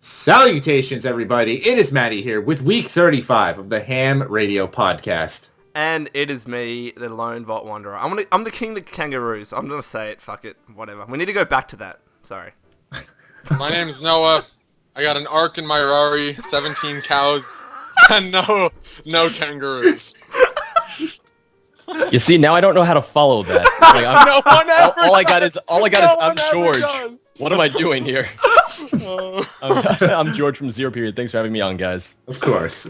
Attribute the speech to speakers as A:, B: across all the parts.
A: Salutations, everybody. It is Matty here with week 35 of the H.A.M radio podcast.
B: And it is me, the Lone Vault Wanderer. I'm the king of the kangaroos. I'm gonna say it. Fuck it. Whatever. We need to go back to that. Sorry.
C: My name's Noah. I got an ark in my Rari, 17 cows, and no kangaroos.
D: You see, now I don't know how to follow that. Like,
C: No one ever
D: all I got is I'm George.
C: does.
D: What am I doing here? I'm George from Zero Period. Thanks for having me on, guys.
A: Of course.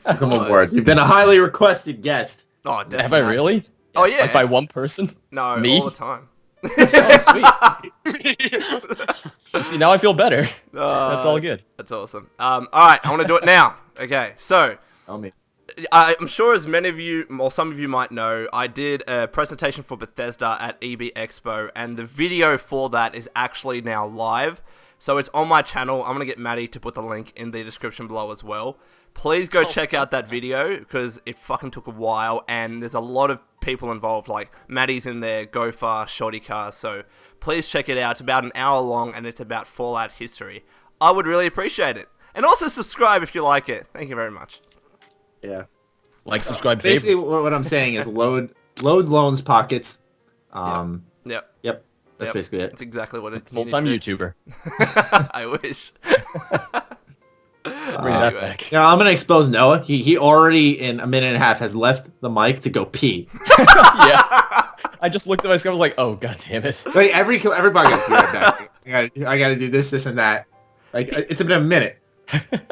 A: Welcome aboard. You've been a highly requested guest.
B: Oh, definitely.
D: Have I really?
B: Oh, yeah.
D: Like by one person?
B: No,
D: Me?
B: all the time.
D: Oh, sweet. See, now I feel better. That's all good.
B: That's awesome. Alright, I want to do it now. Okay, so...
A: Tell me.
B: I'm sure as many of you, or some of you might know, I did a presentation for Bethesda at EB Expo, and the video for that is actually now live. So it's on my channel. I'm going to get Matty to put the link in the description below as well. Please go check out that video, because it fucking took a while, and there's a lot of people involved, like Matty's in there, Gopher, Shorty Car, so please check it out. It's about an hour long, and it's about Fallout history. I would really appreciate it. And also subscribe if you like it. Thank you very much.
A: Yeah.
D: Like, subscribe,
A: Basically,
D: favorite.
A: what I'm saying is load loans pockets.
B: Yep.
A: That's basically it.
B: That's exactly what it's
D: Full-time YouTuber.
B: I wish.
D: Bring that back.
A: Now, I'm going to expose Noah. He already, in a minute and a half, has left the mic to go pee.
D: Yeah. I just looked at my schedule, I was like, oh, god damn it.
A: Like, everybody goes right back. I got to do this, and that. Like, it's been a minute.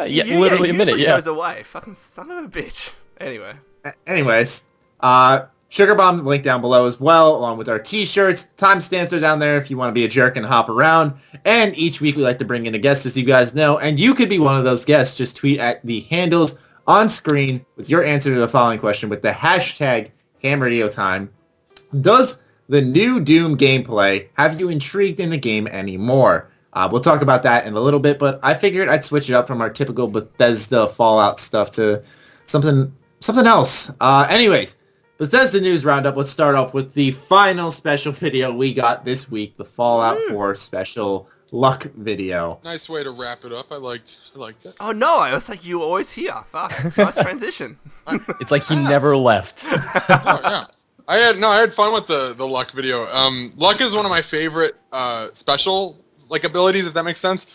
D: Yeah, literally a minute, yeah.
B: Goes away. Fucking son of a bitch. Anyway.
A: Anyways, Sugar Bomb link down below as well, along with our t-shirts. Timestamps are down there if you want to be a jerk and hop around. And each week we like to bring in a guest, as you guys know, and you could be one of those guests. Just tweet at the handles on screen with your answer to the following question with the hashtag HamRadioTime. Does the new Doom gameplay have you intrigued in the game anymore? We'll talk about that in a little bit, but I figured I'd switch it up from our typical Bethesda Fallout stuff to something else. Anyways, Bethesda News Roundup. Let's start off with the final special video we got this week, the Fallout 4 special luck video.
C: Nice way to wrap it up. I liked it.
B: Oh no, I was like, you were always here. Fuck. Nice transition.
D: It's like he never left.
C: Oh, yeah. I had fun with the luck video. Luck is one of my favorite special abilities, if that makes sense.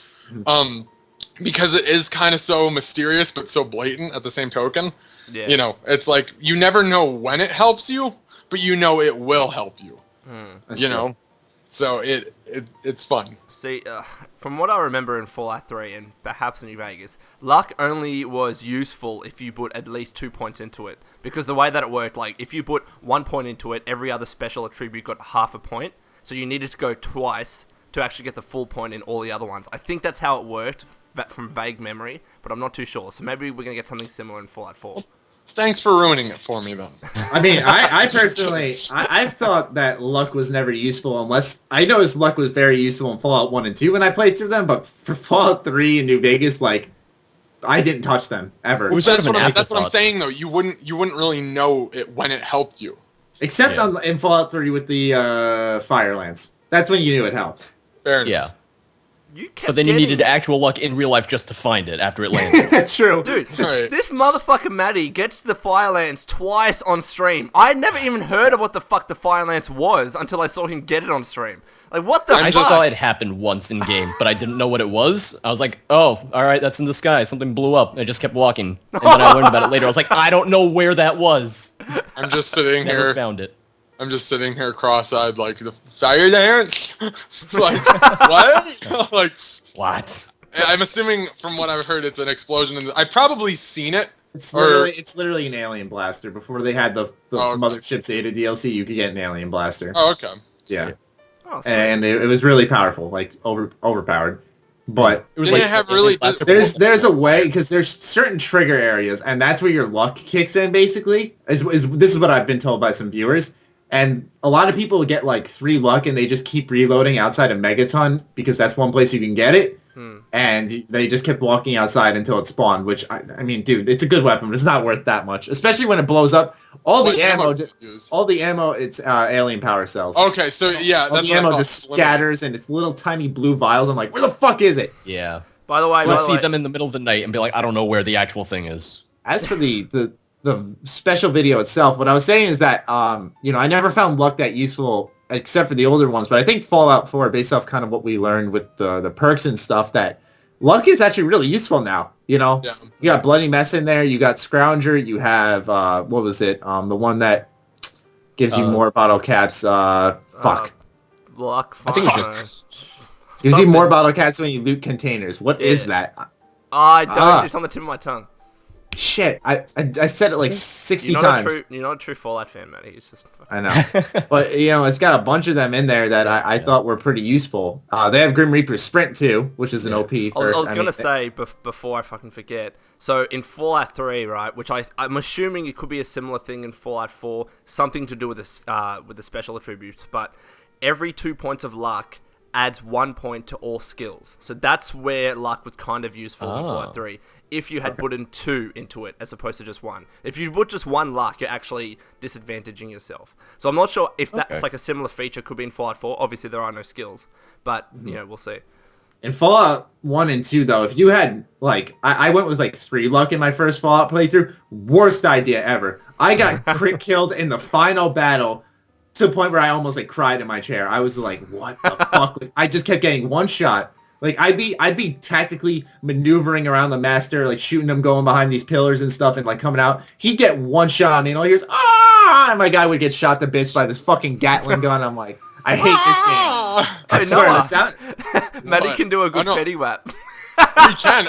C: Because it is kind of so mysterious but so blatant at the same token.
B: Yeah.
C: You know, it's like you never know when it helps you, but you know it will help you. You know? So it's fun.
B: See, from what I remember in Fallout 3 and perhaps New Vegas, luck only was useful if you put at least 2 points into it. Because the way that it worked, like, if you put 1 point into it, every other special attribute got half a point. So you needed to go twice to actually get the full point in all the other ones. I think that's how it worked from vague memory, but I'm not too sure. So maybe we're going to get something similar in Fallout 4.
C: Thanks for ruining it for me, then.
A: I mean, I personally, I've thought that luck was never useful unless... I know his luck was very useful in Fallout 1 and 2 when I played through them, but for Fallout 3 and New Vegas, like, I didn't touch them, ever.
C: That's what I'm saying, though. You wouldn't really know it when it helped you.
A: Except in Fallout 3 with the Fire Lance. That's when you knew it helped.
C: Fair enough.
D: Yeah.
B: You kept
D: But then you
B: getting
D: needed actual luck in real life just to find it after it landed.
A: True.
B: Dude,
C: Right.
B: this motherfucker Matty gets the Fire Lance twice on stream. I had never even heard of what the fuck the Fire Lance was until I saw him get it on stream. Like, what the
D: I
B: fuck?
D: saw it happen once in game, but I didn't know what it was. I was like, oh, alright, that's in the sky. Something blew up. And I just kept walking. And then I learned about it later. I was like, I don't know where that was.
C: I'm just sitting
D: Never
C: here.
D: found it.
C: I'm just sitting here cross-eyed, like, the Fire Lance? Like, what? Like...
D: What?
C: I'm assuming, from what I've heard, it's an explosion. I've probably seen it.
A: It's literally an alien blaster. Before they had the
C: okay.
A: Mothership Zeta DLC, you could get an alien blaster.
C: Oh, okay.
A: Yeah.
B: Oh, sorry.
A: And it was really powerful, like overpowered. But
D: It was
C: Didn't
D: like
C: it have really...
A: there's a way, because there's certain trigger areas, and that's where your luck kicks in, basically. This is what I've been told by some viewers. And a lot of people get like 3 luck and they just keep reloading outside of Megaton because that's one place you can get it. And they just kept walking outside until it spawned, which, I mean, dude, it's a good weapon, but it's not worth that much. Especially when it blows up. All the ammo, it's alien power cells.
C: Okay, so yeah,
A: all the ammo just scatters and it's little tiny blue vials. I'm like, where the fuck is it?
D: Yeah.
B: By the way,
D: We'll see them in the middle of the night and be like, I don't know where the actual thing is.
A: As for the special video itself, what I was saying is that, you know, I never found luck that useful except for the older ones, but I think Fallout 4, based off kind of what we learned with the perks and stuff, that luck is actually really useful now, you know?
C: Yeah.
A: You got Bloody Mess in there, you got Scrounger, you have, what was it? The one that gives you more bottle caps, fuck.
B: Luck.
D: I think it's just...
A: Gives you more bottle caps when you loot containers. What is that?
B: I don't. It's on the tip of my tongue.
A: Shit, I said it like 60 times.
B: You're not a true Fallout fan, man. He's just...
A: I know. But, you know, it's got a bunch of them in there that I thought were pretty useful. They have Grim Reaper Sprint too, which is an OP.
B: I was going to say, before I fucking forget, so in Fallout 3, right, which I'm assuming it could be a similar thing in Fallout 4, something to do with the special attributes, but every 2 points of luck adds 1 point to all skills. So that's where luck was kind of useful in Fallout 3. If you had put in 2 into it as opposed to just 1. If you put just 1 luck, you're actually disadvantaging yourself. So I'm not sure if that's like a similar feature could be in Fallout 4. Obviously there are no skills, but you know, we'll see.
A: In Fallout 1 and 2 though, if you had like I went with like 3 luck in my first Fallout playthrough, worst idea ever. I got crit killed in the final battle to the point where I almost like cried in my chair. I was like, what the fuck? Like, I just kept getting one shot. Like I'd be tactically maneuvering around the master, like shooting him, going behind these pillars and stuff, and like coming out. He'd get one shot on me, and all he hears, ah! And my guy would get shot to bitch by this fucking Gatling gun. I'm like, I hate this game. I swear, the sound.
B: Matty can do a good Fetty Wap.
C: We can.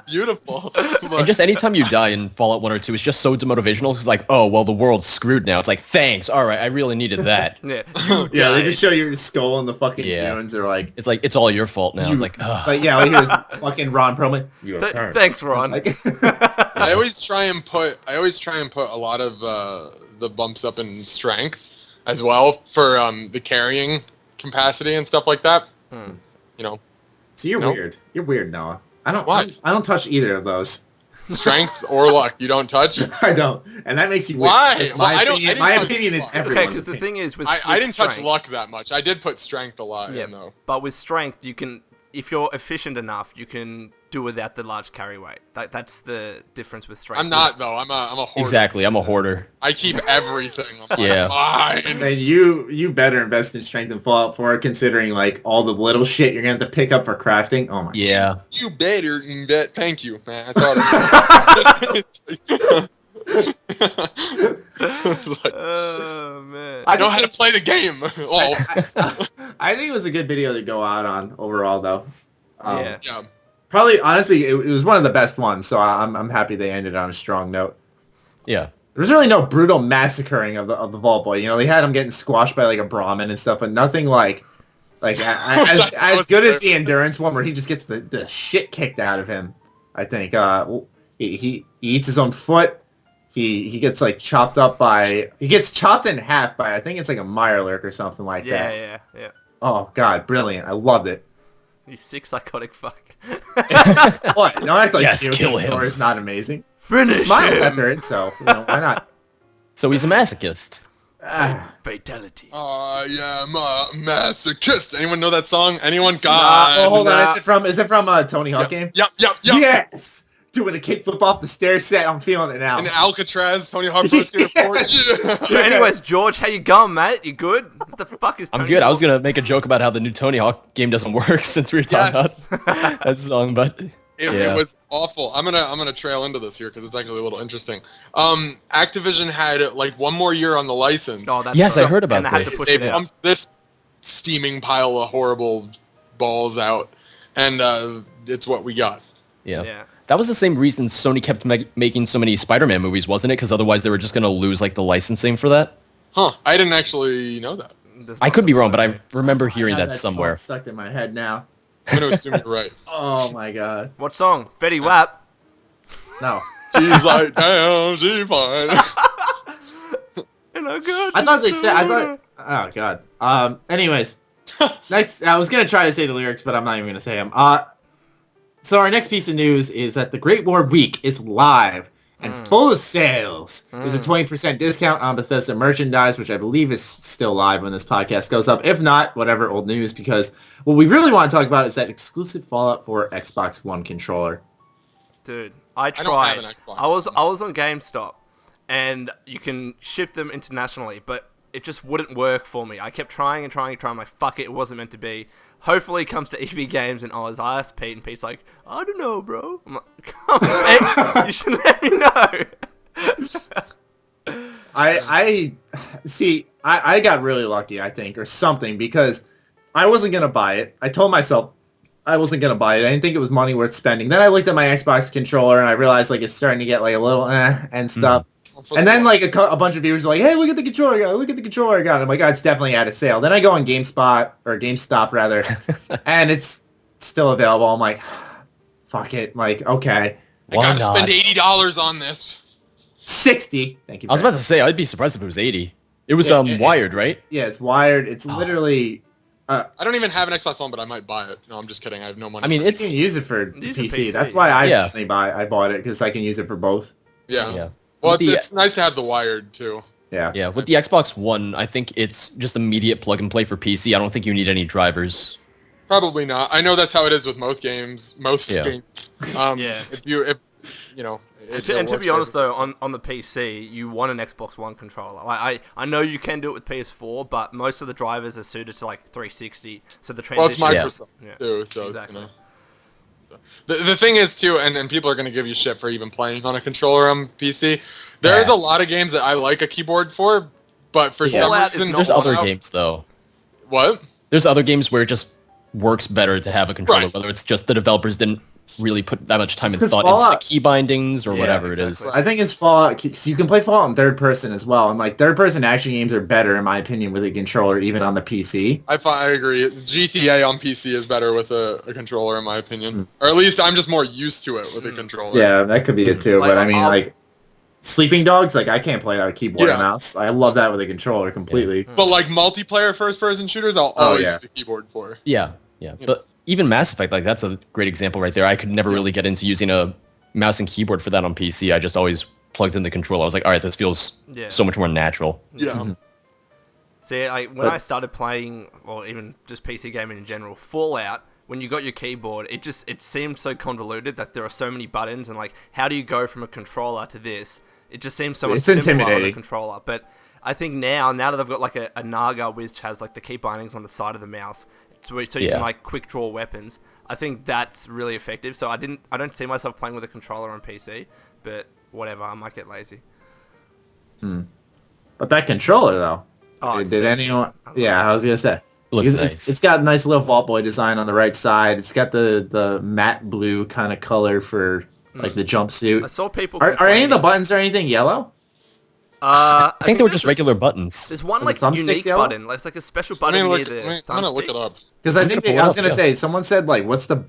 C: Beautiful.
D: And just anytime you die in Fallout 1 or 2, it's just so demotivational. Because like, oh, well, the world's screwed now. It's like, thanks. All right, I really needed that.
A: Yeah, they just show your skull and the fucking dunes. They're like,
D: it's all your fault now. It's like, ugh.
A: But yeah, all you hear is fucking Ron Perlman.
B: Thanks, Ron.
C: I always try and put a lot of the bumps up in strength as well for the carrying capacity and stuff like that. You know.
A: So you're weird. You're weird, Noah. I don't touch either of those.
C: Strength or luck, you don't touch?
A: I don't. And that makes you
C: Why?
A: weird. My opinion is everyone's
B: Okay, because the thing is with
C: I didn't
B: strength,
C: touch luck that much. I did put strength a lot in though.
B: But with strength, you can, if you're efficient enough, you can do without the large carry weight. That's the difference with strength.
C: I'm not though. I'm a hoarder.
D: Exactly, I'm a hoarder.
C: I keep everything. I'm
D: Yeah.
C: Like, fine.
A: And you better invest in strength in Fallout 4, considering like all the little shit you're gonna have to pick up for crafting. Oh my.
D: Yeah.
C: You better invest. Thank you, man. I thought.
B: Oh man.
C: I know how to play the game.
A: I think it was a good video to go out on overall, though.
C: Yeah.
A: Probably, honestly, it was one of the best ones, so I'm happy they ended on a strong note.
D: Yeah.
A: There was really no brutal massacring of the Vault Boy. You know, they had him getting squashed by like a Brahmin and stuff, but nothing like as good as the Endurance one where he just gets the shit kicked out of him. I think he eats his own foot. He gets like chopped up by he gets chopped in half by I think it's like a Mirelurk or something like that.
B: Yeah.
A: Oh god, brilliant! I loved it.
B: You sick psychotic fuck.
A: What? Don't act like
D: Yes, kill him.
A: Is not amazing.
B: Finish
A: He smiles
B: him.
A: after it, so you know, why not?
D: So he's a masochist.
B: Fatality.
C: I am a masochist. Anyone know that song? Anyone? God.
A: Oh, hold on. Is it from Tony Hawk game?
C: Yep.
A: Yes. Doing a kickflip off the stair set. I'm feeling it now.
C: In Alcatraz, Tony Hawk Pro Skater 4. Yeah.
B: So anyways, George, how you going, mate? You good? What the fuck is Tony
D: I'm good. I was
B: Hawk?
D: gonna make a joke about how the new Tony Hawk game doesn't work since we were talking about that song, but
C: It was awful. I'm gonna trail into this here because it's actually a little interesting. Activision had like one more year on the license.
B: Oh, that's
D: Yes,
B: right.
D: I heard about
B: and they had
D: this.
B: to push
C: They
B: it out.
C: pumped this steaming pile of horrible balls out, and it's what we got.
B: Yeah.
D: That was the same reason Sony kept making so many Spider-Man movies, wasn't it? Because otherwise they were just gonna lose like the licensing for that.
C: Huh? I didn't actually know that.
D: I could be wrong, but I remember hearing
A: I have
D: that somewhere.
A: song stuck in my head now.
C: I'm gonna assume you're right.
A: Oh my god.
B: What song? Fetty Wap.
A: No.
C: She's like, damn, she's fine.
B: And I got
A: I thought they said. Oh god. Anyways, next. I was gonna try to say the lyrics, but I'm not even gonna say them. So our next piece of news is that the Great War Week is live, and full of sales. There's a 20% discount on Bethesda merchandise, which I believe is still live when this podcast goes up. If not, whatever, old news, because what we really want to talk about is that exclusive Fallout 4 Xbox One controller.
B: Dude, I tried.
C: don't have an Xbox.
B: I was on GameStop, and you can ship them internationally, but it just wouldn't work for me. I kept trying and trying and trying. I'm like, fuck it wasn't meant to be. Hopefully it comes to EB Games, and I asked Pete, and Pete's like, I don't know, bro. I'm like, come on, mate, you should let me know.
A: I got really lucky, I think, or something, because I wasn't going to buy it. I told myself I wasn't going to buy it. I didn't think it was money worth spending. Then I looked at my Xbox controller, and I realized, like, it's starting to get, like, a little and stuff. And then, like, a bunch of viewers are like, hey, look at the controller I got, look at the controller I got. I'm like, oh, it's definitely at a sale. Then I go on GameStop, and it's still available. I'm like, fuck it. Like, okay.
C: I gotta spend $80 on this.
A: 60. Thank you.
D: I was about to say, I'd be surprised if it was 80. It was wired, right?
A: Yeah, it's wired. It's literally...
C: I don't even have an Xbox One, but I might buy it. No, I'm just kidding. I have no money.
D: I mean,
A: you can use it for
B: Use
A: PC.
B: a PC.
A: That's why I bought it, because I can use it for both.
C: Yeah. Well, it's nice to have the wired, too.
A: Yeah.
D: Yeah, with the Xbox One, I think it's just immediate plug and play for PC. I don't think you need any drivers.
C: Probably not. I know that's how it is with most games.
D: Yeah.
C: If you know...
B: And to be honest, though, on the PC, you want an Xbox One controller. Like, I know you can do it with PS4, but most of the drivers are suited to, like, 360. So the transition...
C: Well, it's Microsoft, too, so
B: exactly.
C: it's the thing is, too, and people are going to give you shit for even playing on a controller on PC, there's a lot of games that I like a keyboard for, but for some reason...
D: There's other games, though.
C: What?
D: There's other games where it just works better to have a controller, whether it's just the developers didn't really put that much time and thought into the key bindings or whatever it is.
A: I think it's Fallout, because you can play Fallout in third person as well, and like third person action games are better in my opinion with a controller, even on the PC.
C: I agree. GTA on PC is better with a controller in my opinion, or at least I'm just more used to it with a controller.
A: Yeah, that could be it too. But I mean, like Sleeping Dogs, like I can't play that with keyboard and mouse. I love that with a controller completely.
C: But like multiplayer first person shooters, I'll always use a keyboard for.
D: Yeah. But even Mass Effect, like that's a great example right there. I could never really get into using a mouse and keyboard for that on PC. I just always plugged in the controller. I was like, all right, this feels so much more natural.
C: Yeah.
B: See, when I started playing, or even just PC gaming in general, Fallout, when you got your keyboard, it seemed so convoluted that there are so many buttons, and like, how do you go from a controller to this? It just seems so much simpler on a controller. But I think now that they've got like a Naga which has like the key bindings on the side of the mouse, so you can like quick draw weapons. I think that's really effective. So I don't see myself playing with a controller on PC, but whatever, I might get lazy.
A: But that controller though, did anyone? Yeah, I was gonna say.
D: Looks nice.
A: It's got a nice little Vault Boy design on the right side. It's got the matte blue kind of color for like the jumpsuit.
B: I saw people.
A: Are any of the buttons or anything yellow?
D: I think they were just regular buttons.
B: There's one like unique button, like it's like a special button near the thumbstick.
C: I'm gonna look it up.
A: Because I think I was gonna say someone said like, what's the?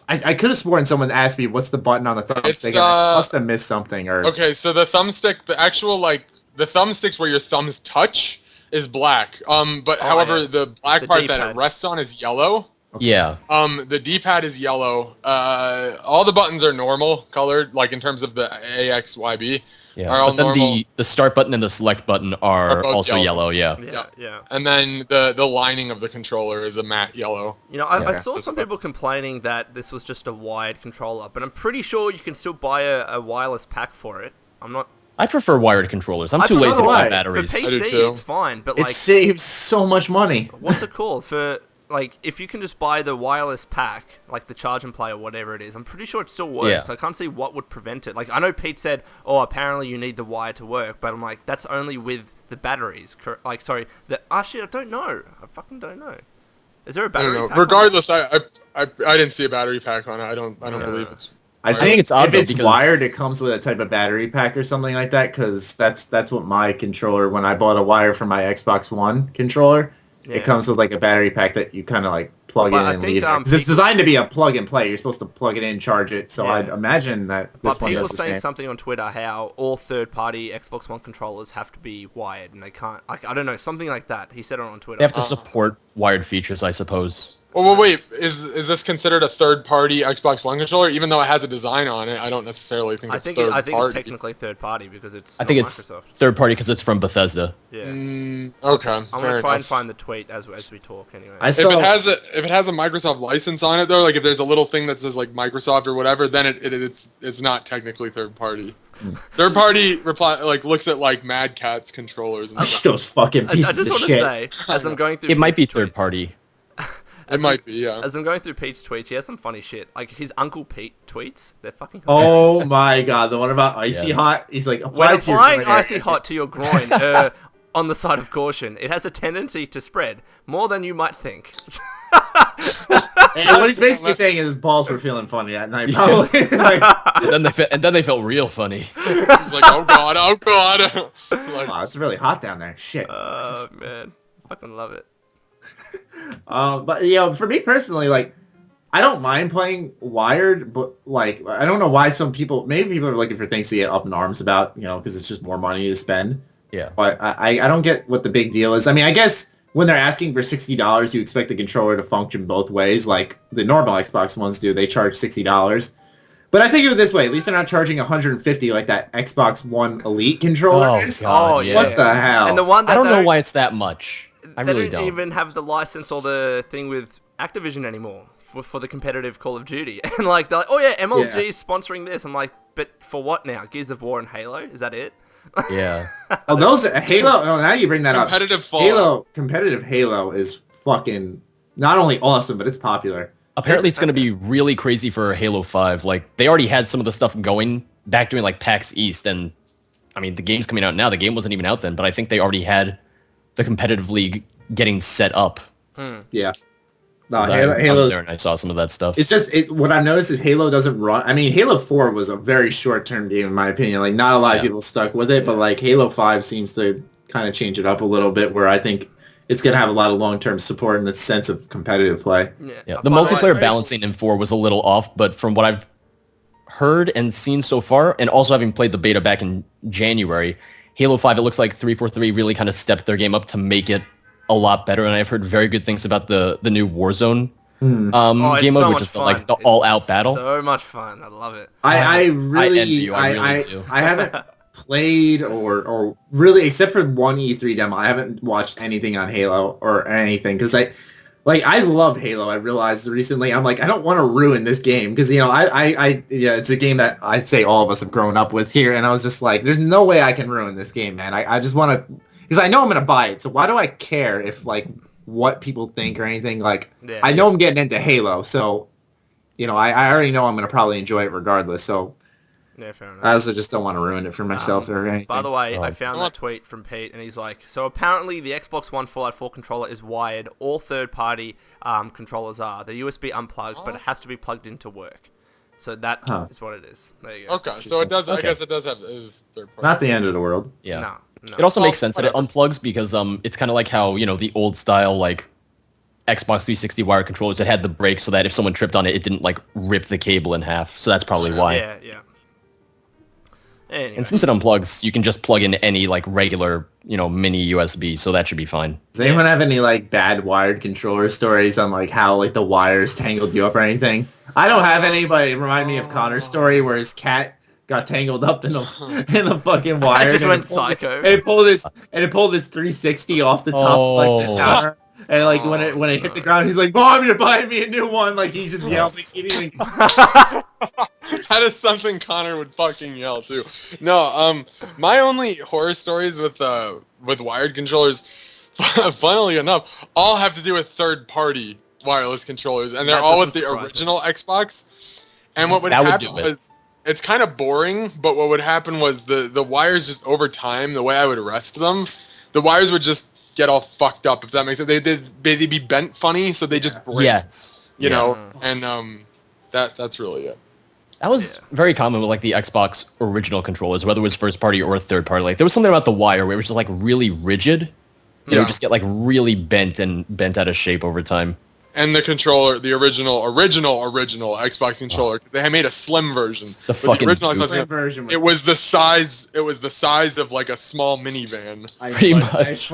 A: I could have sworn someone asked me what's the button on the thumbstick. And I must have missed something. Or
C: okay, so the thumbstick, the actual like the thumbsticks where your thumbs touch is black. But however, the black part that it rests on is yellow.
D: Okay. Yeah.
C: The D-pad is yellow. All the buttons are normal colored, like in terms of the A, X, Y, B.
D: Yeah.
C: Are all
D: but then
C: normal.
D: the start button and the select button are also yellow. Yeah.
C: And then the lining of the controller is a matte yellow.
B: You know, I saw some people complaining that this was just a wired controller, but I'm pretty sure you can still buy a wireless pack for it. I'm not.
D: I prefer wired controllers. I'm too lazy to buy batteries.
B: For PC, it's fine, but like...
A: It saves so much money.
B: What's it called? For, like, if you can just buy the wireless pack, like the charge and play or whatever it is, I'm pretty sure it still works.
D: Yeah.
B: I can't see what would prevent it. Like, I know Pete said, oh, apparently you need the wire to work, but I'm like, that's only with the batteries. Like, sorry, shit, I don't know. I fucking don't know. Is there a battery pack?
C: Regardless, I didn't see a battery pack on it. I don't believe it's...
A: I think it's if it's wired, it comes with a type of battery pack or something like that. Because that's what my controller. When I bought a wire for my Xbox One controller, it comes with like a battery pack that you kind of like plug
B: But
A: in
B: I
A: and
B: think,
A: leave it. 'Cause it's designed to be a plug and play. You're supposed to plug it in, charge it. So
B: Yeah.
A: I'd imagine that this
B: But
A: one
B: people
A: does the
B: saying
A: same.
B: something on Twitter how all third-party Xbox One controllers have to be wired and they can't. Like, I don't know, something like that. He said it on Twitter.
D: They have to support wired features, I suppose.
C: Well, wait, is this considered a third-party Xbox One controller? Even though it has a design on it, I don't necessarily think
B: I
C: it's
B: think
C: third-party.
B: it's technically third-party because it's
D: I think
B: not
D: it's
B: Microsoft.
D: third party because it's from Bethesda.
B: Yeah.
C: Okay,
B: I'm
C: fair
B: gonna try and
C: enough.
B: find the tweet as we talk. Anyway.
C: If it has a Microsoft license on it though, like if there's a little thing that says like Microsoft or whatever, then it's not technically third party. Third party looks at like Mad Catz controllers and stuff.
A: Those fucking
B: I
A: pieces
B: just
A: of
B: want to
A: shit.
B: say, as I'm going through,
D: It might be
B: Pete's
D: third
B: tweets-
D: party.
C: It might be, yeah.
B: As I'm going through Pete's tweets, he has some funny shit. Like his Uncle Pete tweets, they're fucking.
A: Oh my god, the one about icy
D: Yeah.
A: hot. He's like,
B: When
A: apply to your
B: applying
A: groin area.
B: icy hot to your groin, on the side of caution, it has a tendency to spread more than you might think.
A: And what he's basically saying is his balls were feeling funny that night. Probably. Like,
D: And then they felt real funny.
C: He's like, oh god. Like,
A: wow, it's really hot down there. Shit.
B: Oh man, fucking love it.
A: But for me personally, like, I don't mind playing wired, but like, I don't know why maybe people are looking for things to get up in arms about, because it's just more money to spend.
D: Yeah.
A: But I don't get what the big deal is. I mean, I guess when they're asking for $60, you expect the controller to function both ways, like the normal Xbox ones do. They charge $60. But I think of it this way: at least they're not charging $150 like that Xbox One Elite controller
D: Oh,
A: is.
D: God,
B: Oh
D: yeah.
A: What the hell?
B: And the one that
D: I don't know
B: don't-
D: why it's that much. I
B: they
D: really
B: don't
D: don't.
B: even have the license or the thing with Activision anymore for the competitive Call of Duty. And like they're like, oh yeah, MLG is sponsoring this. I'm like, but for what now? Gears of War and Halo? Is that it?
D: Yeah.
A: Oh, those are Halo. Oh, now you bring that up. Competitive Halo is fucking not only awesome, but it's popular.
D: Apparently it's going to be really crazy for Halo 5. Like, they already had some of the stuff going back during, like, PAX East, and, I mean, the game's coming out now. The game wasn't even out then, but I think they already had the competitive league getting set up.
A: Yeah. No,
D: I was
A: Halo's
D: there and I saw some of that stuff.
A: It's just what I've noticed is Halo doesn't run. I mean, Halo 4 was a very short-term game in my opinion. Like, not a lot of people stuck with it, but like Halo 5 seems to kind of change it up a little bit, where I think it's gonna have a lot of long-term support in the sense of competitive play.
D: Yeah, the multiplayer balancing in 4 was a little off, but from what I've heard and seen so far, and also having played the beta back in January, Halo 5, it looks like 343 really kind of stepped their game up to make it a lot better, and I've heard very good things about the new Warzone game
B: it's
D: mode,
B: so
D: which is
B: much
D: like the
B: fun.
D: all-out
B: It's
D: battle.
B: So much fun. I love it.
A: I
D: envy
A: really
D: you, I really do.
A: I haven't played or really, except for one E3 demo, I haven't watched anything on Halo or anything, because I love Halo. I realized recently, I'm like, I don't want to ruin this game, because it's a game that I'd say all of us have grown up with here, and I was just like, there's no way I can ruin this game, man. I just want to, because I know I'm gonna buy it, so why do I care if like what people think or anything? Like, I know I'm getting into Halo, so I already know I'm gonna probably enjoy it regardless. So
B: Yeah, fair enough.
A: I also just don't want to ruin it for myself or anything.
B: By the way, I found that tweet from Pete, and he's like, so apparently the Xbox One Fallout 4 controller is wired. All third-party controllers are. The USB unplugged, but it has to be plugged in to work. So that is what it is. There you go.
C: Okay, so it does. I guess it does have is third party.
A: Not the end of the world.
D: Yeah.
B: No.
D: It also makes sense that it unplugs because it's kind of like how, the old style like Xbox 360 wired controllers that had the break so that if someone tripped on it, it didn't like rip the cable in half. So that's probably why.
B: Yeah. Anyway.
D: And since it unplugs, you can just plug in any like regular, mini USB, so that should be fine.
A: Does anyone have any like bad wired controller stories on like how like the wires tangled you up or anything? I don't have any, but it reminded me of Connor's story where his cat got tangled up in the fucking wire.
B: I just
A: and
B: went
A: it pulled-
B: psycho.
A: And it pulled this 360 off the top of like the counter. And like when it hit the ground, he's like, "Mom, you're buying me a new one!" Like he just yelled. Like, he didn't even...
C: That is something Connor would fucking yell too. No, my only horror stories with wired controllers, funnily enough, all have to do with third-party wireless controllers, and they're
B: That
C: all with
B: doesn't
C: the
B: surprise me.
C: original Xbox. And what would
D: That would
C: happen
D: do it.
C: was, it's kind of boring, but what would happen was the wires just over time, the way I would rest them, the wires would just get all fucked up, if that makes sense. They'd be bent funny, so they just break.
D: Yes.
C: You know, and that's really it.
D: That was very common with like the Xbox original controllers, whether it was first party or third party. Like there was something about the wire where it was just like really rigid. It would just get like really bent out of shape over time.
C: and the controller, the original Xbox controller. They had made a slim version.
D: The fucking
A: slim version.
C: It was the size. It was the size of like a small minivan.
D: Pretty much.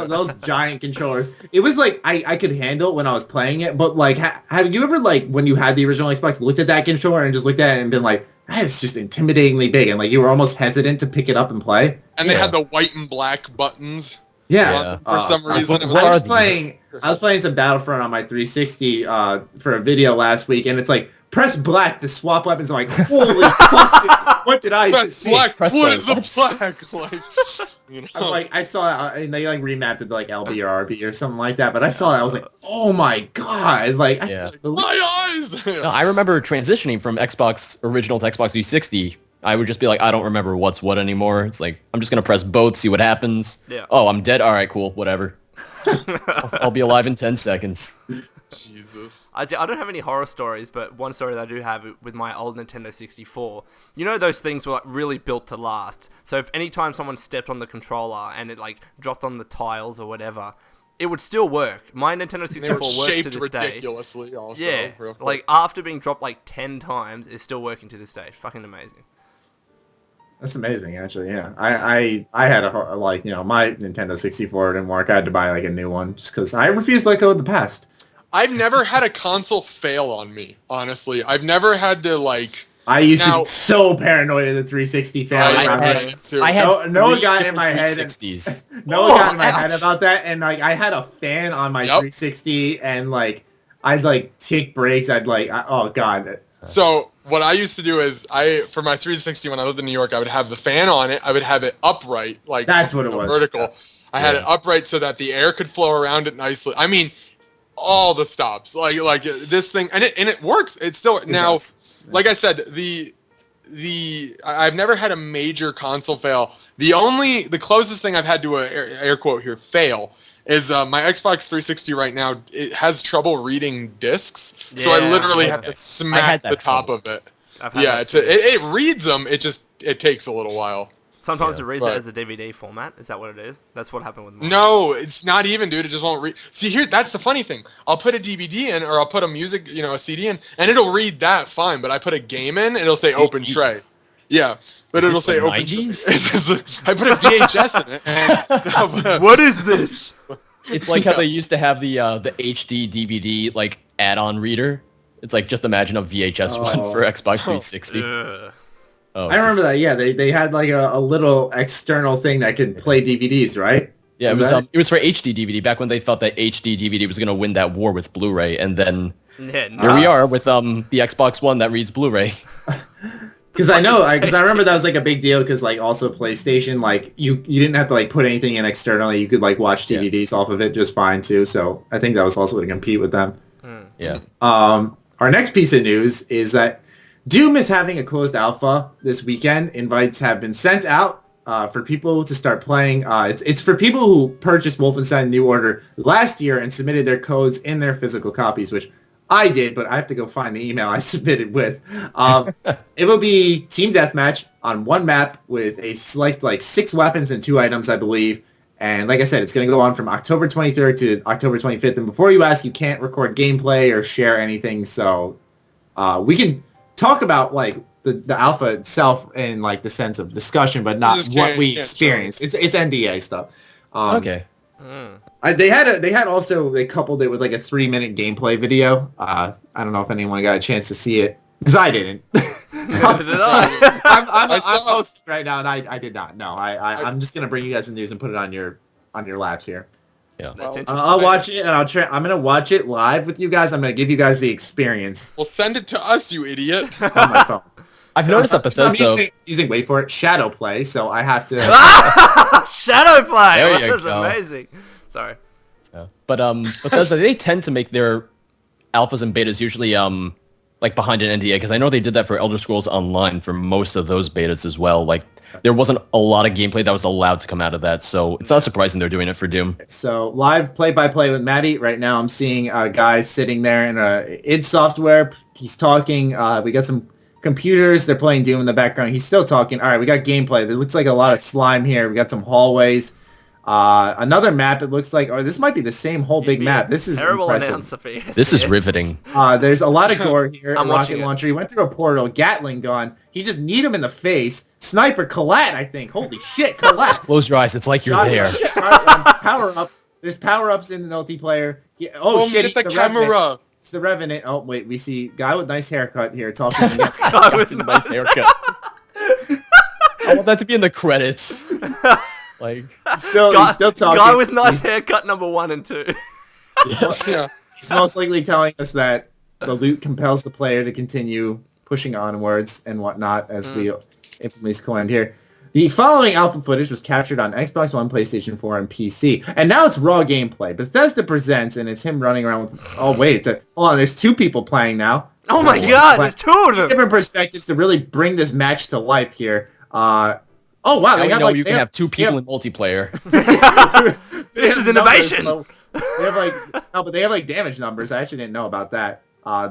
A: Those giant controllers. It was like I could handle it when I was playing it, but like, have you ever like when you had the original Xbox looked at that controller and just looked at it and been like, that is just intimidatingly big, and like you were almost hesitant to pick it up and play.
C: And they had the white and black buttons.
A: Yeah.
C: For some reason.
A: I was playing some Battlefront on my 360 for a video last week, and it's like, press black to swap weapons. I'm like, holy fuck, what did I just see?
C: Black,
D: Press
C: what
D: the-
C: the black? Like, you know.
A: I'm like, I saw it, and they like remapped it to like LB or RB or something like that, but I saw that, I was like, oh my god, like,
D: Yeah.
C: My eyes!
D: No, I remember transitioning from Xbox original to Xbox 360. I would just be like, I don't remember what's what anymore. It's like, I'm just going to press both, see what happens.
B: Yeah.
D: Oh, I'm dead? All right, cool, whatever. I'll be alive in 10 seconds.
C: Jesus.
B: I don't have any horror stories, but one story that I do have with my old Nintendo 64. You know those things were like really built to last. So if anytime someone stepped on the controller and it like dropped on the tiles or whatever, it would still work. My Nintendo
C: They were
B: 64 works to
C: shaped
B: this day.
C: ridiculously also.
B: Yeah,
C: real quick.
B: like after being dropped like 10 times, it's still working to this day. Fucking amazing.
A: that's amazing, actually. Yeah, I had like, you know, my Nintendo 64 didn't work. I had to buy like a new one just because I refuse to let go of the past.
C: I've never had a console fail on me, honestly. I've never had to like...
A: I used to be so paranoid of the 360 failing.
D: I had
A: no one
D: three
A: got in my
D: different
A: head.
D: 360s.
A: No one got in my head about that, and like I had a fan on my 360, and like I'd like take breaks. I'd like, oh god.
C: So what I used to do is for my 360 when I lived in New York, I would have the fan on it. I would have it upright, like
A: that's what it was.
C: Vertical. I had it upright so that the air could flow around it nicely. I mean, all the stops, like this thing, and it works. It's still now. Like I said, I've never had a major console fail. The closest thing I've had to a air quote here fail is my Xbox 360 right now. It has trouble reading discs, so I literally have to smack the top of it. Yeah, it reads them. It takes a little while.
B: Sometimes it reads it as a DVD format. Is that what it is? That's what happened with mine.
C: No, it's not even, dude. It just won't read. See, here, that's the funny thing. I'll put a DVD in, or I'll put a music, a CD in, and it'll read that fine. But I put a game in, it'll say open tray. Yeah, but it'll say open tray. I put a VHS in it. And,
B: what is this?
D: It's like how they used to have the HD DVD like add-on reader. It's like, just imagine a VHS one for Xbox 360.
A: Oh, I remember that. Yeah, they had like a little external thing that could play DVDs, right?
D: Yeah, it was for HD DVD back when they thought that HD DVD was gonna win that war with Blu-ray, and then here we are with the Xbox One that reads Blu-ray.
A: Because I remember that was like a big deal. Because like also PlayStation, like you didn't have to like put anything in externally. You could like watch DVDs off of it just fine too. So I think that was also to compete with them.
D: Yeah.
A: Our next piece of news is that Doom is having a closed alpha this weekend. Invites have been sent out for people to start playing. It's for people who purchased Wolfenstein New Order last year and submitted their codes in their physical copies, which I did, but I have to go find the email I submitted with. It will be team deathmatch on one map with a select like 6 weapons and 2 items, I believe. And like I said, it's going to go on from October 23rd to October 25th. And before you ask, you can't record gameplay or share anything. So we can talk about like the alpha itself in like the sense of discussion, but not what we experienced. It's NDA stuff.
D: Okay.
A: They coupled it with like a 3-minute gameplay video. I don't know if anyone got a chance to see it because I didn't.
B: Neither did I.
A: I'm hosting right now, and I did not. No, I'm just gonna bring you guys the news and put it on your laps here.
D: Yeah,
B: that's interesting.
A: I'll watch it, and I'm gonna watch it live with you guys. I'm gonna give you guys the experience.
C: Well, send it to us, you idiot.
A: On my phone.
D: I've noticed that Bethesda...
A: I'm using, wait for it, Shadow Play, so I have to...
B: Shadow Play!
D: There you
B: That's
D: go.
B: amazing. Sorry.
D: Yeah. But Bethesda, they tend to make their alphas and betas usually like behind an NDA, because I know they did that for Elder Scrolls Online for most of those betas as well. Like, there wasn't a lot of gameplay that was allowed to come out of that, so it's not surprising they're doing it for Doom.
A: So, live play-by-play with Matty. Right now I'm seeing guys sitting there in id Software. He's talking. We got some computers. They're playing Doom in the background. He's still talking. All right, we got gameplay. There looks like a lot of slime here. We got some hallways. Another map, it looks like, or this might be the same whole big map. This is
B: terrible
A: impressive.
B: announcer for ESPN.
D: This is riveting.
A: There's a lot of gore here.
B: I'm
A: Rocket
B: watching it.
A: launcher. He went through a portal. Gatling gun. He just kneed him in the face. Sniper Colette, I think. Holy shit, Colette.
D: Close your eyes. It's like you're there.
A: Power up. There's power ups in the multiplayer. Oh shit,
C: get
A: it's
C: the
A: Revenant.
C: camera.
A: It's the Revenant. Oh wait, we see guy with nice haircut here talking.
B: Guy with
D: a nice haircut. I want that to be in the credits. Like,
A: He's still talking.
B: Guy with nice haircut number 1 and 2.
D: yes.
C: Yeah.
A: He's most likely telling us that the loot compels the player to continue pushing onwards and whatnot, as we infamously coined here. The following alpha footage was captured on Xbox One, PlayStation 4, and PC, and now it's raw gameplay. Bethesda presents, and it's him running around with. Oh wait, hold on. There's 2 people playing now.
B: Oh my god, there's 2 of them.
A: Different perspectives to really bring this match to life here. Oh wow,
D: Now
A: they
D: we
A: have
D: know
A: like
D: you can have 2 people in multiplayer.
B: This is innovation.
A: They have like but they have like damage numbers. I actually didn't know about that.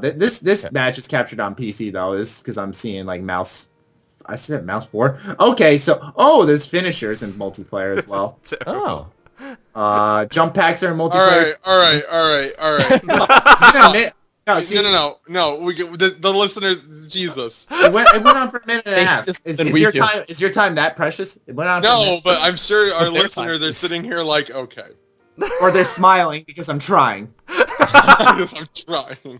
A: This match is captured on PC though. This because I'm seeing like mouse. I said mouse 4. Okay, so there's finishers in multiplayer as well.
D: Oh.
A: Jump packs are in multiplayer.
C: All right.
A: It's been a minute. No, see,
C: No. The listeners, Jesus.
A: it went on for a minute and a half.
D: This
A: Is
D: than we
A: your
D: do.
A: time? Is your time that precious? It went on. For a
C: No,
A: minute.
C: but I'm sure our
D: Their
C: listeners
D: time
C: are
D: is-
C: sitting here like, okay.
A: Or they're smiling because I'm trying.
C: Because I'm trying.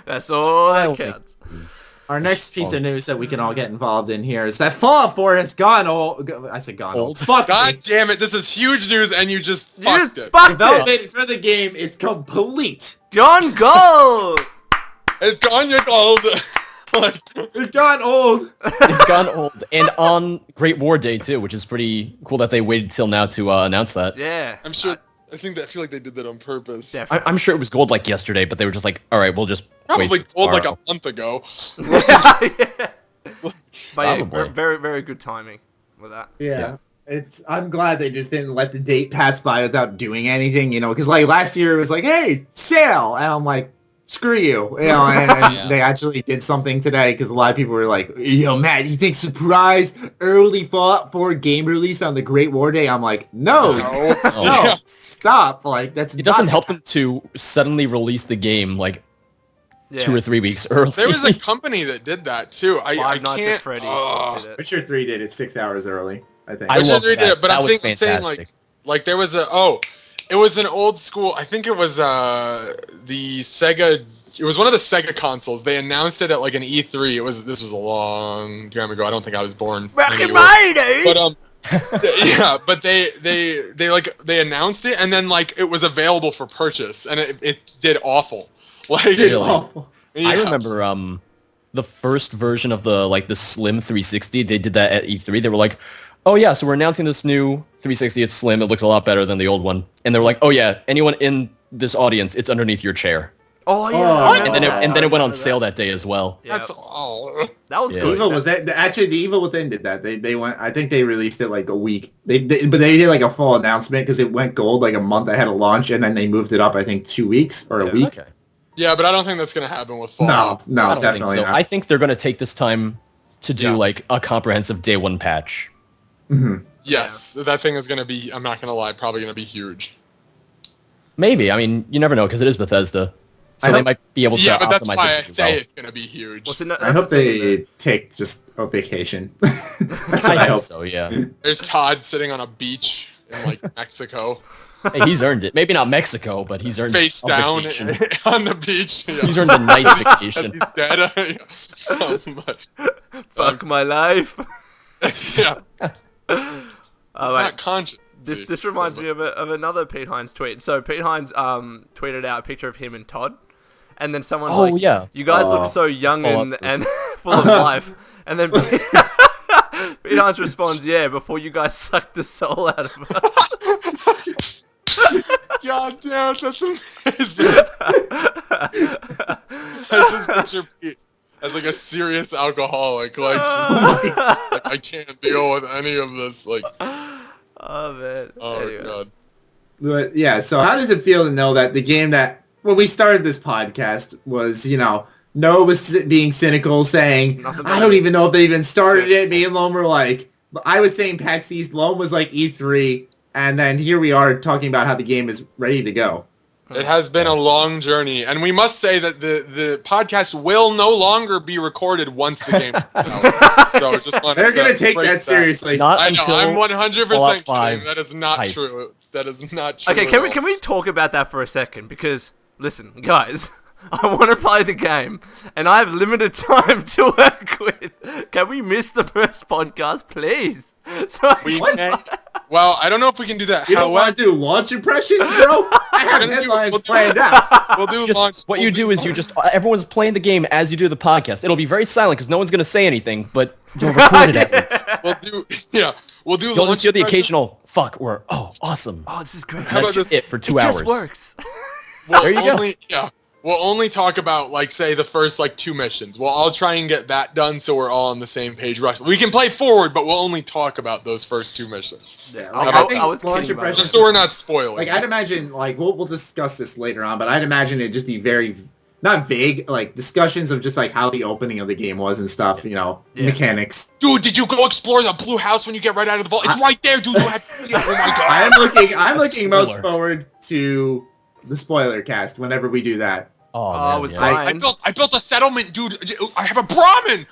B: That's all that
D: Smile.
B: counts.
A: Our next piece of news that we can all get involved in here is that Fallout 4 has gone old. I said gone old. Fuck
C: God
A: me.
C: damn it, this is huge news and you just
B: You
C: fucked it.
B: fucked it.
A: Development for the game is complete.
B: Gone gold.
C: It's gone your gold. Like,
A: It's gone old.
D: It's gone old. And on Great War Day, too, which is pretty cool that they waited till now to announce that.
B: Yeah.
C: I'm sure, I feel like they did that on purpose.
B: Definitely.
D: I'm sure it was gold like yesterday, but they were just like, all right, we'll just
C: Probably
D: wait till
C: told like
D: tomorrow.
C: a month ago.
B: Yeah. But yeah,
D: Probably.
B: very, very good timing with that.
A: Yeah. I'm glad they just didn't let the date pass by without doing anything, because like last year it was like, hey, sale. And I'm like, screw you. And they actually did something today because a lot of people were like, yo, Matt, you think surprise early Fallout 4 game release on the Great War Day? I'm like, no,
C: Yeah.
A: stop. Like, that's
D: It doesn't
A: not-
D: help them to suddenly release the game like
B: Yeah.
D: 2 or 3 weeks early.
C: There was a company that did that too. I
B: Five Nights
C: can't.
B: at Freddy's
C: Ugh.
B: did it.
A: Witcher 3 did it 6 hours early, I think.
D: I
C: Witcher
D: love
C: 3 did
D: that.
C: it, but
D: That
C: I'm
D: was
C: saying
D: fantastic.
C: like there was it was an old school. I think it was the Sega. It was one of the Sega consoles. They announced it at like an E3. This was a long time ago. I don't think I was born.
B: Back
C: Maybe
B: in
C: it was.
B: my day.
C: But yeah, but they announced it and then like it was available for purchase and it did awful. Like
D: Really?
A: Awful.
C: yeah.
D: I remember the first version of the Slim 360. They did that at E3. They were like, oh yeah, so we're announcing this new 360. It's slim. It looks a lot better than the old one. And they were like, oh yeah, anyone in this audience, it's underneath your chair.
B: Oh yeah.
A: Oh,
B: I
A: and
B: remember
D: And then it went on
B: that.
D: sale that day as well.
B: Yeah.
C: That's all.
B: That was
D: Yeah.
B: good.
A: Evil Within, actually, the Evil Within did that. They went. I think they released it like a week. But they did like a full announcement because it went gold like a month ahead of launch, and then they moved it up. I think 2 weeks or a
B: Yeah.
A: week.
D: Okay.
C: Yeah, but I don't think that's gonna happen with
A: No,
C: Fallout.
A: no,
D: I don't
A: definitely
D: think so.
A: not.
D: I think they're going to take this time to do
C: Yeah.
D: like a comprehensive day 1 patch.
C: Yes, that thing is gonna be. I'm not gonna lie, probably gonna be huge.
D: Maybe. I mean, you never know because it is Bethesda. So
A: I
D: they
A: hope-
D: might be able to
C: Yeah, but that's
D: optimize
C: why I
D: it pretty
C: say
D: well.
C: it's gonna be huge.
B: What's it?
A: I hope they take just a vacation. That's what
D: I
A: I
D: hope
A: hope.
D: so, yeah.
C: There's Todd sitting on a beach in like Mexico,
D: Hey, he's earned it. Maybe not Mexico, but he's earned
C: face
D: a
C: down
D: vacation.
C: on the beach. Yeah.
D: He's earned a nice
C: As
D: vacation.
C: he's dead. But,
B: Fuck my life.
C: yeah, it's
B: Oh, wait.
C: not conscious.
B: This reminds me of another Pete Hines tweet. So Pete Hines tweeted out a picture of him and Todd, and then someone's
D: Oh,
B: like,
D: yeah.
B: "You guys
A: Oh.
B: look so young
D: Follow
B: and,
D: up.
B: and full of life." And then Pete Hines responds, "Yeah, before you guys sucked the soul out of us."
C: God damn, that's amazing. I just picture Pete as like a serious alcoholic. Like I can't deal with any of this. Like,
B: Oh man.
C: oh
B: Anyway.
C: god.
A: But yeah, so how does it feel to know that the game that when we started this podcast was, Noah was being cynical, saying,
B: Nothing
A: I don't even know if they even started it. Me and Lone were like, I was saying PAX East, Lone was like E3, And then here we are talking about how the game is ready to go.
C: It has been a long journey, and we must say that the podcast will no longer be recorded once the game comes out. So just wanted
A: They're going to
C: to
A: take
C: break
A: that seriously.
D: Not
C: I know,
D: until
C: I'm 100%
D: Fallout
C: kidding.
D: 5
C: That is not
D: hype.
C: true. That is not true.
B: Okay,
C: at all.
B: can we talk about that for a second? Because listen, guys, I want to play the game, and I have limited time to work with. Can we miss the first podcast, please? So
C: We can, well, I don't know if we can do that.
A: You don't want to do launch impressions, bro? I have
C: We're gonna do-
A: headlines
C: we'll do-
A: planned out.
C: We'll do
D: Just
C: launch.
D: what you do is you just everyone's playing the game as you do the podcast. It'll be very silent because no one's gonna say anything, but you'll record it at least.
C: We'll do. Yeah, we'll do.
D: You'll
C: launch
D: just hear the
C: impressions.
D: occasional fuck or awesome.
B: Oh, this is great.
C: How about
D: That's
C: this?
D: it for 2
B: it
D: hours.
B: just works.
C: We'll
D: There you go.
C: only, Yeah, we'll only talk about like say the first like 2 missions. Well, I'll try and get that done so we're all on the same page. We can play forward, but we'll only talk about those first 2 missions.
A: Yeah,
B: I-
A: like,
B: I-
A: I think
B: I was
A: launch
B: kidding about
A: impressions.
C: Just so we're not spoiling.
A: Like I'd imagine, like we'll discuss this later on, but I'd imagine it'd just be very, not vague, like discussions of just like how the opening of the game was and stuff. You know,
B: Yeah.
A: mechanics.
C: Dude, did you go explore the blue house when you get right out of the vault? It's right there, dude. You have to see it. Oh my god.
A: I'm looking most
D: spoiler.
A: forward to the spoiler cast whenever we do that.
D: Oh,
B: Oh,
D: man,
B: with
D: yeah.
B: Brian.
C: I built a settlement, dude. I have a Brahmin.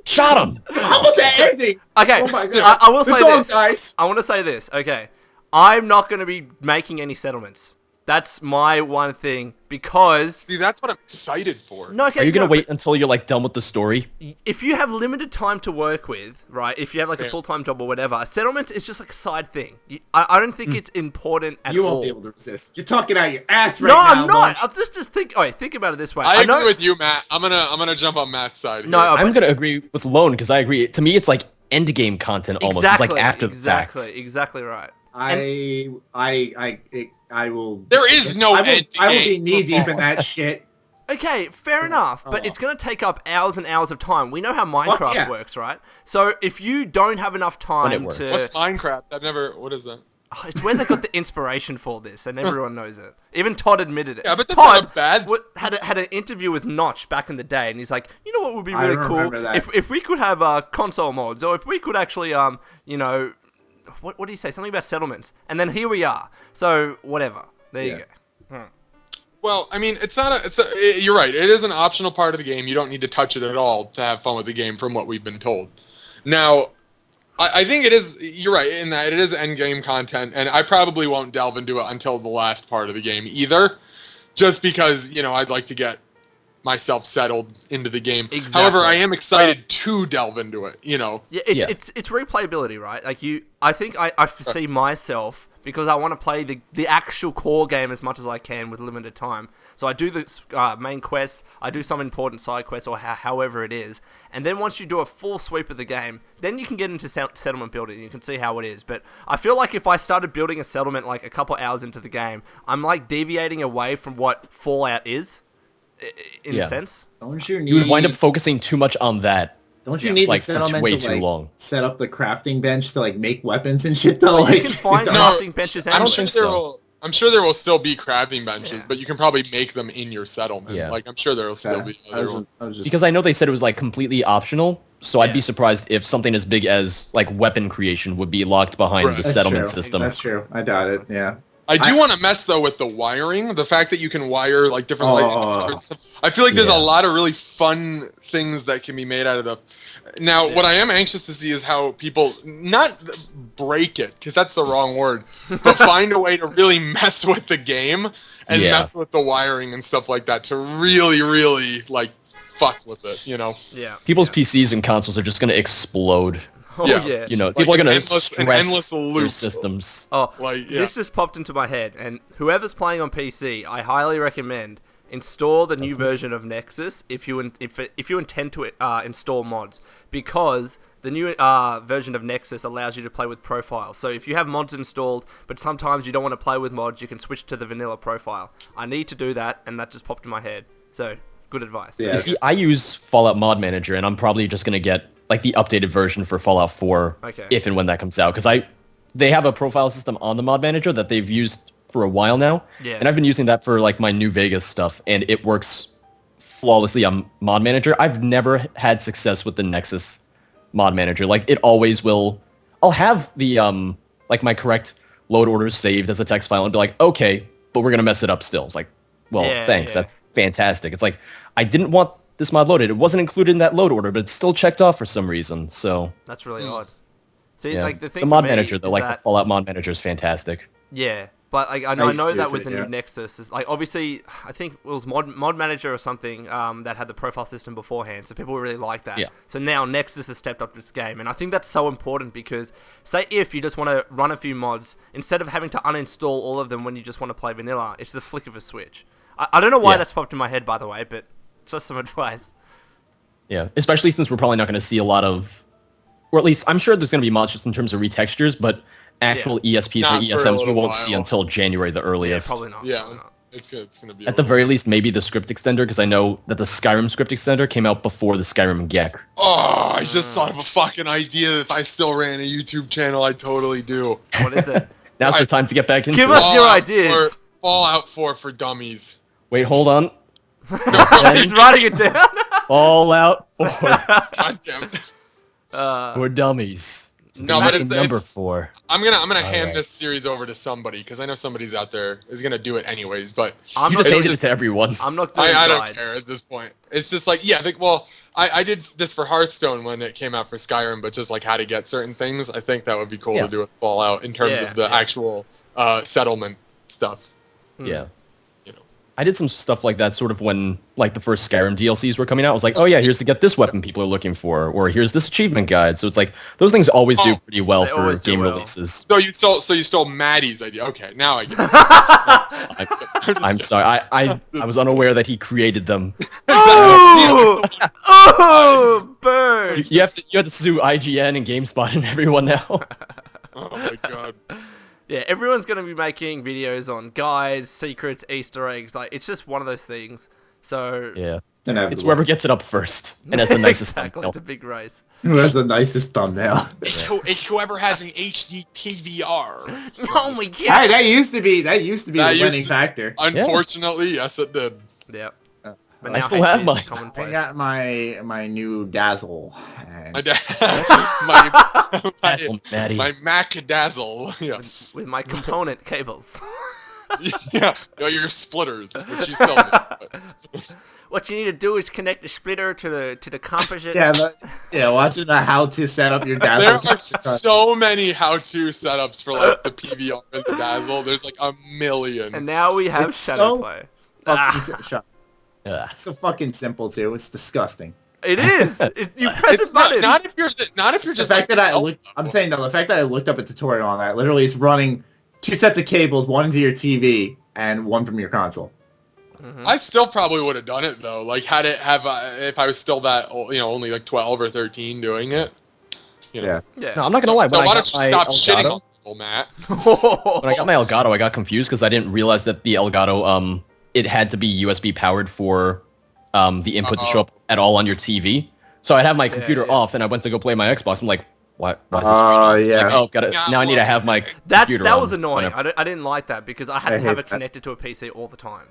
D: Shot him.
A: How about that ending?
B: Okay,
A: Oh my god.
B: I will
A: the
B: say
A: dog
B: this.
A: dies.
B: I want to say this. Okay, I'm not going to be making any settlements. That's my one thing because
C: See, that's what I'm excited for.
B: no. Okay,
D: Are you gonna
B: no,
D: wait until you're like done with the story?
B: but if you have limited time to work with, right? If you have like a
C: Yeah.
B: full-time job or whatever, a settlement is just like a side thing. I don't think it's important at
A: You
B: all.
A: won't be able to resist. You're talking out your ass right
B: no,
A: now.
B: I'm not.
A: Launch.
B: I'll just think. Oh, think about it this way.
C: I
B: know,
C: agree with you, Matt. I'm gonna jump on Matt's side.
B: No,
C: here.
D: I'm gonna agree with Lone because I agree. To me, it's like end game content almost.
B: Exactly,
D: It's like after the
B: exactly,
D: fact.
B: exactly right.
A: I will.
C: There is no
A: I will,
C: end
A: I will be
C: game.
A: knee deep in that shit.
B: Okay, fair enough, but it's going to take up hours and hours of time. We know how Minecraft
A: yeah.
B: works, right? So if you don't have enough
D: it
B: time
D: works.
B: to...
C: What's Minecraft? I've never. What is that?
B: Oh, it's where they got the inspiration for this, and everyone knows it. Even Todd admitted it.
C: Yeah, but that's
B: Todd
C: not bad.
B: had an intervio with Notch back in the day, and he's like, you know what would be
A: I
B: really cool
A: remember that.
B: if we could have console mods, or if we could actually you know, what do you say? Something about settlements, and then here we are. So whatever. There you go.
C: Well, I mean, you're right. It is an optional part of the game. You don't need to touch it at all to have fun with the game, from what we've been told. Now, I think it is. You're right in that it is end game content, and I probably won't delve into it until the last part of the game either, just because I'd like to get myself settled into the game.
B: Exactly.
C: However, I am excited to delve into it.
B: Yeah,
D: Yeah.
B: it's replayability, right? Like I think I see myself, because I want to play the actual core game as much as I can with limited time. So I do the main quests, I do some important side quests, or however it is, and then once you do a full sweep of the game, then you can get into settlement building, and you can see how it is. But I feel like if I started building a settlement like a couple hours into the game, I'm like deviating away from what Fallout is, in a sense.
A: Don't you need?
D: You would wind up focusing too much on that.
A: Don't you need
D: like,
A: the
D: for
A: settlement
D: way
A: to
D: too
A: like
D: long.
A: set up the crafting bench to like make weapons and shit though?
B: You
A: Like
B: can find
A: it's-
B: crafting benches
C: I'm
B: anywhere.
C: sure
D: think
C: there
D: so.
C: will. I'm sure there will still be crafting benches,
B: Yeah.
C: but you can probably make them in your settlement.
D: Yeah.
C: Like I'm sure there will still be.
A: I was just
D: Because I know they said it was like completely optional, so I'd
B: Yeah.
D: be surprised if something as big as like weapon creation would be locked behind
C: Right.
D: the
A: That's
D: settlement
A: true.
D: system.
A: That's true. I doubt it. Yeah.
C: I do want to mess though with the wiring. The fact that you can wire like different lights. I feel like there's
D: Yeah.
C: a lot of really fun things that can be made out of the. Now, what I am anxious to see is how people not break it, because that's the wrong word, but find a way to really mess with the game and
D: Yeah.
C: mess with the wiring and stuff like that to really, really like fuck with it.
B: Yeah.
D: People's PCs and consoles are just going to explode.
B: Oh
C: Yeah.
B: yeah.
D: You know,
C: Like
D: people are
C: an
D: going to
C: endless- an
D: stress
C: endless
D: their
C: loop.
D: systems.
B: Oh,
C: Like, yeah.
B: this just popped into my head, and whoever's playing on PC, I highly recommend install the new version of Nexus if you intend to install mods, because the new version of Nexus allows you to play with profiles. So if you have mods installed, but sometimes you don't want to play with mods, you can switch to the vanilla profile. I need to do that, and that just popped in my head. So, good advice.
A: Yeah.
D: You see, I use Fallout Mod Manager, and I'm probably just going to get like the updated version for Fallout 4
B: Okay.
D: if and when that comes out, because they have a profile system on the Mod Manager that they've used for a while now,
B: Yeah.
D: and I've been using that for like my New Vegas stuff, and it works flawlessly on Mod Manager. I've never had success with the Nexus Mod Manager. Like, it always will. I'll have the like my correct load orders saved as a text file and be like, okay, but we're gonna mess it up still. It's like, well, thanks, that's fantastic. It's like, I didn't want this mod loaded. It wasn't included in that load order, but it's still checked off for some reason. So
B: that's really odd. See,
D: yeah.
B: like the thing
D: the mod
B: for me
D: manager, though,
B: is
D: like
B: that,
D: the Fallout mod manager, is fantastic.
B: Yeah, but like I
A: used
B: know
A: to
B: that
A: use
B: with
A: it,
B: the new Nexus, is like obviously I think it was mod manager or something that had the profile system beforehand, so people really like that.
D: Yeah.
B: So now Nexus has stepped up this game, and I think that's so important because say if you just want to run a few mods instead of having to uninstall all of them when you just want to play vanilla, it's the flick of a switch. I don't know why that's popped in my head, by the way, but just some advice.
D: Yeah, especially since we're probably not going to see a lot of, or at least I'm sure there's going to be mods just in terms of retextures, but actual ESPs
C: Not
D: or
C: for a
D: ESMs we
C: little
D: won't
C: while.
D: see until January the earliest.
B: Yeah, probably not.
C: Yeah,
B: Probably not.
C: it's gonna be.
D: At the very least, maybe the script extender, because I know that the Skyrim script extender came out before the Skyrim GEC.
C: Oh, I just thought of a fucking idea. That if I still ran a YouTube channel, I'd totally do.
B: What is it?
D: Now's the time to get back into
B: Give
D: it.
B: us your ideas.
C: Fallout 4 for dummies.
D: Wait, hold on.
B: He's writing it down.
D: Fallout 4
C: God damn it.
D: for dummies.
C: No,
D: That's
C: but it's
D: number
C: it's-
D: 4.
C: I'm gonna hand
D: right.
C: this series over to somebody because I know somebody's out there is gonna do it anyways. But
B: I'm
D: You
B: not
D: just
B: doing
D: handed it
B: this.
D: to everyone.
B: I'm not doing
C: I don't
B: guides.
C: care at this point. It's just like, yeah, I think, well, I did this for Hearthstone when it came out for Skyrim, but just like how to get certain things. I think that would be cool
D: Yeah.
C: to do with Fallout in terms
B: Yeah,
C: of the
B: yeah.
C: actual settlement stuff.
D: Yeah.
C: You know.
D: I did some stuff like that sort of when like the first Skyrim DLCs were coming out. I was like, oh yeah, here's to get this weapon people are looking for, or here's this achievement guide. So it's like those things always do pretty well
B: They
D: for
B: always do
D: game
B: well.
D: releases.
C: So you stole Maddie's idea. Okay, now I get it.
D: I'm sorry. I was unaware that he created them.
B: Oh, oh, bird.
D: You have to sue IGN and GameSpot and everyone now.
C: Oh my god.
B: Yeah, everyone's gonna be making videos on guides, secrets, Easter eggs. Like it's just one of those things. So
D: Yeah.
A: Inevitable.
D: It's whoever gets it up first and has the nicest
B: exactly,
D: thumbnail.
B: it's a big race.
A: Who has the nicest thumbnail?
C: It's whoever has an HD TVR.
B: Oh my god.
A: Hey, that used to be
C: That
A: the
C: used
A: winning
C: to-
A: factor.
C: Unfortunately, yes, it did.
B: Yep. But
D: I
B: now
D: still have
B: HD is
D: mine.
A: I
B: commonplace.
A: got my new Dazzle. And
C: My dad, my
D: Maddie.
C: Mac Dazzle. Yeah,
B: With my component cables.
C: yeah. No, your splitters, which you still need, but-
B: What you need to do is connect the splitter to the composite.
A: yeah, watching the how to set up your
C: There
A: Dazzle.
C: are so many how-to setups for like the PVR and the Dazzle. There's like a million.
B: And now we have
A: It's
B: Shadow
A: so
B: Play.
A: Shut.
D: Ugh.
A: It's so fucking simple too. It's disgusting.
B: It is. You press
C: It's
B: a button.
C: not if you're
A: The
C: just
A: fact
C: like,
A: that I'm saying though, the fact that I looked up a tutorial on that, literally it's running 2 sets of cables, one into your TV and one from your console.
C: I still probably would have done it though. Like had it have if I was still that only like 12 or 13 doing it. You know.
A: Yeah.
B: Yeah.
D: No, I'm not gonna lie.
C: So
D: When
C: why
D: I
C: don't
D: got
C: you
D: my
C: stop shitting
D: Elgato,
C: on people, Matt?
D: when I got my Elgato, I got confused because I didn't realize that the Elgato it had to be USB powered for the input to show up at all on your TV. So I'd have my computer
B: yeah.
D: off and I went to go play my Xbox. I'm like, why is this screen
A: Oh,
D: off?
A: yeah.
D: Like, oh, got it.
C: Yeah,
D: Now I need to have my
B: That
D: computer on
B: was annoying.
D: whenever.
B: I didn't like that because I had
A: I
B: to have
A: hate
B: it
A: that.
B: connected to a PC all the time.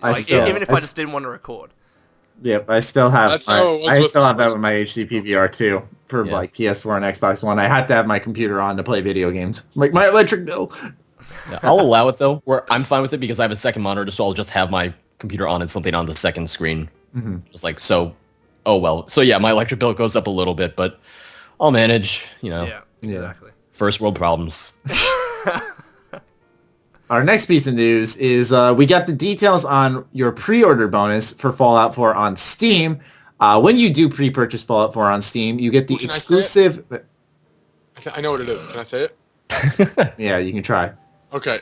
A: I
B: Like,
A: still-
B: even if
A: I
B: I
A: s-
B: just didn't want to record.
A: Yep, I still have
C: That's how it was with-
A: that with my HD PVR too for
D: Yeah.
A: like PS4 and Xbox One. I had to have my computer on to play video games. Like my electric bill.
D: Yeah, I'll allow it though, where I'm fine with it because I have a second monitor, so I'll just have my computer on and something on the second screen. Just like, so, oh well. So yeah, my electric bill goes up a little bit, but I'll manage,
B: Yeah, exactly.
D: First world problems.
A: Our next piece of news is we got the details on your pre-order bonus for Fallout 4 on Steam. When you do pre-purchase Fallout 4 on Steam, you get the
C: Can I say it?
A: exclusive...
C: I know what it is. Can I say it?
A: Yeah, you can try.
C: Okay.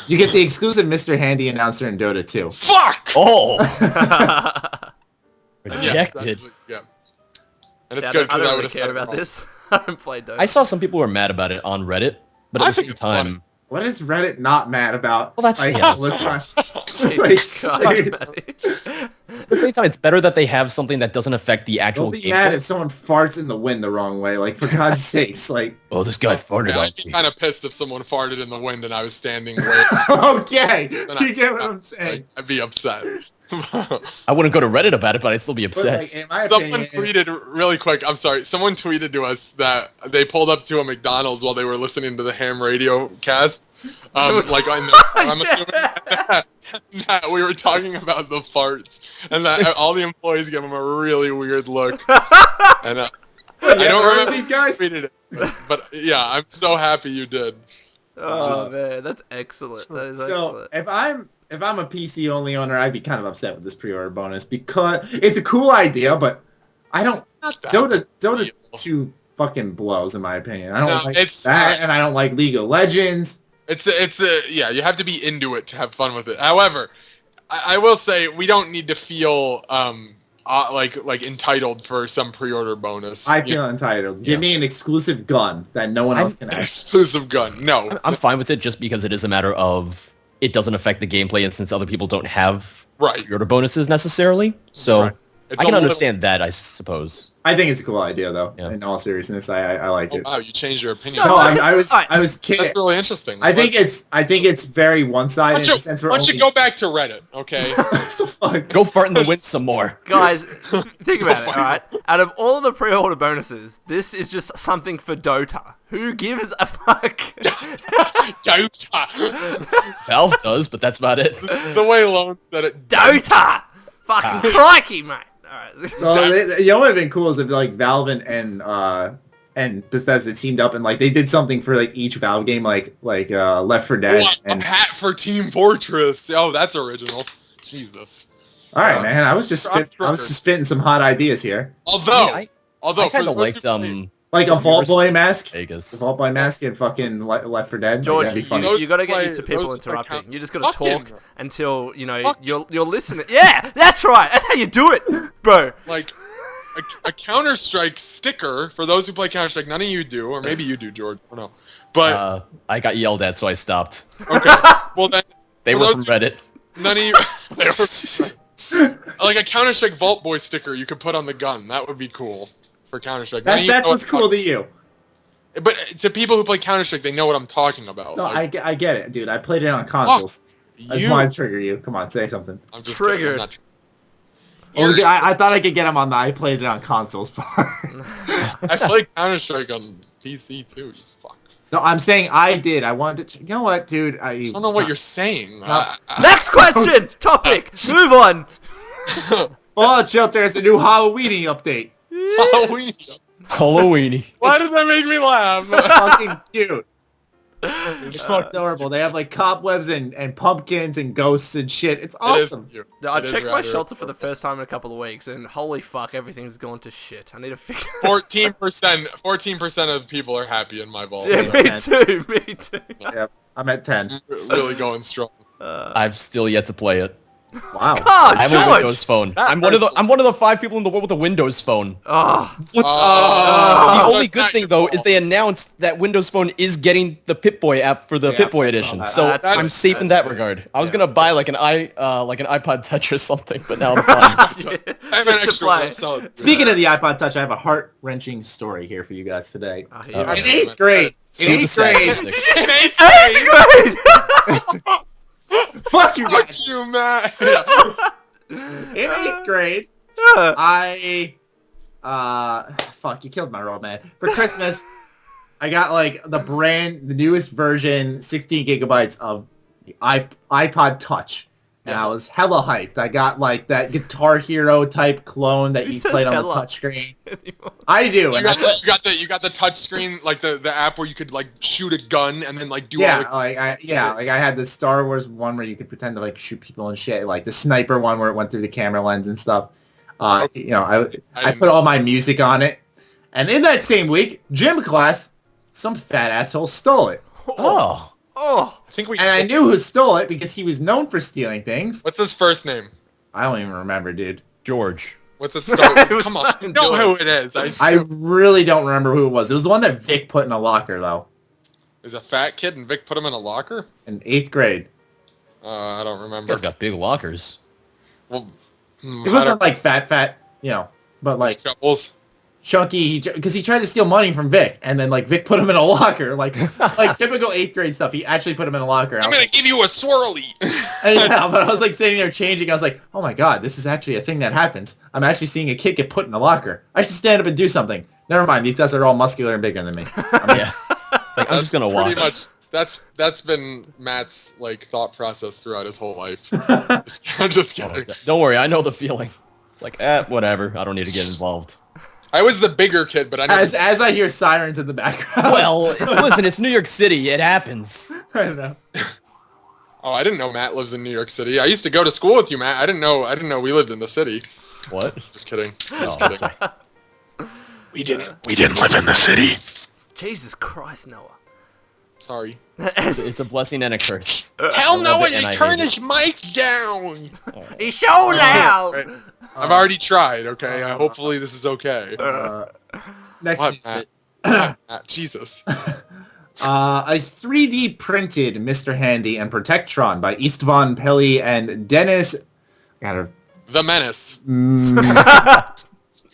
A: You get the exclusive Mr. Handy announcer in Dota 2.
C: Fuck!
D: Oh!
C: Yes,
D: Rejected.
C: yeah. And it's
B: Yeah,
C: good
B: I
C: because
B: don't
C: I would
B: really
C: have said
B: care
C: it
B: about
C: wrong.
B: this. I haven't played Dota.
D: I saw some people were mad about it on Reddit, but at
C: I
D: the
C: think
D: same
C: it's funny.
D: time,
A: What is Reddit not mad about?
D: Well, that's-
A: like,
D: yeah,
A: all the time.
B: Jesus
A: Like,
B: Christ,
A: seriously.
B: Matty.
D: at the same time, it's better that they have something that doesn't affect the actual
A: Don't be
D: gameplay.
A: mad if someone farts in the wind the wrong way. Like, for God's sakes, like...
D: Oh, this guy farted
C: Yeah,
D: on
C: I'd be
D: me.
C: kind of pissed if someone farted in the wind and I was standing way.
A: Okay,
C: then
A: you get what I'm saying.
C: I'd be upset.
D: I wouldn't go to Reddit about it, but I'd still be
A: But,
D: upset.
A: like, in my
C: Someone
A: opinion,
C: tweeted really quick. I'm sorry. Someone tweeted to us that they pulled up to a McDonald's while they were listening to the Ham radio cast. Like I'm assuming that we were talking about the farts and that all the employees give them a really weird look. And I don't remember
A: these guys.
C: who tweeted it, but yeah, I'm so happy you did.
B: Oh man, that's excellent. That is
A: So
B: excellent.
A: if I'm a PC only owner, I'd be kind of upset with this pre-order bonus because it's a cool idea, but I don't.
C: Not that
A: Dota
C: deal.
A: 2 fucking blows in my opinion. I don't
C: No,
A: like
C: it's
A: that, and I don't like League of Legends.
C: Yeah, you have to be into it to have fun with it. However, I will say we don't need to feel like entitled for some pre-order bonus.
A: I feel entitled. Give me an exclusive gun that no one else can
C: An
A: have.
C: exclusive gun. No.
D: I'm fine with it just because it is a matter of it doesn't affect the gameplay, and since other people don't have
C: Right.
D: pre-order bonuses necessarily, so
C: Right. It's
D: I
C: a
D: can
C: little-
D: understand that, I suppose.
A: I think it's a cool idea, though.
D: Yeah.
A: In all seriousness, I like
C: Oh,
A: it.
C: wow, you changed your opinion.
A: No,
B: No,
A: I was
C: That's
A: kidding.
C: really interesting.
A: I think it's very one-sided in the sense
C: Why
A: where
C: don't you
A: only...
C: go back to Reddit, okay?
A: What the fuck?
D: Go fart in the wind some more.
B: Guys, think about it, alright? Out of all the pre-order bonuses, this is just something for Dota. Who gives a fuck?
C: Dota.
D: Valve does, but that's about it.
C: The way Lone said it.
B: Dota! Fucking crikey, mate. Alright.
A: Well, you know what would have been cool is if like Valve and Bethesda teamed up and like they did something for like each Valve game, like Left 4 Dead.
C: What?
A: And
C: A hat for Team Fortress. Oh, that's original. Jesus.
A: all right, man, I was just
C: I'm
A: spitting some hot ideas here,
C: Although,
D: I
C: although
D: kind of
C: for those
D: liked
C: who play-
A: like a Vault Boy mask,
D: Vegas.
A: the Vault Boy mask, and fucking Left 4 Dead.
B: George,
A: That'd be funny.
B: you gotta get used to
C: Those
B: people
C: play
B: interrupting.
C: count-
B: You just gotta
C: Fucking-
B: talk until, you know,
C: Fuck.
B: you're listening. Yeah, that's right. That's how you do it, bro.
C: like a Counter-Strike sticker for those who play Counter-Strike. None of you do, or maybe you do, George. I don't know. But
D: I got yelled at, so I stopped.
C: okay, well then
D: They
C: for
D: were
C: those
D: from Reddit.
C: None of you. They were- like a Counter-Strike Vault Boy sticker you could put on the gun. That would be cool for Counter-Strike. None of you
A: That's
C: know
A: what's
C: what
A: cool
C: I'm
A: to you.
C: talking- But to people who play Counter-Strike, they know what I'm talking about.
A: No,
C: Like,
A: I get it, dude. I played it on consoles. I just
C: you.
A: wanted to trigger you. Come on, say something.
C: I'm just
B: Triggered.
C: kidding, I'm not-
A: Oh, I thought I could get him on the I played it on consoles part.
C: I play Counter-Strike on PC too. You fuck.
A: No, I'm saying I did. I wanted to... You know what, dude? I
C: I don't know what you're saying.
B: Next question, topic, move on.
A: Fallout Shelter has a new Halloween update.
C: Halloween.
D: Halloweeny.
C: Why did that make me laugh?
A: Fucking cute. It's adorable. They have like cobwebs and pumpkins and ghosts and shit. It's awesome.
C: It is cute.
B: I
C: It is
B: checked my
C: rather
B: shelter for the first time in a couple of weeks, and holy fuck, everything's gone to shit. I need to fix.
C: 14% of people are happy in my vault.
B: Yeah,
C: So
B: me too. Me too.
A: Yep. I'm at 10.
C: really going strong.
D: I've still yet to play it.
A: Wow.
B: God,
D: I have a
B: George.
D: Windows phone. I'm one of the 5 people in the world with a Windows phone.
B: Oh,
D: The only
C: that's
D: good
C: not
D: thing
C: your
D: though
C: fault.
D: is they announced that Windows Phone is getting the Pip-Boy app for the
A: Yeah,
D: Pip-Boy
A: I saw
D: edition.
A: that.
D: So
B: That's
D: I'm
B: good.
D: safe in that regard. I was gonna buy like an iPod Touch or something, but now I'm fine.
C: I have an
B: just to
C: extra
B: play.
C: one, so-
A: Speaking of the iPod Touch, I have a heart-wrenching story here for you guys today.
B: I hear
C: Uh,
B: it.
A: In 8th grade. In
D: Cue the
A: 8th
D: sad
A: grade.
D: music.
B: Eighth grade.
A: Fuck you
C: Fuck
A: guys.
C: you, Matt.
A: In 8th grade, I... Fuck, you killed my roll, man. For Christmas, I got like the newest version, 16 gigabytes of the iPod Touch. And I was hella hyped. I got like that Guitar Hero type clone that
B: Who
A: you
B: says
A: played on the
B: hella?
A: touchscreen. I do.
C: You
A: And
C: got the touch screen, like the app where you could like shoot a gun and then like do
A: yeah,
C: all the
A: like I had the Star Wars one where you could pretend to like shoot people and shit, like the sniper one where it went through the camera lens and stuff.
C: Okay.
A: You know, I
C: didn't
A: put all my music on it, and in that same week, gym class, some fat asshole stole it,
D: Oh.
B: Oh,
C: I think we.
A: and I knew who stole it because he was known for stealing things.
C: What's his first name?
A: I don't even remember, dude.
D: George.
C: What's it start?
B: It was
C: Come on,
B: fucking
C: you know who
B: George.
C: it is.
A: I really don't remember who it was. It was the one that Vic put in a locker though,
C: There's a fat kid and Vic put him in a locker.
A: in 8th grade.
C: I don't
D: You
C: remember.
D: guys got big lockers.
C: Well,
A: It wasn't like fat, you know, but like
C: Scuffles.
A: Chunky, because he tried to steal money from Vic, and then like Vic put him in a locker, like typical 8th grade stuff. He actually put him in a locker.
C: I'm gonna give you a swirly.
A: And yeah, but I was like sitting there changing. I was like, oh my god, this is actually a thing that happens. I'm actually seeing a kid get put in a locker. I should stand up and do something. Never mind, these guys are all muscular and bigger than me.
D: Yeah. It's like, I'm just gonna watch.
C: Pretty much. That's been Matt's like thought process throughout his whole life. I'm just kidding.
D: Don't worry, I know the feeling. It's like, whatever. I don't need to get involved.
C: I was the bigger kid, but I never...
A: As I hear sirens in the background.
D: Well, listen, it's New York City. It happens.
A: I don't know.
C: Oh, I didn't know Matt lives in New York City. I used to go to school with you, Matt. I didn't know we lived in the city.
D: What?
C: Just kidding.
D: No,
C: Just kidding. We didn't live in the city.
B: Jesus Christ, Noah.
C: Sorry.
D: It's a blessing and a curse.
C: Hell no,
D: it,
C: you
D: and I
C: turn
D: hate
C: his mic down.
B: He's so loud.
C: Right. I've already tried, okay? Hopefully this is okay.
A: Next
C: What,
A: news
C: Matt?
A: bit.
C: Matt, Jesus.
A: A 3D printed Mr. Handy and Protectron by Istvan Pelli and Dennis
C: The Menace.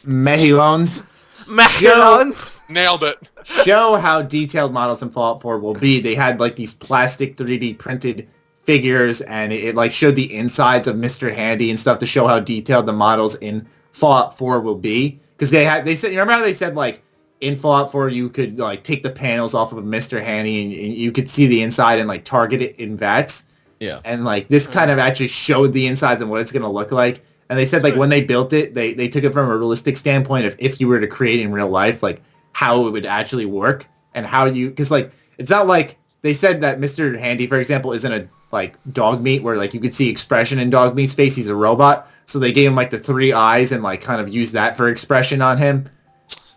A: Mehilons
B: Macarons.
C: Nailed it.
A: show how detailed models in Fallout 4 will be. They had like these plastic 3D printed figures, and it like showed the insides of Mr. Handy and stuff to show how detailed the models in Fallout 4 will be. Because they said, you remember how they said like in Fallout 4 you could like take the panels off of Mr. Handy and you could see the inside and like target it in VATS.
D: Yeah.
A: And like this kind of actually showed the insides and what it's gonna look like. And they said like when they built it, they took it from a realistic standpoint of if you were to create in real life, like how it would actually work and how you, because like it's not like they said that Mr. Handy, for example, isn't a like dog meat where like you could see expression in dog meat's face. He's a robot, so they gave him like the 3 eyes and like kind of used that for expression on him.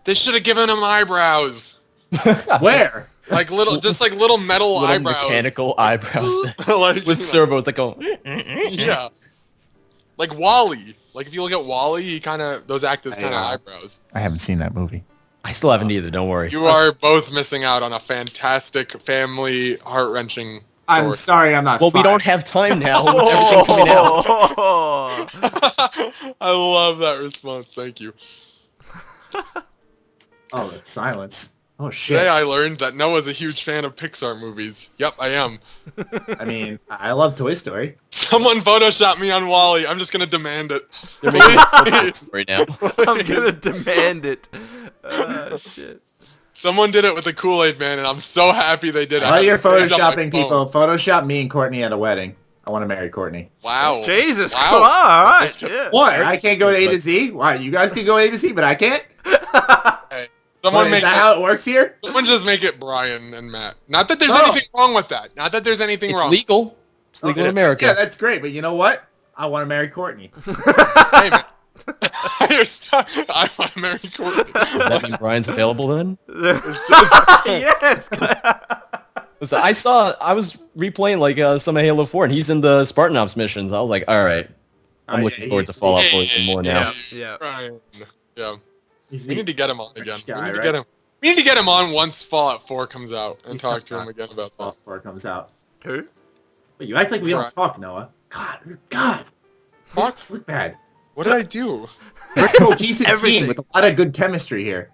C: They should have given him eyebrows.
A: Where?
C: Like little metal eyebrows.
D: Mechanical eyebrows
C: Like,
D: with servos that go.
C: yeah. Like Wall-E. Like if you look at Wall-E, he those act as kind of eyebrows.
A: I haven't seen that movie.
D: I still haven't either. Don't worry.
C: You are both missing out on a fantastic family heart-wrenching
A: I'm
C: story.
A: sorry, I'm not.
D: Well, we
A: 5.
D: don't have time now with everything coming out.
C: I love that response. Thank you.
A: Oh, it's silence. Oh shit.
C: Today I learned that Noah's a huge fan of Pixar movies. Yep, I am.
A: I mean, I love Toy Story.
C: Someone photoshopped me on Wall-E. I'm just gonna demand it.
D: They're making it right now.
B: I'm gonna demand it. Shit.
C: Someone did it with the Kool-Aid Man, and I'm so happy they did it.
A: While you're
C: Saved up my
A: photoshopping
C: phone.
A: people, Photoshop me and Courtney at a wedding. I want to marry Courtney.
C: Wow.
B: Jesus
C: Wow.
B: Christ. Alright, yeah.
A: What? I can't go A to Z? Why? You guys can go A to Z, but I can't?
C: Hey, someone
A: Is
C: make
A: that how it works here?
C: Someone just make it Brian and Matt. Not that there's
A: Oh.
C: anything wrong with that. Not that there's anything
D: It's
C: wrong.
D: legal. It's legal in America.
A: Yeah, that's great, but you know what? I want to marry Courtney.
C: Hey, man. I want to marry Courtney.
D: Does that mean Brian's available then?
B: Yes.
D: Listen, I was replaying like some of Halo 4, and he's in the Spartan Ops missions. I was like, all right, I'm looking forward to Fallout 4 even more now.
B: Yeah.
C: Brian. Yeah.
A: He's
C: We need to get him on again.
A: rich guy,
C: we need to
A: right?
C: get him. We need to get him on once Fallout 4 comes out and
A: He's
C: talk to
A: not
C: him again
A: once
C: about that.
A: Fallout 4 comes out.
B: Who?
A: But you act like we don't
C: Right.
A: talk, Noah. God.
C: Fuck.
A: This look bad.
C: What did I do?
A: We're a cohesive
B: Everything.
A: team with a lot of good chemistry here.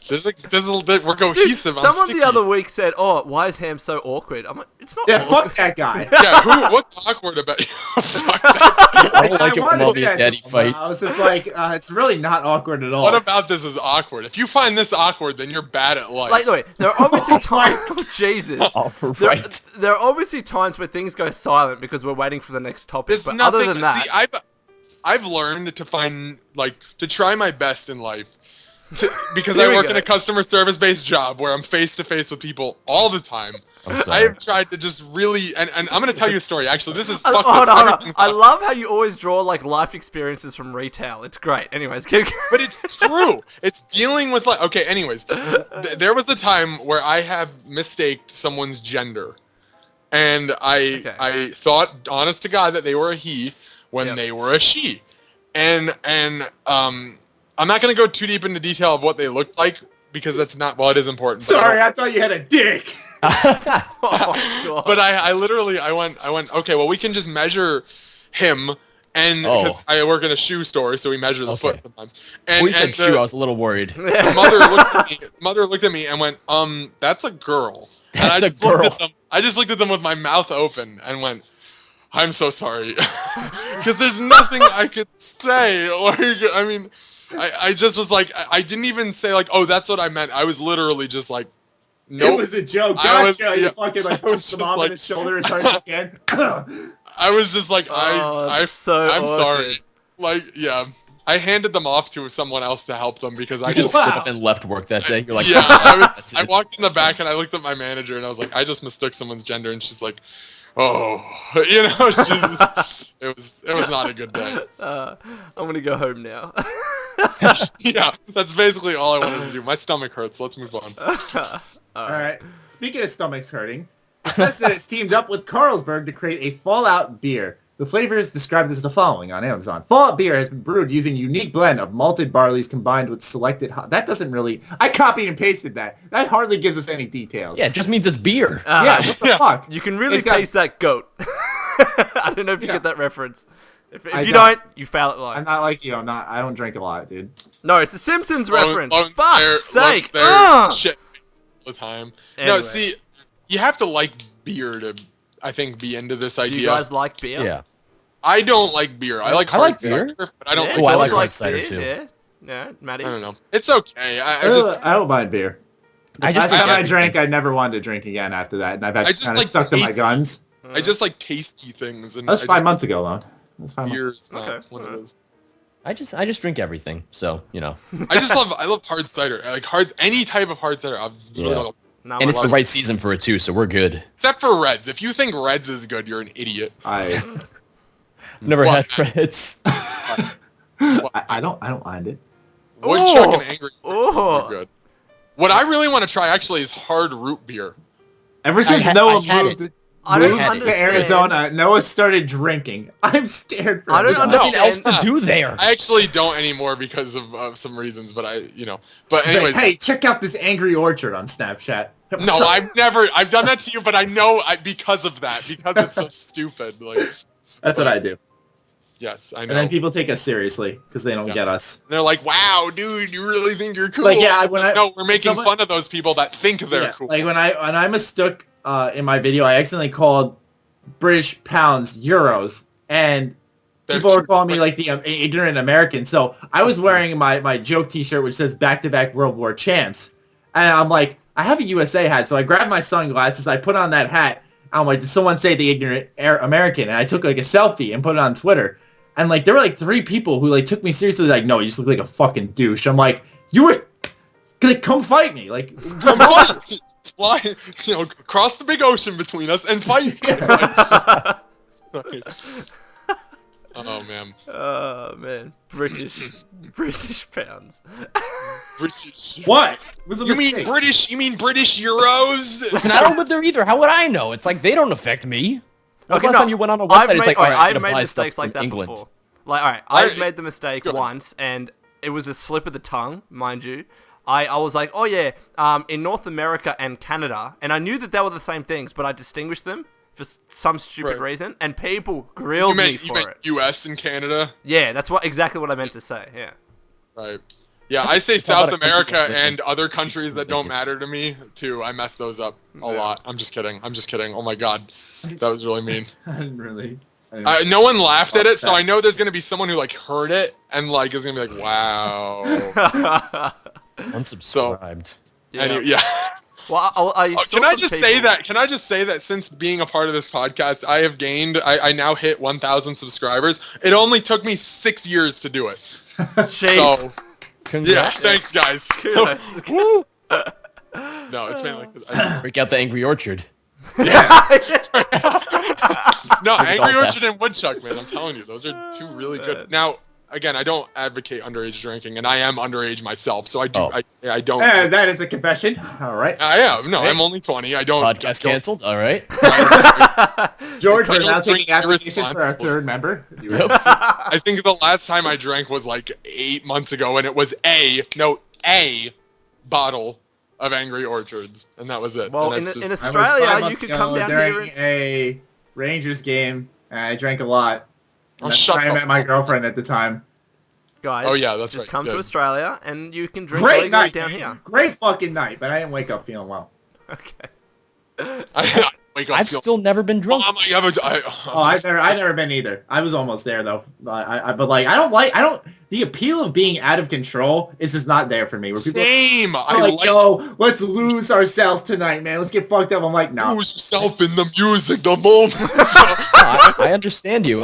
C: There's a little bit. We're cohesive. I'm
B: Someone
C: sticky.
B: the other week said, "Oh, why is Ham so awkward?" I'm like, "It's not."
A: Yeah,
B: awkward.
A: fuck that guy.
C: Yeah. What's awkward about you? Fuck that.
D: I don't like it when
A: wanted
D: all
A: to
D: these
A: say that to
D: daddy
A: him, but
D: fight.
A: I was just like, it's really not awkward at all.
C: What about this is awkward? If you find this awkward, then you're bad at life.
B: Like, wait, there are obviously times. Oh, Jesus.
D: Oh, right.
B: There are obviously times where things go silent because we're waiting for the next topic.
C: There's
B: But
C: nothing.
B: other than that,
C: See, I've learned to find to try my best in life. Because I
B: Here we
C: work
B: go.
C: in a customer service based job where I'm face to face with people all the time.
D: I'm
C: I
D: sorry.
C: have tried to just really, and I'm gonna tell you a story. Actually, this is
B: hold
C: fuck
B: on,
C: this,
B: hold on.
C: everything's
B: I
C: up.
B: love how you always draw like life experiences from retail. It's great. Anyways, keep going.
C: But it's true. It's dealing with like okay. Anyways, there was a time where I have mistaked someone's gender, and I thought, honest to God, that they were a he when
B: Yep.
C: they were a she, and I'm not gonna go too deep into detail of what they looked like because that's not well. It is important. but I
A: Sorry,
C: don't-
A: I thought you had a dick.
B: Oh, God.
C: But I literally went okay, well we can just measure him And because I work in a shoe store, so we measure the foot sometimes. And
D: when you said shoe, I was a little worried.
C: The mother looked at me and went, that's a girl.
D: That's a girl.
C: I just looked at them with my mouth open and went, I'm so sorry. Because there's nothing I could say. Like, I mean, I just was like, I didn't even say like, oh, that's what I meant. I was literally just like, nope.
A: It was a joke. Gotcha. You fucking like pushed the mom in the shoulder as hard as you can.
C: I was just like, I'm
B: awesome.
C: sorry. Like, yeah. I handed them off to someone else to help them because I
D: just
C: just
D: stood up and left work that day. You're like,
C: yeah. I walked in the back and I looked at my manager and I was like, I just mistook someone's gender, and she's like, oh, you know, it was not a good day.
B: I'm gonna go home now.
C: Yeah, that's basically all I wanted to do. My stomach hurts. Let's move on.
A: All right. Speaking of stomachs hurting, Bethesda has teamed up with Carlsberg to create a Fallout beer. The flavor is described as the following on Amazon. Fallout beer has been brewed using a unique blend of malted barleys combined with selected... That doesn't really... I copied and pasted that. That hardly gives us any details.
D: yeah, it just means it's beer.
A: Yeah, what the fuck?
B: You can really
A: got-
B: taste that goat. I don't know if you get that reference. If you don't, you fail at life.
A: I'm not like you. I don't drink a lot, dude.
B: No, it's a Simpsons reference.
C: Fuck's
B: Fuck's sake.
C: Shit all the time.
B: Anyway.
C: No, see, you have to like beer to, I think, be into this idea.
B: Do you guys like beer?
D: Yeah.
C: I don't like beer. I like
D: like
C: cider,
D: beer.
C: but I don't
B: Yeah,
C: like
D: Oh, I
B: George
D: like
B: likes
D: cider
B: beer,
D: too.
B: Yeah. Yeah, Matty.
C: I don't know. It's okay. I
A: don't mind beer.
D: I
A: Last time I
C: I-
A: drank, I never wanted to drink again after that, and I've
C: I just
A: kind of
C: like
A: stuck to my
C: taste-
A: guns.
C: I just like tasty things. And
A: That was
C: I
A: 5
C: just-
A: months ago, Lon. That was 5 months.
C: Beer is not
B: Okay,
C: one of
B: alright.
C: those.
D: I just drink everything. So, you know.
C: I love hard cider. I like any type of hard cider. I've literally
D: Yeah.
C: love-
B: No,
D: And
B: I
D: it's the
B: love-
D: right season for it too, so we're good.
C: except for Reds. If you think Reds is good, you're an idiot.
D: Never
C: What?
D: had Reds.
A: I don't mind it.
C: Woodchuck and Angry
B: Oh.
C: are good. What I really want to try actually is hard root beer.
A: Ever since
D: I
A: Noah
D: had
A: moved,
D: it.
B: I don't
A: moved to
B: understand.
A: Arizona, Noah started drinking. I'm scared for
B: I don't
A: him.
D: There's nothing
B: understand.
D: else to do there.
C: I actually don't anymore because of some reasons, but But
A: He's like,
C: anyways,
A: hey, check out this Angry Orchard on Snapchat.
C: no, I've done that to you, but I know because of that, because it's so stupid. Like,
A: That's what I do.
C: yes, I know.
A: And then people take us seriously because they don't
C: Yeah.
A: get us.
C: They're like, wow, dude, you really think you're cool?
A: Like, yeah, when I-
C: no, we're making
A: someone-
C: fun of those people that think they're
A: Yeah,
C: cool.
A: like when I mistook in my video, I accidentally called British pounds euros, and people were calling me like the ignorant American. So I was wearing my joke T-shirt which says "Back-to-back World War Champs," and I'm like, I have a USA hat, so I grabbed my sunglasses, I put on that hat. I'm like, did someone say the ignorant American? And I took like a selfie and put it on Twitter. And like there were like 3 people who like took me seriously, like, no, you just look like a fucking douche. I'm like, you were like, come fight me, like, come on.
C: Fly, cross the big ocean between us and fight. Oh man,
B: Oh man, British pounds.
C: British.
A: What? It was a
C: You mean
A: mistake.
C: British? You mean British euros?
D: Listen, I don't live there either. How would I know? It's like they don't affect me. Last
B: no,
D: time you went on a website, it's like, all right, I'm
B: I've
D: gonna
B: made
D: buy
B: mistakes
D: stuff
B: like
D: from
B: that
D: England.
B: before. Like, alright, I've
C: I-
B: made the mistake
C: Go on.
B: once, and it was a slip of the tongue, mind you. I was like, oh yeah, in North America and Canada, and I knew that they were the same things, but I distinguished them for some stupid
C: Right.
B: reason, and people
C: You
B: grilled me
C: meant, you
B: for
C: meant
B: it.
C: U.S. and Canada,
B: Yeah, that's exactly what I meant to say. Yeah.
C: right? Yeah, I say
D: about
C: South
D: a country
C: America
D: that's
C: and other countries that don't
D: Vegas.
C: matter to me too. I mess those up a
B: Yeah.
C: lot. I'm just kidding. Oh my god, that was really mean.
A: I didn't really. I
C: No one laughed at it, so
A: that.
C: I know there's gonna be someone who like heard it and like is gonna be like, wow.
D: Unsubscribed.
B: Yeah.
C: Anyway, yeah.
B: Well, I saw
C: Can I
B: some
C: just
B: people-
C: say that? Can I just say that since being a part of this podcast, I have gained. I now hit 1,000 subscribers. It only took me 6 years to do it.
B: Jeez.
C: So yeah,
D: Congrats.
C: thanks guys.
B: Kudos.
D: Woo!
C: No, it's mainly.
D: Break out the Angry Orchard.
C: No, Angry
D: that.
C: Orchard and Woodchuck, man. I'm telling you, those are 2 really good. Now, again, I don't advocate underage drinking, and I am underage myself, so I do.
D: Oh.
C: I don't.
A: that is a confession. All right.
C: I am. No, I'm only 20. I don't.
D: Podcast canceled. All right.
A: George,
C: I
A: we're
C: don't
A: now
C: drink
A: taking applications for our
C: irresponsibly.
A: 3rd member.
C: I think the last time I drank was like 8 months ago, and it was a bottle of Angry Orchards, and that was it.
B: Well,
C: and
B: in
C: that's just-
A: I was 5
B: Australia, you
A: months
B: could
A: ago
B: come down
A: during
B: here. And...
A: a Rangers game, and I drank a lot.
C: Oh, shut
A: I
C: the
A: met my
C: fuck.
A: girlfriend at the time.
B: Guys,
C: Oh, yeah, that's
B: just
C: right,
B: come to
C: good.
B: Australia and you can drink
A: Great
B: legally
A: night,
B: down
A: man.
B: here.
A: Great fucking night, but I didn't wake up feeling well.
B: Okay.
C: I wake up
D: I've
C: feel-
D: still never been drunk.
C: Oh,
A: Oh, I've never been either. I was almost there though. But like, I don't. The appeal of being out of control is just not there for me. Where people
C: Same.
A: are
C: I
A: like,
C: like
A: yo, let's lose ourselves tonight, man. Let's get fucked up. I'm like, no.
C: lose yourself in the music, the moment.
D: I understand you.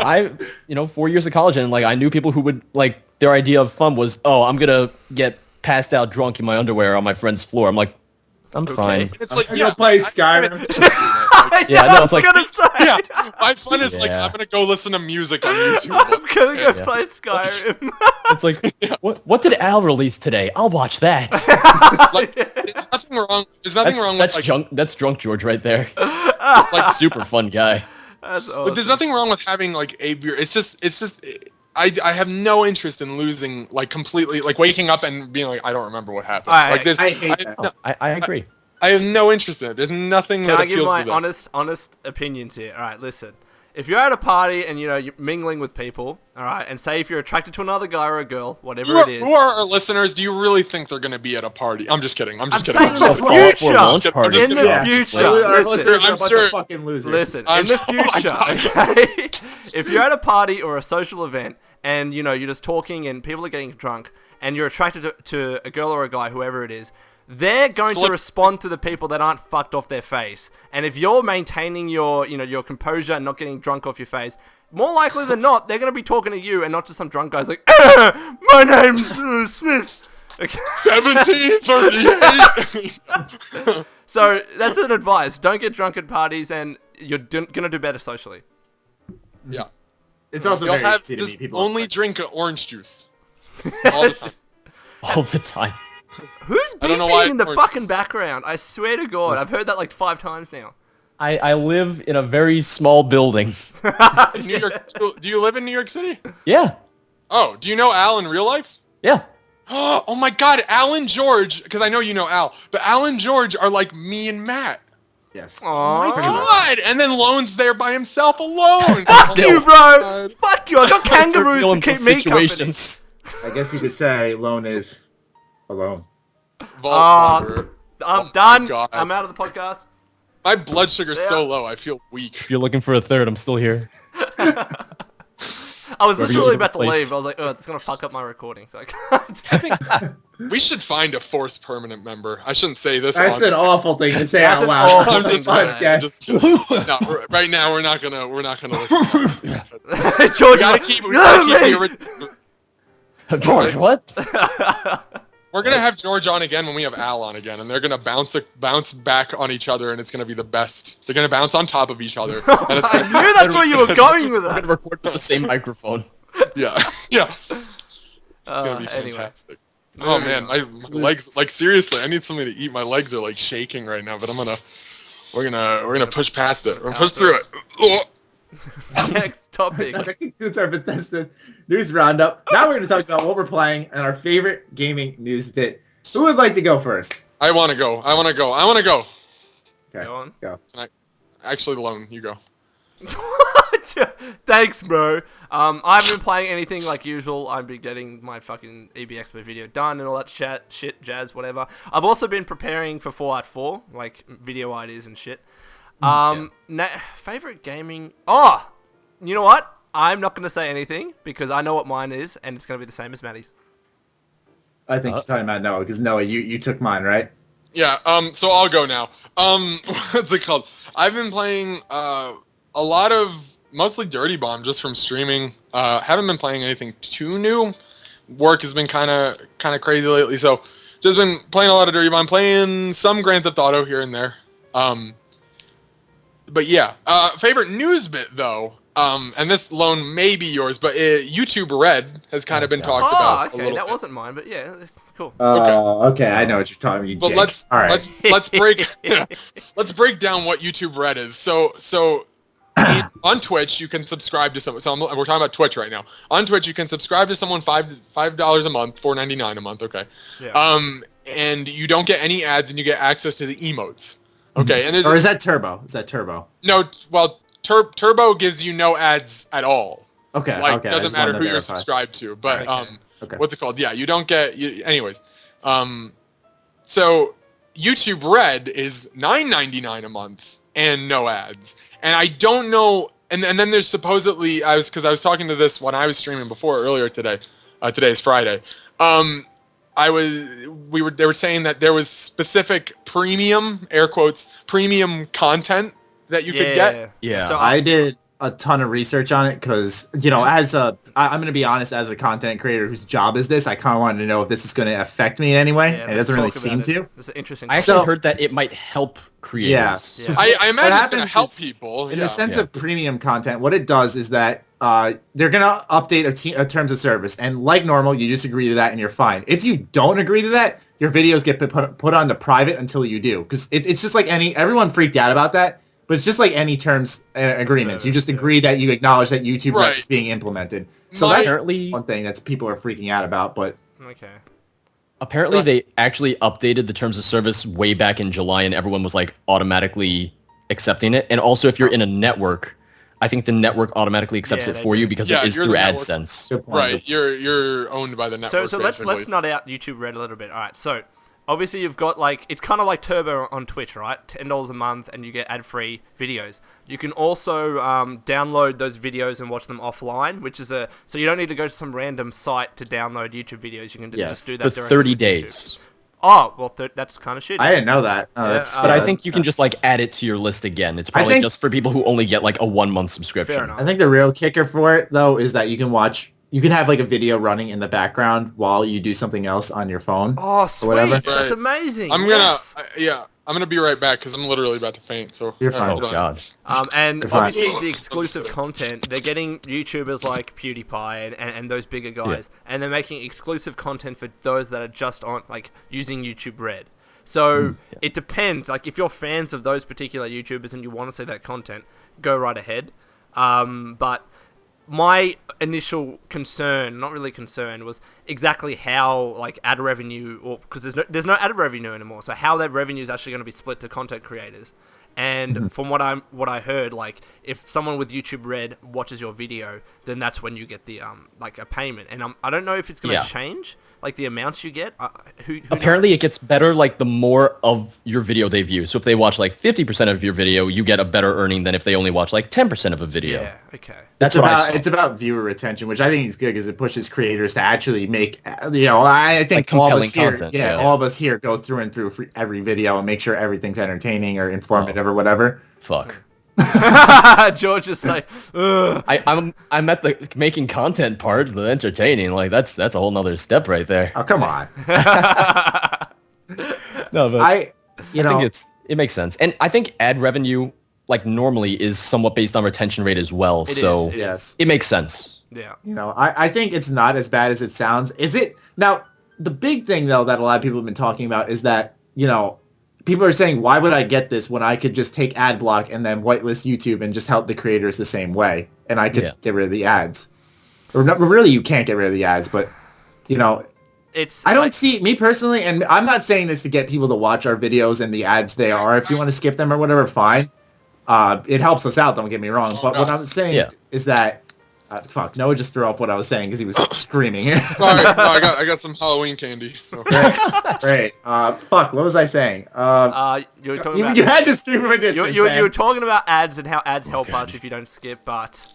D: 4 years of college, and like I knew people who would like their idea of fun was, oh, I'm gonna get passed out drunk in my underwear on my friend's floor. I'm like, I'm fine.
C: It's like,
A: I'm gonna play Skyrim.
D: Yeah, no, it's like-
B: I was gonna say.
C: yeah, my fun is like,
D: Yeah.
C: I'm gonna go listen to music on YouTube.
B: I'm gonna go
D: Yeah.
B: play Skyrim.
D: It's like, what did Al release today? I'll watch that.
C: Like, there's nothing wrong. There's nothing wrong
D: That's
C: with like,
D: that's drunk George right there. Like super fun guy.
B: That's awesome.
C: but there's nothing wrong with having like a beer. It's just. I have no interest in losing like completely, like waking up and being like, I don't remember what happened.
B: Alright,
C: Like there's,
A: I hate that.
C: no,
D: I agree.
C: I have no interest in it. There's nothing
B: Can
C: that
B: I give
C: appeals
B: my
C: to that.
B: honest opinions here? All right, listen. If you're at a party and you're mingling with people, all right, and say if you're attracted to another guy or a girl, whatever it is.
C: Who are our listeners? Do you really think they're gonna be at a party? I'm just kidding. I'm just
B: I'm
C: kidding.
B: saying in the
C: I'm
D: For
B: future.
D: launch parties,
B: In the
C: Yeah.
B: future.
A: Our
B: Listen.
A: listeners are a
C: I'm
A: bunch
C: sure-
A: of fucking losers.
B: Listen,
C: I'm
B: in the
C: sure- oh my
B: future,
C: God.
B: okay? If you're at a party or a social event and, you're just talking and people are getting drunk and you're attracted to a girl or a guy, whoever it is, they're going to
C: Slip-
B: respond to the people that aren't fucked off their face. And if you're maintaining your, your composure and not getting drunk off your face, more likely than not, they're going to be talking to you and not to some drunk guys like, my name's Smith. Okay.
C: 1738.
B: So that's an advice. Don't get drunk at parties and you're going to do better socially.
C: Yeah.
A: It's also
C: You'll
A: very
C: have
A: easy to
C: just
A: meet people.
C: only drink orange juice all the time.
D: All the time.
B: Who's
C: I don't know why
B: beeping in the
C: or-
B: fucking background? I swear to God, I've heard that like 5 times now.
D: I live in a very small building.
C: In New York, do you live in New York City?
D: Yeah.
C: Oh, do you know Al in real life?
D: Yeah.
C: Oh my God, Al and George, because I know you know Al, but Al and George are like me and Matt.
A: Yes.
B: Aww.
C: God, and then Lone's there by himself alone.
B: Fuck you, bro!
C: God.
B: Fuck you! I got kangaroos to
D: Feeling
B: keep
D: those
B: me company.
D: situations.
A: I guess you could say Lone is alone.
C: Vault Wanderer.
B: I'm
C: Oh
B: done.
C: my God.
B: I'm out of the podcast.
C: My blood sugar's
B: Yeah.
C: so low, I feel weak.
D: If you're looking for a third, I'm still here.
B: I was
D: Wherever you
B: literally
D: live in
B: about to
D: place.
B: leave. I was like, oh, it's gonna fuck up my recording, so I can't.
C: I think we should find a 4th permanent member. I shouldn't say this.
A: That's
C: on-
A: an awful thing to say
B: That's
A: out
B: an
A: loud.
B: awful
A: on
B: thing
A: the
B: to say.
A: podcast.
C: No, right now we're not gonna listen. To that.
B: George,
C: We gotta keep the original.
D: George, what?
C: We're gonna have George on again when we have Al on again, and they're gonna bounce back on each other, and it's gonna be the best. They're gonna bounce on top of each other. And it's
B: I knew that's where you were going with
D: We're
B: that.
D: gonna record with the same microphone.
C: yeah, yeah. It's gonna be
B: Anyway.
C: fantastic. Oh man, my legs, like seriously, I need something to eat. My legs are like shaking right now, but we're gonna push past it. We're gonna push through it. Ugh.
B: Next topic.
A: That concludes our Bethesda news roundup. Now we're going to talk about what we're playing and our favorite gaming news bit. Who would like to go first?
C: I wanna go.
A: Okay,
B: Go on.
A: go.
C: Actually, Lone, you go.
B: Thanks, bro. I haven't been playing anything like usual. I've been getting my fucking EB Expo video done and all that shit, jazz, whatever. I've also been preparing for Fallout 4, like video ideas and shit. Favorite gaming... Oh! You know what? I'm not going to say anything because I know what mine is and it's going to be the same as Maddie's.
A: I think you're talking about Noah, because Noah, you took mine, right?
C: Yeah, so I'll go now. What's it called? I've been playing a lot of mostly Dirty Bomb just from streaming. Haven't been playing anything too new. Work has been kind of crazy lately, so just been playing a lot of Dirty Bomb, playing some Grand Theft Auto here and there. But yeah, favorite news bit though, and this Lone may be yours, but YouTube Red has kind of been talked about a
B: Okay,
C: little
B: that
C: bit.
B: wasn't mine, but yeah, cool.
A: Okay, I know what you're talking about.
C: But
A: Dick.
C: let's
A: All right.
C: let's break let's break down what YouTube Red is. So on Twitch you can subscribe to someone. So we're talking about Twitch right now. On Twitch you can subscribe to someone $5 a month, $4.99 a month. Okay.
B: Yeah.
C: And you don't get any ads, and you get access to the emotes. Okay. And there's
A: Or is that Turbo? Is that Turbo?
C: no. Well, Turbo gives you no ads at all.
A: Okay.
C: Like,
A: Okay. I
C: doesn't
A: just
C: matter
A: wanted
C: who
A: to
C: you're
A: verify.
C: subscribed to. But
A: Okay.
C: what's it called? Yeah, you don't get. Anyways, so YouTube Red is $9.99 a month and no ads. And I don't know. And then there's supposedly because I was talking to this when I was streaming before earlier today. Today's Friday. They were saying that there was specific premium, air quotes, premium content that you could get.
D: Yeah.
B: So
A: I did a ton of research on it because, I'm going to be honest, as a content creator whose job is this, I kind of wanted to know if this is going to affect me in any way. And it doesn't really seem to.
B: It's interesting.
D: I actually heard that it might help creators.
B: Yeah.
C: I imagine it's going to
A: happens
C: help
A: is,
C: people.
A: In the sense of premium content, what it does is that they're going to update a terms of service. And like normal, you just agree to that and you're fine. If you don't agree to that, your videos get put on to private until you do. Because it's just like everyone freaked out about that. But it's just like any terms agreements. You just agree that you acknowledge that YouTube Red is being implemented. So that's one thing that people are freaking out about. But
B: okay.
D: Apparently, they actually updated the terms of service way back in July, and everyone was like automatically accepting it. And also, if you're in a network, I think the network automatically accepts it for you because it is through AdSense.
C: Right, you're owned by the network.
B: So let's nut out YouTube Red a little bit. All right, so obviously you've got it's kind of like Turbo on Twitch, right? $10 a month and you get ad-free videos. You can also download those videos and watch them offline, which is so you don't need to go to some random site to download YouTube videos. You can just do that
D: for 30 days.
B: Oh, well, that's kind of shit.
A: I didn't know that.
B: Yeah,
D: but I think you can just add it to your list again. It's probably just for people who only get a 1-month subscription.
B: Fair enough.
A: I think the real kicker for it though is that you can have a video running in the background while you do something else on your phone.
B: Oh, sweet.
A: Or whatever.
B: That's amazing.
C: I'm gonna be right back because I'm literally about to faint. So
A: you're fine.
D: Oh god.
B: And obviously the exclusive content, they're getting YouTubers like PewDiePie and those bigger guys, and they're making exclusive content for those that are just on using YouTube Red. So it depends. If you're fans of those particular YouTubers and you want to see that content, go right ahead. But my initial concern, not really concern, was exactly how ad revenue, or because there's no ad revenue anymore. So how that revenue is actually going to be split to content creators. And from what I heard, if someone with YouTube Red watches your video, then that's when you get the a payment. And I don't know if it's going to change the amounts you get. Who
D: Apparently it gets better the more of your video they view. So if they watch 50% of your video, you get a better earning than if they only watch 10% of a video.
B: Yeah, okay.
D: That's what I saw.
A: It's about viewer retention, which I think is good because it pushes creators to actually make, I think all of us here, all of us here go through and through for every video and make sure everything's entertaining or informative or whatever.
D: Fuck.
B: George is ugh.
D: I'm at the making content part, the entertaining. That's a whole nother step right there.
A: Oh, come on.
D: No, but
A: I
D: think it makes sense, and I think ad revenue normally is somewhat based on retention rate as well. It makes sense.
B: Yeah.
A: I think it's not as bad as it sounds. Is it now? The big thing though that a lot of people have been talking about is that people are saying, why would I get this when I could just take ad block and then whitelist YouTube and just help the creators the same way? And I could get rid of the ads. Or not, really, you can't get rid of the ads, but, I don't see, me personally, and I'm not saying this to get people to watch our videos and the ads they are. If you want to skip them or whatever, fine. It helps us out, don't get me wrong. But what I'm saying is that, Noah just threw off what I was saying because he was screaming.
C: Sorry, no, I got some Halloween candy. So.
A: Great. What was I saying?
B: You were talking about,
A: you had to scream from a distance,
B: you were talking about ads and how ads help us if you don't skip, but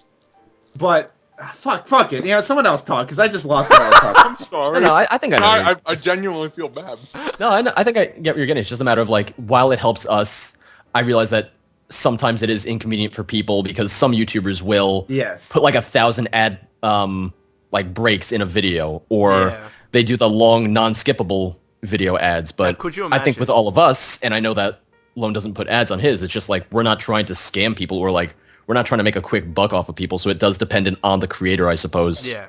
A: fuck it. Someone else talk because I just lost what I was talking.
C: I'm sorry.
D: No, I think
C: I genuinely feel bad.
D: No, I think I get what you're getting. It's just a matter of while it helps us, I realize that sometimes it is inconvenient for people because some YouTubers will put 1,000 ad breaks in a video, or they do the long non-skippable video ads. But
B: could you
D: I think with all of us, and I know that Lone doesn't put ads on his, it's just we're not trying to scam people, or we're not trying to make a quick buck off of people. So it does depend on the creator, I suppose.
B: Yeah.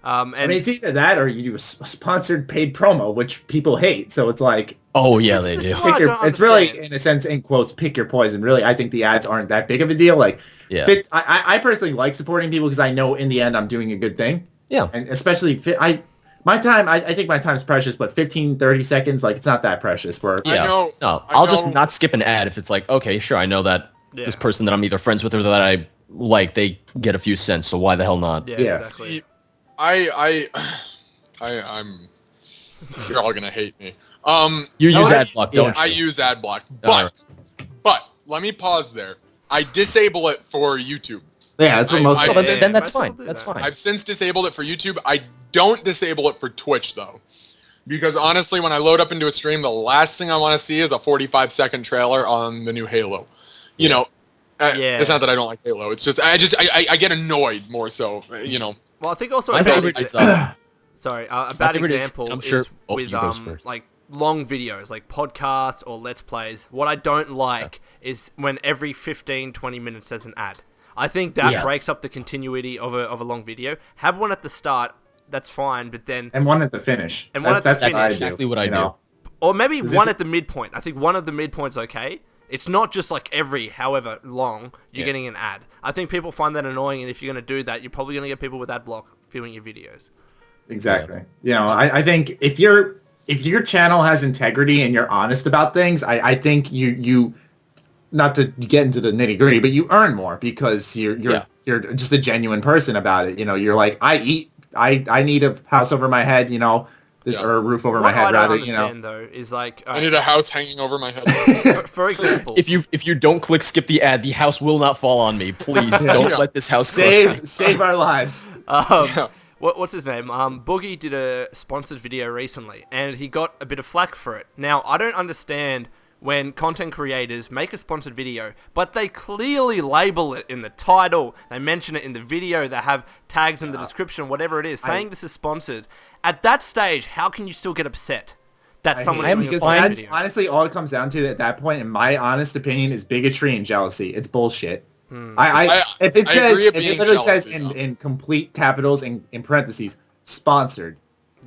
A: And it's either that or you do a sponsored paid promo, which people hate. So it's
D: oh yeah, they do.
A: It's really, in a sense, in quotes, pick your poison. Really, I think the ads aren't that big of a deal. I personally like supporting people because I know in the end I'm doing a good thing.
D: Yeah.
A: And especially, my time, I think my time's precious, but 15, 30 seconds, it's not that precious for...
D: Yeah. I'll just not skip an ad if it's okay, sure, I know that this person that I'm either friends with or that I like they get a few cents, so why the hell not?
A: Yeah.
B: Exactly.
C: See, I'm. You're all gonna hate me.
D: You use
A: I-
D: AdBlock, don't
C: I
D: you?
C: use AdBlock,
D: Alright.
C: but let me pause there. I disable it for YouTube.
A: Yeah, that's what most
C: I-
A: people
C: I-
A: do.
D: Then that's
B: Most people
D: fine.
B: do
D: That's
B: that.
D: fine.
C: I've since disabled it for YouTube. I don't disable it for Twitch though, because honestly, when I load up into a stream, the last thing I want to see is a 45-second trailer on the new Halo. You know,
B: Yeah.
C: it's not that I don't like Halo. It's just I get annoyed more so. You know.
B: Well, I think also
D: My
B: a bad
D: favorite
B: exa-
D: is
B: sorry, a bad
D: favorite is-
B: example
D: I'm sure-
B: is
D: oh,
B: with
D: you go first.
B: like long videos, like podcasts or let's plays. What I don't like is when every 15-20 minutes there's an ad. I think that
D: Yes.
B: breaks up the continuity of a long video. Have one at the start, that's fine, but then
A: And one at the finish.
B: And one at the
A: That's
B: finish.
A: what I
D: That's
A: do,
D: exactly what I
A: you
D: do.
A: know?
B: or maybe
A: Is
B: one
A: it-
B: at the midpoint. I think one at the midpoint's okay. It's not just like every however long you're getting an ad. I think people find that annoying, and if you're going to do that, you're probably going to get people with ad block viewing your videos.
A: Exactly. You know, I think if your channel has integrity and you're honest about things, I think you not to get into the nitty gritty, but you earn more because you're just a genuine person about it. You know, you're like, I need a house over my head, you know, or a roof over my
B: What
A: head
B: I don't
A: rather, you know.
B: understand though is like,
C: I need a house hanging over my head.
B: for example,
D: If you don't click skip the ad, the house will not fall on me. Please don't
C: Yeah.
D: let this house crush me.
A: Save our lives.
B: what's his name? Boogie did a sponsored video recently, and he got a bit of flack for it. Now, I don't understand when content creators make a sponsored video, but they clearly label it in the title, they mention it in the video, they have tags in the description, whatever it is, saying this is sponsored. At that stage, how can you still get upset that someone's doing a
A: because
B: sponsored
A: that's
B: video?
A: honestly all it comes down to at that point, in my honest opinion, is bigotry and jealousy. It's bullshit. If it
C: I
A: says,
C: agree
A: if
C: with
A: it
C: being
A: literally
C: jealous,
A: says
C: though.
A: in complete capitals in parentheses, sponsored,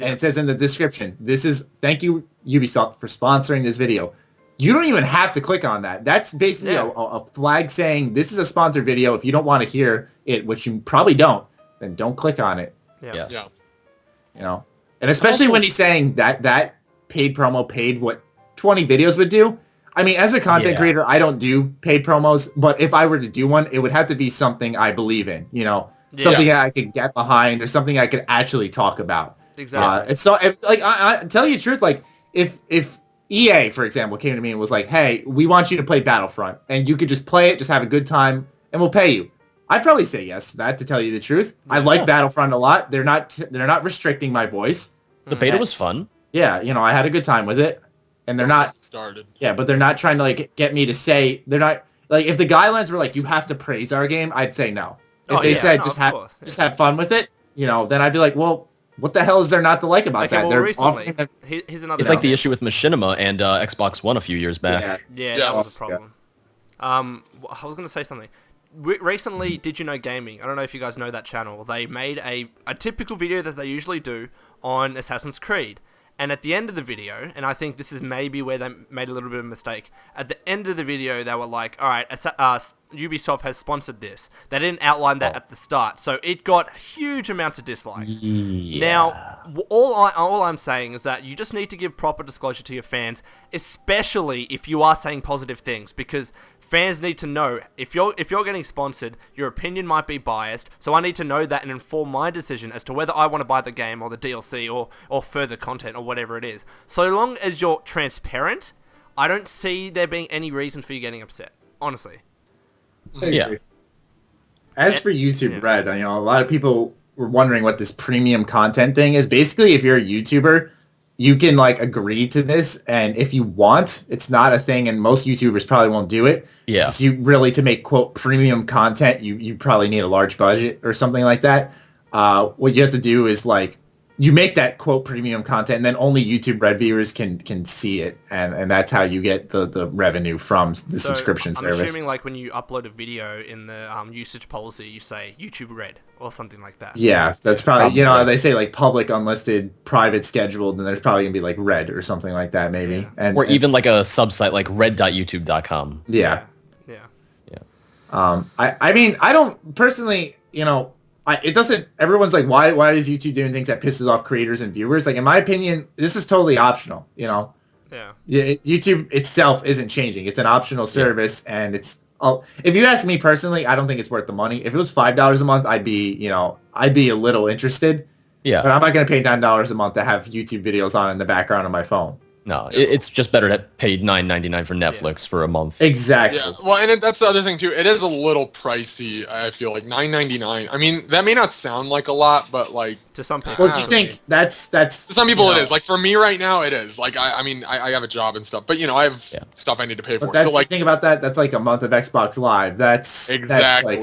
A: and it says in the description, this is, thank you Ubisoft for sponsoring this video. You don't even have to click on that. That's basically a flag saying this is a sponsored video. If you don't want to hear it, which you probably don't, then don't click on it.
B: Yeah.
C: Yeah.
A: You know, and especially when he's saying that paid promo paid what 20 videos would do. I mean, as a content creator, I don't do paid promos, but if I were to do one, it would have to be something I believe in, you know, something that I could get behind or something I could actually talk about.
B: Exactly.
A: I tell you the truth, like if EA, for example, came to me and was like, hey, we want you to play Battlefront and you could just play it, just have a good time and we'll pay you. I'd probably say yes to that, to tell you the truth. I like Battlefront a lot. They're not restricting my voice.
D: The beta was fun.
A: Yeah, you know, I had a good time with it. And they're not
C: started.
A: Yeah, but they're not trying to like get me to say, they're not like, if the guidelines were like you have to praise our game, I'd say no. If they said just have fun with it, you know, then I'd be like, well, what the hell is there not to like about that?
B: Well,
A: They're
B: recently,
A: offering
B: here's another
D: It's like the
B: example.
D: issue with Machinima and Xbox One a few years back.
B: Yeah,
C: Yeah.
B: that was a problem. I was going to say something. Recently, Did You Know Gaming, I don't know if you guys know that channel, they made a typical video that they usually do on Assassin's Creed. And at the end of the video, and I think this is maybe where they made a little bit of a mistake, at the end of the video, they were like, all right, Ubisoft has sponsored this. They didn't outline that at the start, so it got huge amounts of dislikes. Now, all I'm saying is that you just need to give proper disclosure to your fans, especially if you are saying positive things, because fans need to know if you're getting sponsored, your opinion might be biased. So I need to know that and inform my decision as to whether I want to buy the game or the DLC or further content or whatever it is. So long as you're transparent, I don't see there being any reason for you getting upset. Honestly.
D: Yeah.
A: As for YouTube Red, you know, a lot of people were wondering what this premium content thing is. Basically, if you're a YouTuber, you can like agree to this, and if you want, it's not a thing, and most YouTubers probably won't do it.
D: Yeah.
A: So you really, to make quote premium content, you probably need a large budget or something like that. What you have to do is like you make that quote premium content, and then only YouTube Red viewers can see it, and that's how you get the revenue from the subscription service.
B: I'm assuming like when you upload a video in the usage policy, you say YouTube Red or something like that.
A: Yeah, that's probably, you know, they say like public, unlisted, private, scheduled, and there's probably gonna be like red or something like that maybe.
B: Yeah.
A: And
D: Or even like a subsite like red.youtube.com.
A: yeah.
B: Yeah.
A: I mean, I don't personally, you know, it doesn't, everyone's like, why is YouTube doing things that pisses off creators and viewers? Like, in my opinion, this is totally optional, you know?
B: Yeah.
A: YouTube itself isn't changing. It's an optional service, and it's if you ask me personally, I don't think it's worth the money. If it was $5 a month, I'd be a little interested.
D: Yeah.
A: But I'm not going to pay $9 a month to have YouTube videos on in the background of my phone.
D: No, it's just better to pay $9.99 for Netflix for a month.
A: Exactly.
C: Yeah, well, and that's the other thing too. It is a little pricey. I feel like $9.99. I mean, that may not sound like a lot, but like
B: to some people,
A: well, do you think that's
C: to some people it is. Like for me right now, it is. Like I mean, I have a job and stuff, but I have stuff I need to pay for.
A: But that's
C: so like,
A: the thing about that. That's like a month of Xbox Live. That's
C: exactly.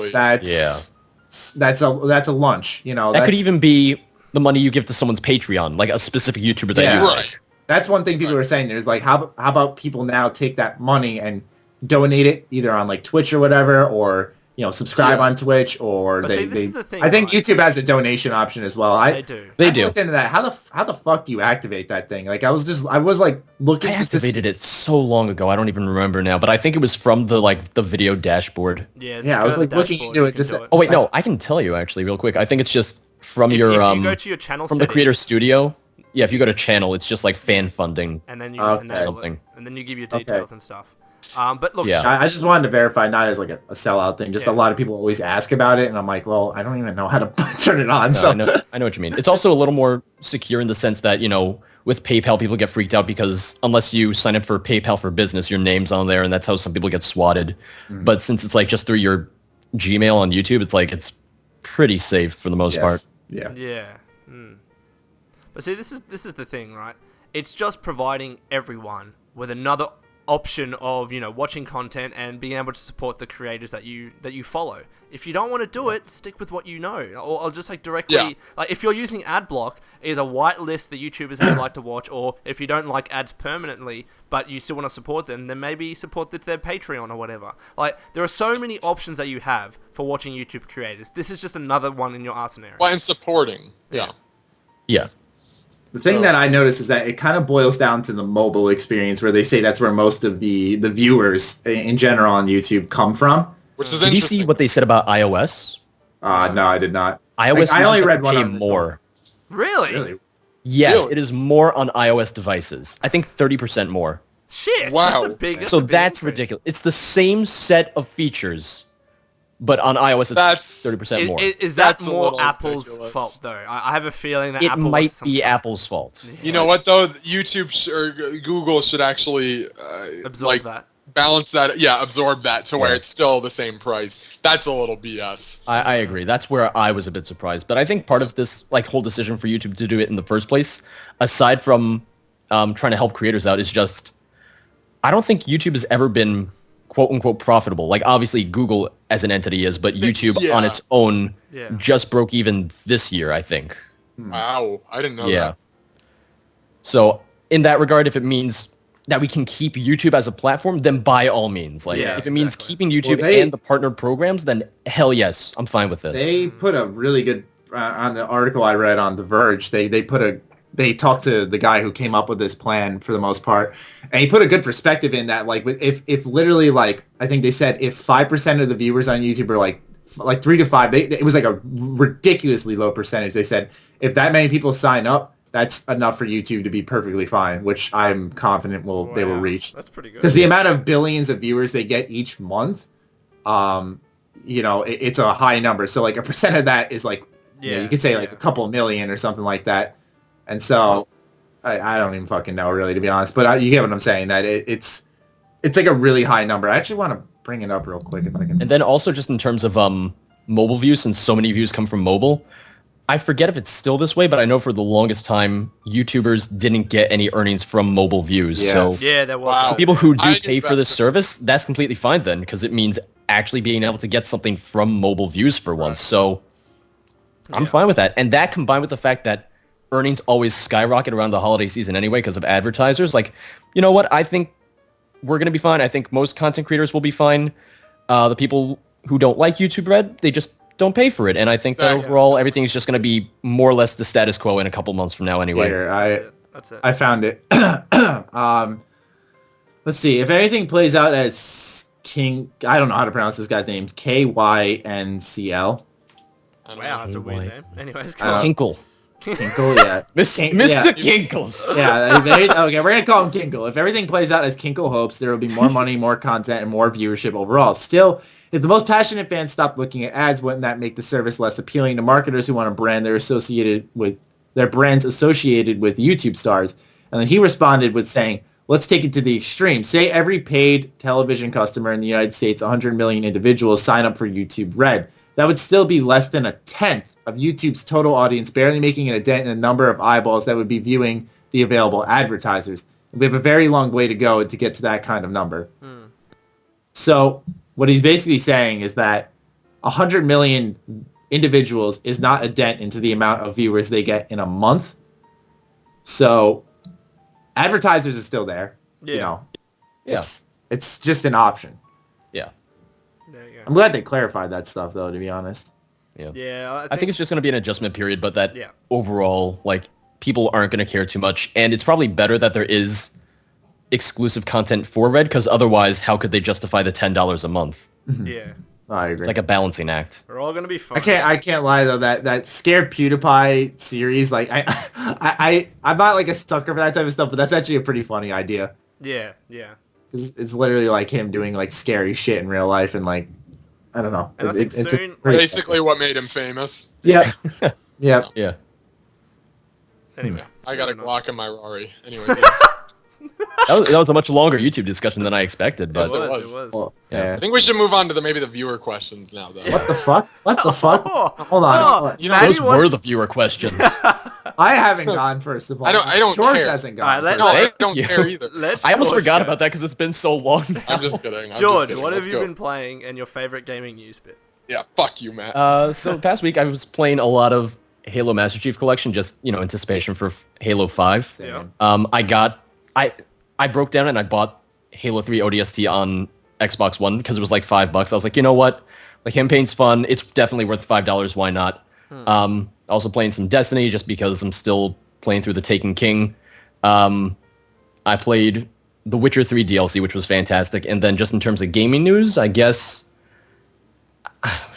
A: That's a lunch.
D: That could even be the money you give to someone's Patreon, like a specific YouTuber that you like.
A: That's one thing people were saying. There's like, how about people now take that money and donate it either on like Twitch or whatever, or subscribe on Twitch, or
B: this is the thing,
A: I think YouTube has a donation option as well.
B: They do.
A: I looked into that. How the fuck do you activate that thing? Like I was like looking.
D: I activated it so long ago. I don't even remember now, but I think it was from the video dashboard.
A: Yeah. I was like looking into it.
D: Oh wait, no, I can tell you actually real quick. I think it's just from
B: if
D: you
B: go to your channel
D: from
B: settings,
D: the creator studio. Yeah, if you go to channel, it's just like fan funding.
B: And then you just enable
D: something.
B: it, and then you give your details and stuff. But look,
A: I just wanted to verify, not as like a sellout thing. Just a lot of people always ask about it, and I'm like, well, I don't even know how to turn it on.
D: No,
A: so
D: I know what you mean. It's also a little more secure in the sense that with PayPal, people get freaked out because unless you sign up for PayPal for Business, your name's on there, and that's how some people get swatted. But since it's like just through your Gmail on YouTube, it's like it's pretty safe for the most part.
B: Yeah. But see, this is the thing, right? It's just providing everyone with another option of watching content and being able to support the creators that you follow. If you don't want to do it, stick with what you know, or just like directly like if you're using ad block, either whitelist the YouTubers that you like to watch, or if you don't like ads permanently but you still want to support them, then maybe support their Patreon or whatever. Like there are so many options that you have for watching YouTube creators. This is just another one in your arsenal.
C: Well, and supporting. Yeah.
A: The thing that I noticed is that it kind of boils down to the mobile experience, where they say that's where most of the viewers in general on YouTube come from.
C: Which is
D: Did you see what they said about iOS?
A: No, I did not.
D: iOS
A: I only read one
D: pay
A: on
D: more.
B: Really?
D: Yes, it is more on iOS devices. I think 30% more.
B: Shit.
C: Wow.
D: That's ridiculous. It's the same set of features, but on iOS it's 30% more.
B: Is that more Apple's fault, though? I have a feeling that
D: it
B: Apple
D: might be Apple's fault.
B: Yeah.
C: You know what, though? YouTube or Google should actually
B: absorb that.
C: Balance that. Yeah, absorb that to where it's still the same price. That's a little BS.
D: I agree. That's where I was a bit surprised. But I think part of this whole decision for YouTube to do it in the first place, aside from trying to help creators out, is just I don't think YouTube has ever been quote-unquote profitable. Like, obviously, Google as an entity is, but YouTube on its own just broke even this year, I think.
C: Wow. I didn't know that.
D: So, in that regard, if it means that we can keep YouTube as a platform, then by all means. Like, if it means keeping YouTube and the partner programs, then hell yes, I'm fine with this.
A: They put a really good, on the article I read on The Verge, they talked to the guy who came up with this plan for the most part, and he put a good perspective in that, like, if literally, like, I think they said if 5% of the viewers on YouTube are like 3 to 5, it was like a ridiculously low percentage. They said if that many people sign up, that's enough for YouTube to be perfectly fine, which I'm confident they will reach.
B: That's pretty good.
A: Because the amount of billions of viewers they get each month, it's a high number. So like a percent of that is like, you could say like a couple million or something like that. And so I don't even fucking know really, to be honest. But you get what I'm saying, that it's like a really high number. I actually want to bring it up real quick if I can.
D: And then also just in terms of mobile views, since so many views come from mobile, I forget if it's still this way, but I know for the longest time, YouTubers didn't get any earnings from mobile views.
A: Yes.
D: So,
B: there was.
D: So people who do pay for this service, that's completely fine then, because it means actually being able to get something from mobile views for once. So I'm fine with that. And that combined with the fact that earnings always skyrocket around the holiday season anyway because of advertisers, like, you know what? I think we're going to be fine. I think most content creators will be fine. The people who don't like YouTube Red, they just don't pay for it. And I think that overall everything is just going to be more or less the status quo in a couple months from now anyway.
A: Here,
B: That's it.
A: I found it. Let's see. If anything plays out as King, I don't know how to pronounce this guy's name. KYNCL.
B: Wow, that's a weird name. Anyways,
D: Hinkle.
A: Kinkle, yeah.
D: Mr. Kinkles.
A: Yeah, okay, we're going to call him Kinkle. If everything plays out as Kinkle hopes, there will be more money, more content, and more viewership overall. Still, if the most passionate fans stopped looking at ads, wouldn't that make the service less appealing to marketers who want to brand their brands associated with YouTube stars? And then he responded with saying, let's take it to the extreme. Say every paid television customer in the United States, 100 million individuals, sign up for YouTube Red. That would still be less than a tenth of YouTube's total audience, barely making it a dent in the number of eyeballs that would be viewing the available advertisers. We have a very long way to go to get to that kind of number. So what he's basically saying is that 100 million individuals is not a dent into the amount of viewers they get in a month. So advertisers are still there.
B: Yeah.
A: You know, it's just an option.
D: Yeah.
B: There you go.
A: I'm glad they clarified that stuff, though, to be honest.
B: Yeah.
D: I think it's just going to be an adjustment period, but that
B: Yeah.
D: overall, like, people aren't going to care too much. And it's probably better that there is exclusive content for Red, because otherwise, how could they justify the $10 a month?
B: Yeah.
A: I agree.
D: It's like a balancing act.
B: We're all gonna be fine.
A: I can't lie though, that scared PewDiePie series, like I'm not like a sucker for that type of stuff, but that's actually a pretty funny idea.
B: Yeah.
A: It's literally like him doing like scary shit in real life, and like I don't know.
B: And I think
A: it's
B: soon-
C: Basically what made him famous.
A: Yeah. Yeah.
D: Yeah.
B: Anyway.
C: I got a Glock in my Rari. Anyway,
D: That was a much longer YouTube discussion than I expected, but
C: Yes, it was.
B: It was.
A: Well,
D: Yeah.
C: I think we should move on to maybe the viewer questions now, though.
A: What the fuck? What the fuck?
B: Oh,
A: Hold on.
C: You know,
B: Maddie
D: those were
B: wants-
D: the viewer questions.
A: I haven't gone first of all.
C: I don't
A: George
C: care.
A: hasn't gone.
B: Alright,
C: No, I
D: Thank
C: don't
D: you.
C: care either.
B: Let
D: I almost
B: George
D: forgot
B: go.
D: about that because it's been so long now.
C: I'm just kidding.
B: George, what have you been playing and your favorite gaming news bit?
C: Yeah, fuck you, Matt.
D: So past week I was playing a lot of Halo Master Chief Collection, just, anticipation for Halo 5.
B: Yeah.
D: I broke down and I bought Halo 3 ODST on Xbox One because it was like $5. I was like, you know what? The campaign's fun. It's definitely worth $5. Why not? Also playing some Destiny just because I'm still playing through the Taken King. I played The Witcher 3 DLC, which was fantastic. And then just in terms of gaming news, I guess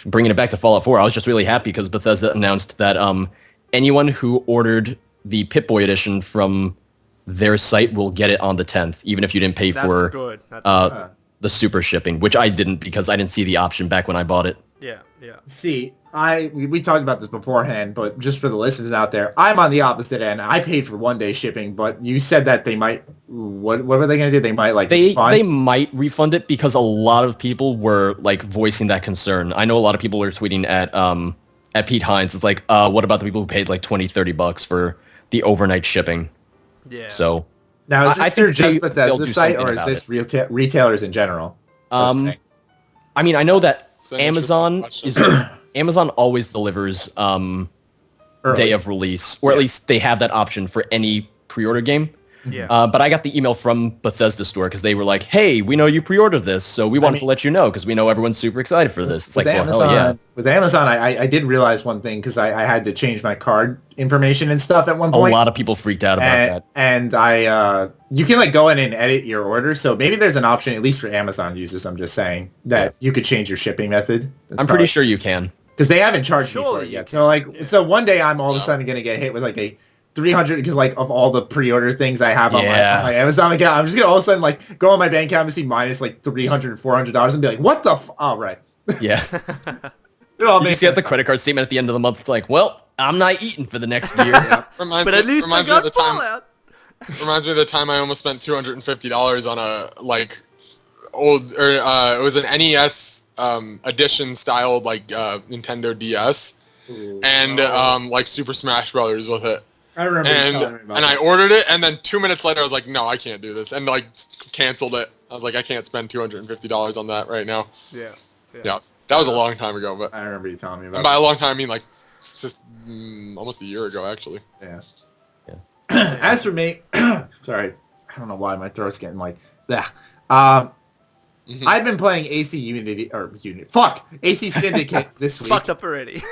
D: bringing it back to Fallout 4, I was just really happy because Bethesda announced that anyone who ordered the Pip-Boy edition from their site will get it on the 10th, even if you didn't pay
B: That's
D: for
B: good. That's
D: the super shipping, which I didn't because I didn't see the option back when I bought it.
B: yeah.
A: See, we talked about this beforehand, but just for the listeners out there, I'm on the opposite end. I paid for 1 day shipping, but you said that they might. What were they gonna do? They might
D: They might refund it because a lot of people were like voicing that concern. I know a lot of people were tweeting at Pete Hines. It's like, what about the people who paid like $20-$30 for the overnight shipping?
B: Yeah.
D: So
A: Now is
D: I
A: this
D: think
A: through just
D: they'll
A: Bethesda
D: do
A: site,
D: something
A: or is
D: about
A: this retailers in general?
D: I mean, I know that
C: That's an interesting
D: Amazon
C: question.
D: Amazon always delivers day of release, or at least they have that option for any pre-order game.
B: Yeah.
D: But I got the email from Bethesda store because they were like, "Hey, we know you pre-ordered this, so we wanted to let you know because we know everyone's super excited for this." It's like, well,
A: Amazon,
D: hell yeah.
A: with Amazon, I did realize one thing because I had to change my card information and stuff at one
D: A
A: point.
D: lot of people freaked out about that.
A: And you can like go in and edit your order. So maybe there's an option, at least for Amazon users, I'm just saying, that you could change your shipping method.
D: I'm pretty sure you can.
A: Because they haven't charged me for
B: Surely
A: it
B: you
A: yet.
B: can.
A: So like, so one day I'm all of a sudden going to get hit with like a 300 because like of all the pre-order things I have on my Amazon account. I'm just going to all of a sudden like go on my bank account and see minus like $300, $400 and be like, what the oh, right.
D: Yeah.
A: It all
D: You
A: makes
D: see at
A: sense.
D: the credit card statement at the end of the month, it's like, well, I'm not eating for the next year.
B: But at least I got Fallout.
C: Reminds me of the time I almost spent $250 on a like old or it was an NES edition styled like Nintendo DS and like Super Smash Brothers with it.
A: I remember you telling me
C: And
A: about
C: and I
A: that.
C: ordered it and then 2 minutes later I was like, no, I can't do this, and like canceled it. I was like, I can't spend $250 on that right now.
B: Yeah.
C: Yeah, that was a long time ago, but
A: I remember you telling me
C: and
A: about
C: by a long time I mean like almost a year ago actually.
A: Yeah. As for me, sorry, I don't know why my throat's getting like that. I've been playing AC Syndicate this week.
B: Fucked up already.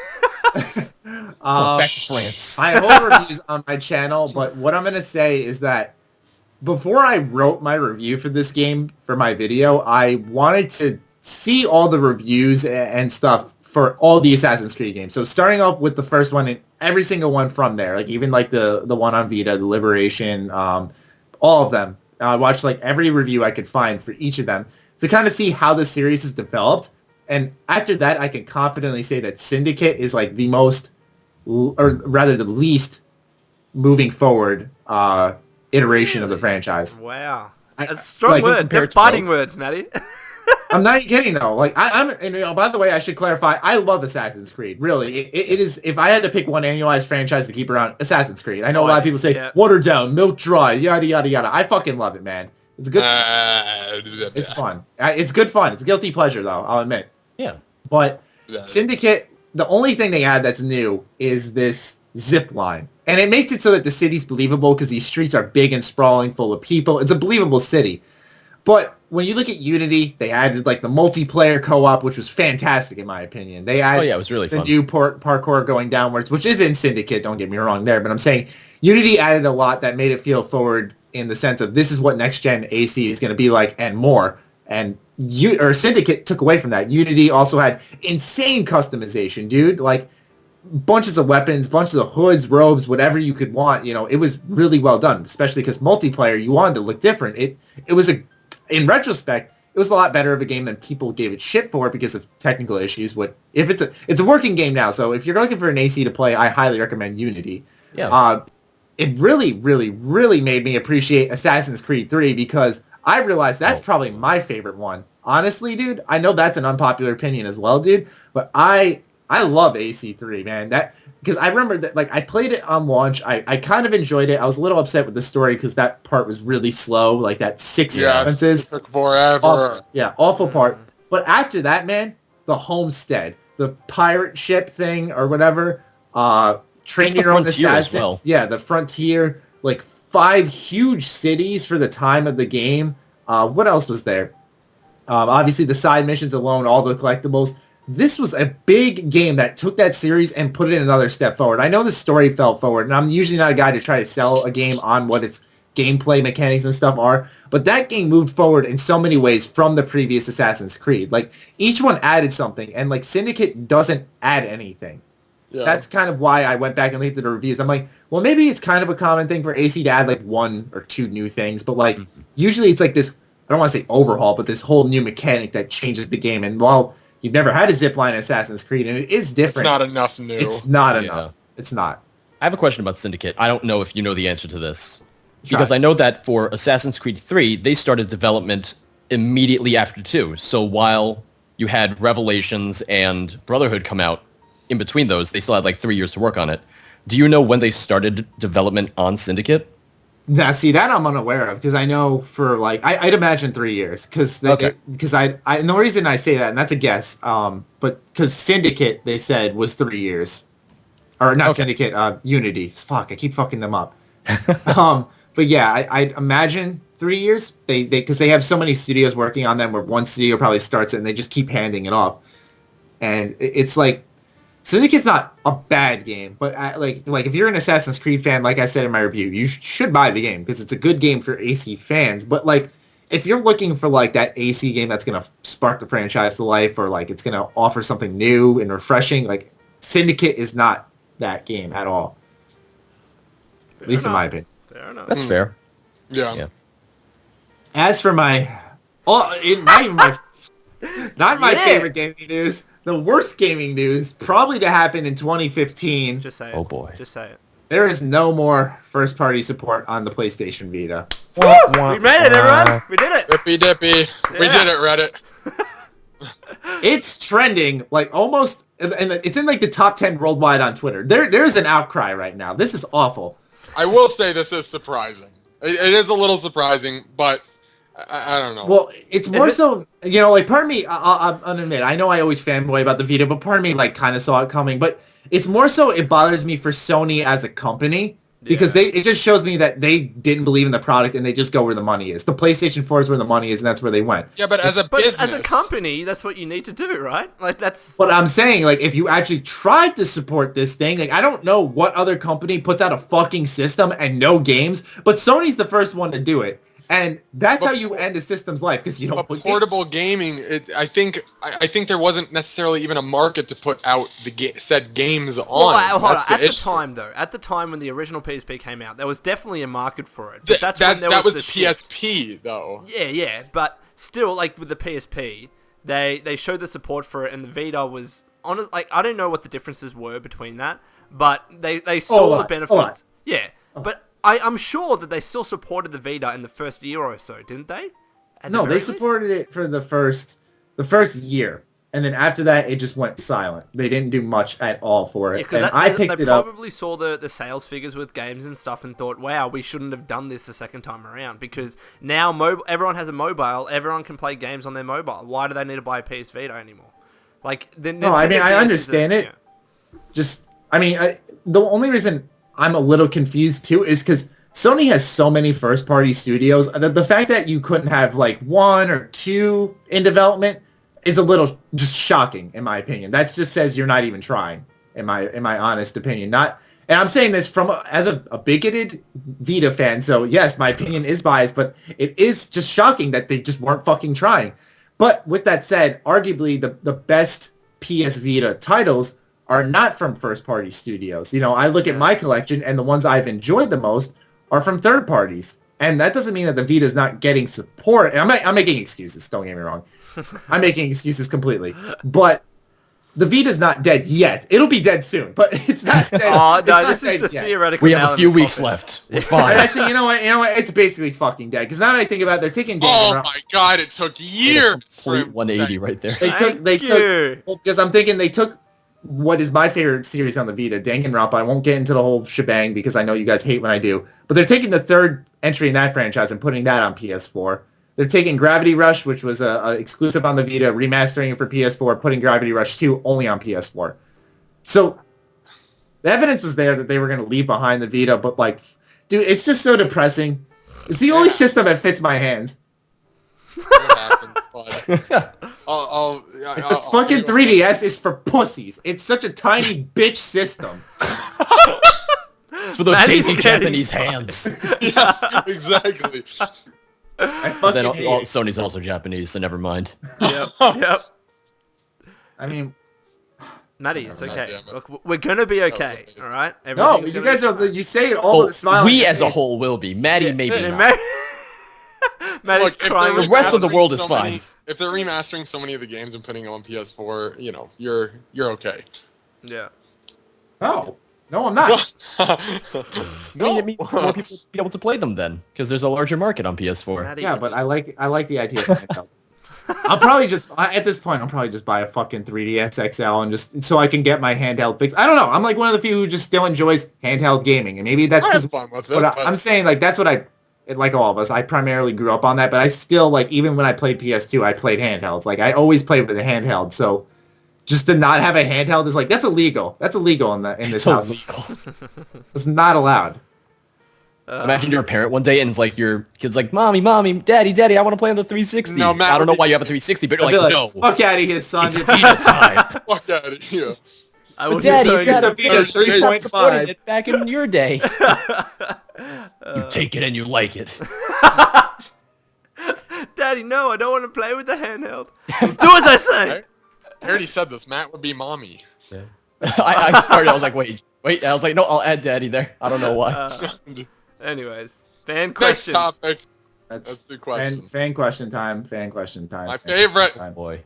D: Back to France.
A: I have all reviews on my channel, but what I'm gonna say is that before I wrote my review for this game for my video, I wanted to see all the reviews and stuff for all the Assassin's Creed games. So starting off with the first one every single one from there. Like even like the one on Vita, the Liberation, all of them. I watched like every review I could find for each of them to kind of see how the series is developed. And after that, I can confidently say that Syndicate is like the most, or rather the least moving forward iteration of the franchise.
B: Wow. A strong
A: like,
B: word. They're fighting words, Matty.
A: I'm not kidding though. Like I'm, and, you know, by the way, I should clarify. I love Assassin's Creed. Really, it is. If I had to pick one annualized franchise to keep around, Assassin's Creed. I know a lot of people say watered down, milk dry, yada yada yada. I fucking love it, man. It's good. It's fun. It's good fun. It's a guilty pleasure though. I'll admit.
D: Yeah.
A: But Syndicate, the only thing they add that's new is this zip line. And it makes it so that the city's believable because these streets are big and sprawling, full of people. It's a believable city. But when you look at Unity, they added like the multiplayer co-op, which was fantastic in my opinion. They added
D: it was really
A: the
D: fun.
A: new parkour going downwards, which is in Syndicate, don't get me wrong there. But I'm saying Unity added a lot that made it feel forward in the sense of this is what next-gen AC is going to be like and more. And Syndicate took away from that. Unity also had insane customization, dude. Like bunches of weapons, bunches of hoods, robes, whatever you could want. You know, it was really well done, especially because multiplayer, you wanted to look different. It was in retrospect, it was a lot better of a game than people gave it shit for because of technical issues. It's a working game now, so if you're looking for an AC to play, I highly recommend Unity.
D: Yeah.
A: It really, really, really made me appreciate Assassin's Creed 3 because I realized that's probably my favorite one. Honestly, dude, I know that's an unpopular opinion as well, dude, but I love AC3, man. Because I remember that, like, I played it on launch. I kind of enjoyed it. I was a little upset with the story because that part was really slow, like that 6 sequences.
C: It took forever.
A: Awful part. But after that, man, the homestead, the pirate ship thing or whatever, train your own assassins. Well. Yeah, the frontier, like 5 huge cities for the time of the game. What else was there? Obviously, the side missions alone, all the collectibles. This was a big game that took that series and put it another step forward. I know the story fell forward, and I'm usually not a guy to try to sell a game on what its gameplay mechanics and stuff are, but that game moved forward in so many ways from the previous Assassin's Creed. Like, each one added something, and, like, Syndicate doesn't add anything. Yeah. That's kind of why I went back and looked at the reviews. I'm like, well, maybe it's kind of a common thing for AC to add, like, 1 or 2 new things, but, like, usually it's like this, I don't want to say overhaul, but this whole new mechanic that changes the game, and while you've never had a zipline in Assassin's Creed, and it is different.
C: It's not enough new.
A: It's not enough. It's not.
D: I have a question about Syndicate. I don't know if you know the answer to this. Because I know that for Assassin's Creed 3, they started development immediately after 2. So while you had Revelations and Brotherhood come out, in between those, they still had like 3 years to work on it. Do you know when they started development on Syndicate?
A: Now, see, that I'm unaware of, because I know for, like, I'd imagine 3 years, because and the reason I say that, and that's a guess, but because Syndicate, they said, was 3 years. Or not Syndicate, Unity. Fuck, I keep fucking them up. But yeah, I imagine 3 years, because they have so many studios working on them, where one studio probably starts it, and they just keep handing it off. And it's like, Syndicate's not a bad game, but like if you're an Assassin's Creed fan, like I said in my review, you should buy the game because it's a good game for AC fans. But like, if you're looking for like that AC game that's gonna spark the franchise to life, or like it's gonna offer something new and refreshing, like Syndicate is not that game at all. At least in my opinion.
B: Fair enough.
D: That's fair.
C: Yeah.
A: As for not my favorite gaming news. The worst gaming news, probably to happen in 2015.
B: Just say it.
D: Oh boy.
B: Just say it.
A: There is no more first-party support on the PlayStation Vita.
B: Woo! We made it, everyone! We did it!
C: Dippy dippy. Yeah. We did it, Reddit.
A: It's trending, like, almost, and it's in, like, the top 10 worldwide on Twitter. There's an outcry right now. This is awful.
C: I will say this is surprising. It is a little surprising, but I don't know.
A: Well, it's more so, you know, like, part of me, I'll admit, I know I always fanboy about the Vita, but part of me, like, kind of saw it coming. But it's more so it bothers me for Sony as a company, because it just shows me that they didn't believe in the product and they just go where the money is. The PlayStation 4 is where the money is, and that's where they went.
C: Yeah, but as a
B: company, that's what you need to do, right? Like, that's...
A: But I'm saying, like, if you actually tried to support this thing, like, I don't know what other company puts out a fucking system and no games, but Sony's the first one to do it. And that's how you end a system's life, because you don't put
C: portable
A: games.
C: gaming. I think there wasn't necessarily even a market to put out the said games on.
B: Well, hold on. At the
C: issue.
B: time, though, at the time when the original PSP came out, there was definitely a market for it. But that's
C: that
B: when there was
C: the
B: shift.
C: PSP though.
B: Yeah, but still, like with the PSP, they showed the support for it, and the Vita was like I don't know what the differences were between that, but they saw the benefits. Yeah, but I'm sure that they still supported the Vita in the first year or so, didn't they?
A: No, they supported it for the first year, and then after that, it just went silent. They didn't do much at all for it. And I picked it up. They
B: probably saw the sales figures with games and stuff and thought, wow, we shouldn't have done this a second time around, because now everyone has a mobile, everyone can play games on their mobile. Why do they need to buy a PS Vita anymore? Like, no,
A: I mean, I understand it. Yeah. Just, I mean, the only reason I'm a little confused too is because Sony has so many first-party studios that the fact that you couldn't have like 1 or 2 in development is a little just shocking, in my opinion. That just says you're not even trying, in my honest opinion. And I'm saying this as a bigoted Vita fan, so yes, my opinion is biased, but it is just shocking that they just weren't fucking trying. But with that said, arguably the best PS Vita titles are not from first-party studios. You know, I look at my collection, and the ones I've enjoyed the most are from third parties. And that doesn't mean that the Vita's not getting support. And I'm making excuses, don't get me wrong. I'm making excuses completely. But the Vita's not dead yet. It'll be dead soon, but it's not dead.
B: Oh, no, this is the theoretical.
D: We have a few weeks left. We're fine.
A: Actually, you know what? It's basically fucking dead. Because now that I think about it, they're taking
C: Oh my god, it took years.
D: 180 right there.
A: They took because I'm thinking they took what is my favorite series on the Vita, Danganronpa. I won't get into the whole shebang because I know you guys hate when I do. But they're taking the third entry in that franchise and putting that on PS4. They're taking Gravity Rush, which was a exclusive on the Vita, remastering it for PS4, putting Gravity Rush 2 only on PS4. So the evidence was there that they were going to leave behind the Vita, but like, dude, it's just so depressing. It's the only system that fits my hands. Fucking 3DS is for pussies. It's such a tiny bitch system.
D: It's for those dainty Japanese hands.
C: Yes, exactly.
D: But then Sony's also Japanese, so never mind.
B: Yep.
A: I mean,
B: Matty, it's okay. Look, we're gonna be okay, all right?
A: No, you guys are. You say it all with a smile.
D: We as a whole will be. Matty maybe not.
B: Matty's crying.
D: The rest of the world is fine.
C: If they're remastering so many of the games and putting them on PS4, you know, you're okay.
B: Yeah.
A: No, I'm not.
D: No, it means more people be able to play them then, because there's a larger market on PS4.
B: Matty,
A: yeah, but I like the idea of handheld. I'll probably just at this point buy a fucking 3DS XL and just so I can get my handheld fix. I don't know. I'm like one of the few who just still enjoys handheld gaming, and maybe that's because I'm saying like that's what like all of us. I primarily grew up on that, but I still like even when I played PS2, I played handhelds. Like I always played with a handheld, so. Just to not have a handheld is like that's illegal. That's illegal in this house. It's not allowed.
D: Imagine you're a parent one day and it's like your kid's like, "Mommy, Daddy, I want to play on the 360."
C: No, Matt,
D: I don't know why you have a 360, but you're like, "No,
A: fuck out of here, son.
D: It's Vita time."
C: Fuck out of here.
D: Daddy,
A: Vita 3.5
D: back in your day. You take it and you like it.
B: Daddy, no, I don't want to play with the handheld. Do as I say.
C: I already said this. Matt would be mommy.
D: Yeah. I started. I was like, wait. I was like, no, I'll add Daddy there. I don't know why.
B: Anyways, fan questions.
C: Next topic. That's the question.
A: Fan question time.
C: My favorite.
D: Boy.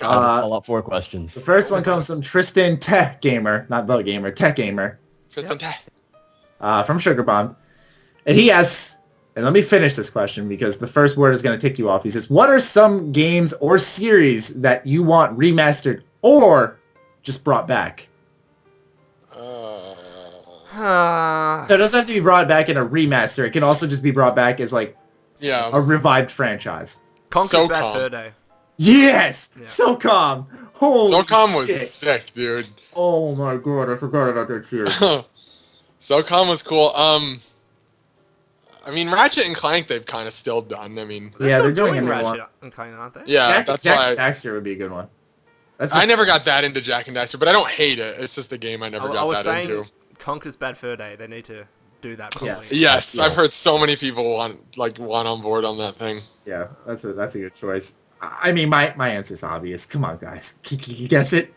D: I'll up 4 questions.
A: The first one comes from Tristan Tech Gamer, not the gamer, Tech Gamer.
C: Tristan Tech.
A: From Sugar Bomb, and he asks. And let me finish this question because the first word is going to tick you off. He says, what are some games or series that you want remastered or just brought back? So it doesn't have to be brought back in a remaster. It can also just be brought back as like a revived franchise.
B: Conker's Bad Fur Day.
A: Yes! Yeah. SOCOM! Holy
C: SOCOM
A: shit.
C: was sick, dude.
A: Oh my god, I forgot about that series.
C: SOCOM was cool. I mean, Ratchet and Clank, they've kind of still done. I mean,
A: they're doing a
B: Ratchet and Clank, aren't they?
C: Yeah,
A: that's why. Daxter would be a good one.
C: I never got that into Jak and Daxter, but I don't hate it. It's just a game I never got that into.
B: Conker's Bad Fur Day. They need to do that probably.
A: Yes.
C: Yes, I've
D: Yes.
C: heard so many people want on board on that thing.
A: Yeah, that's a good choice. I mean, my answer's obvious. Come on, guys. Can you guess it?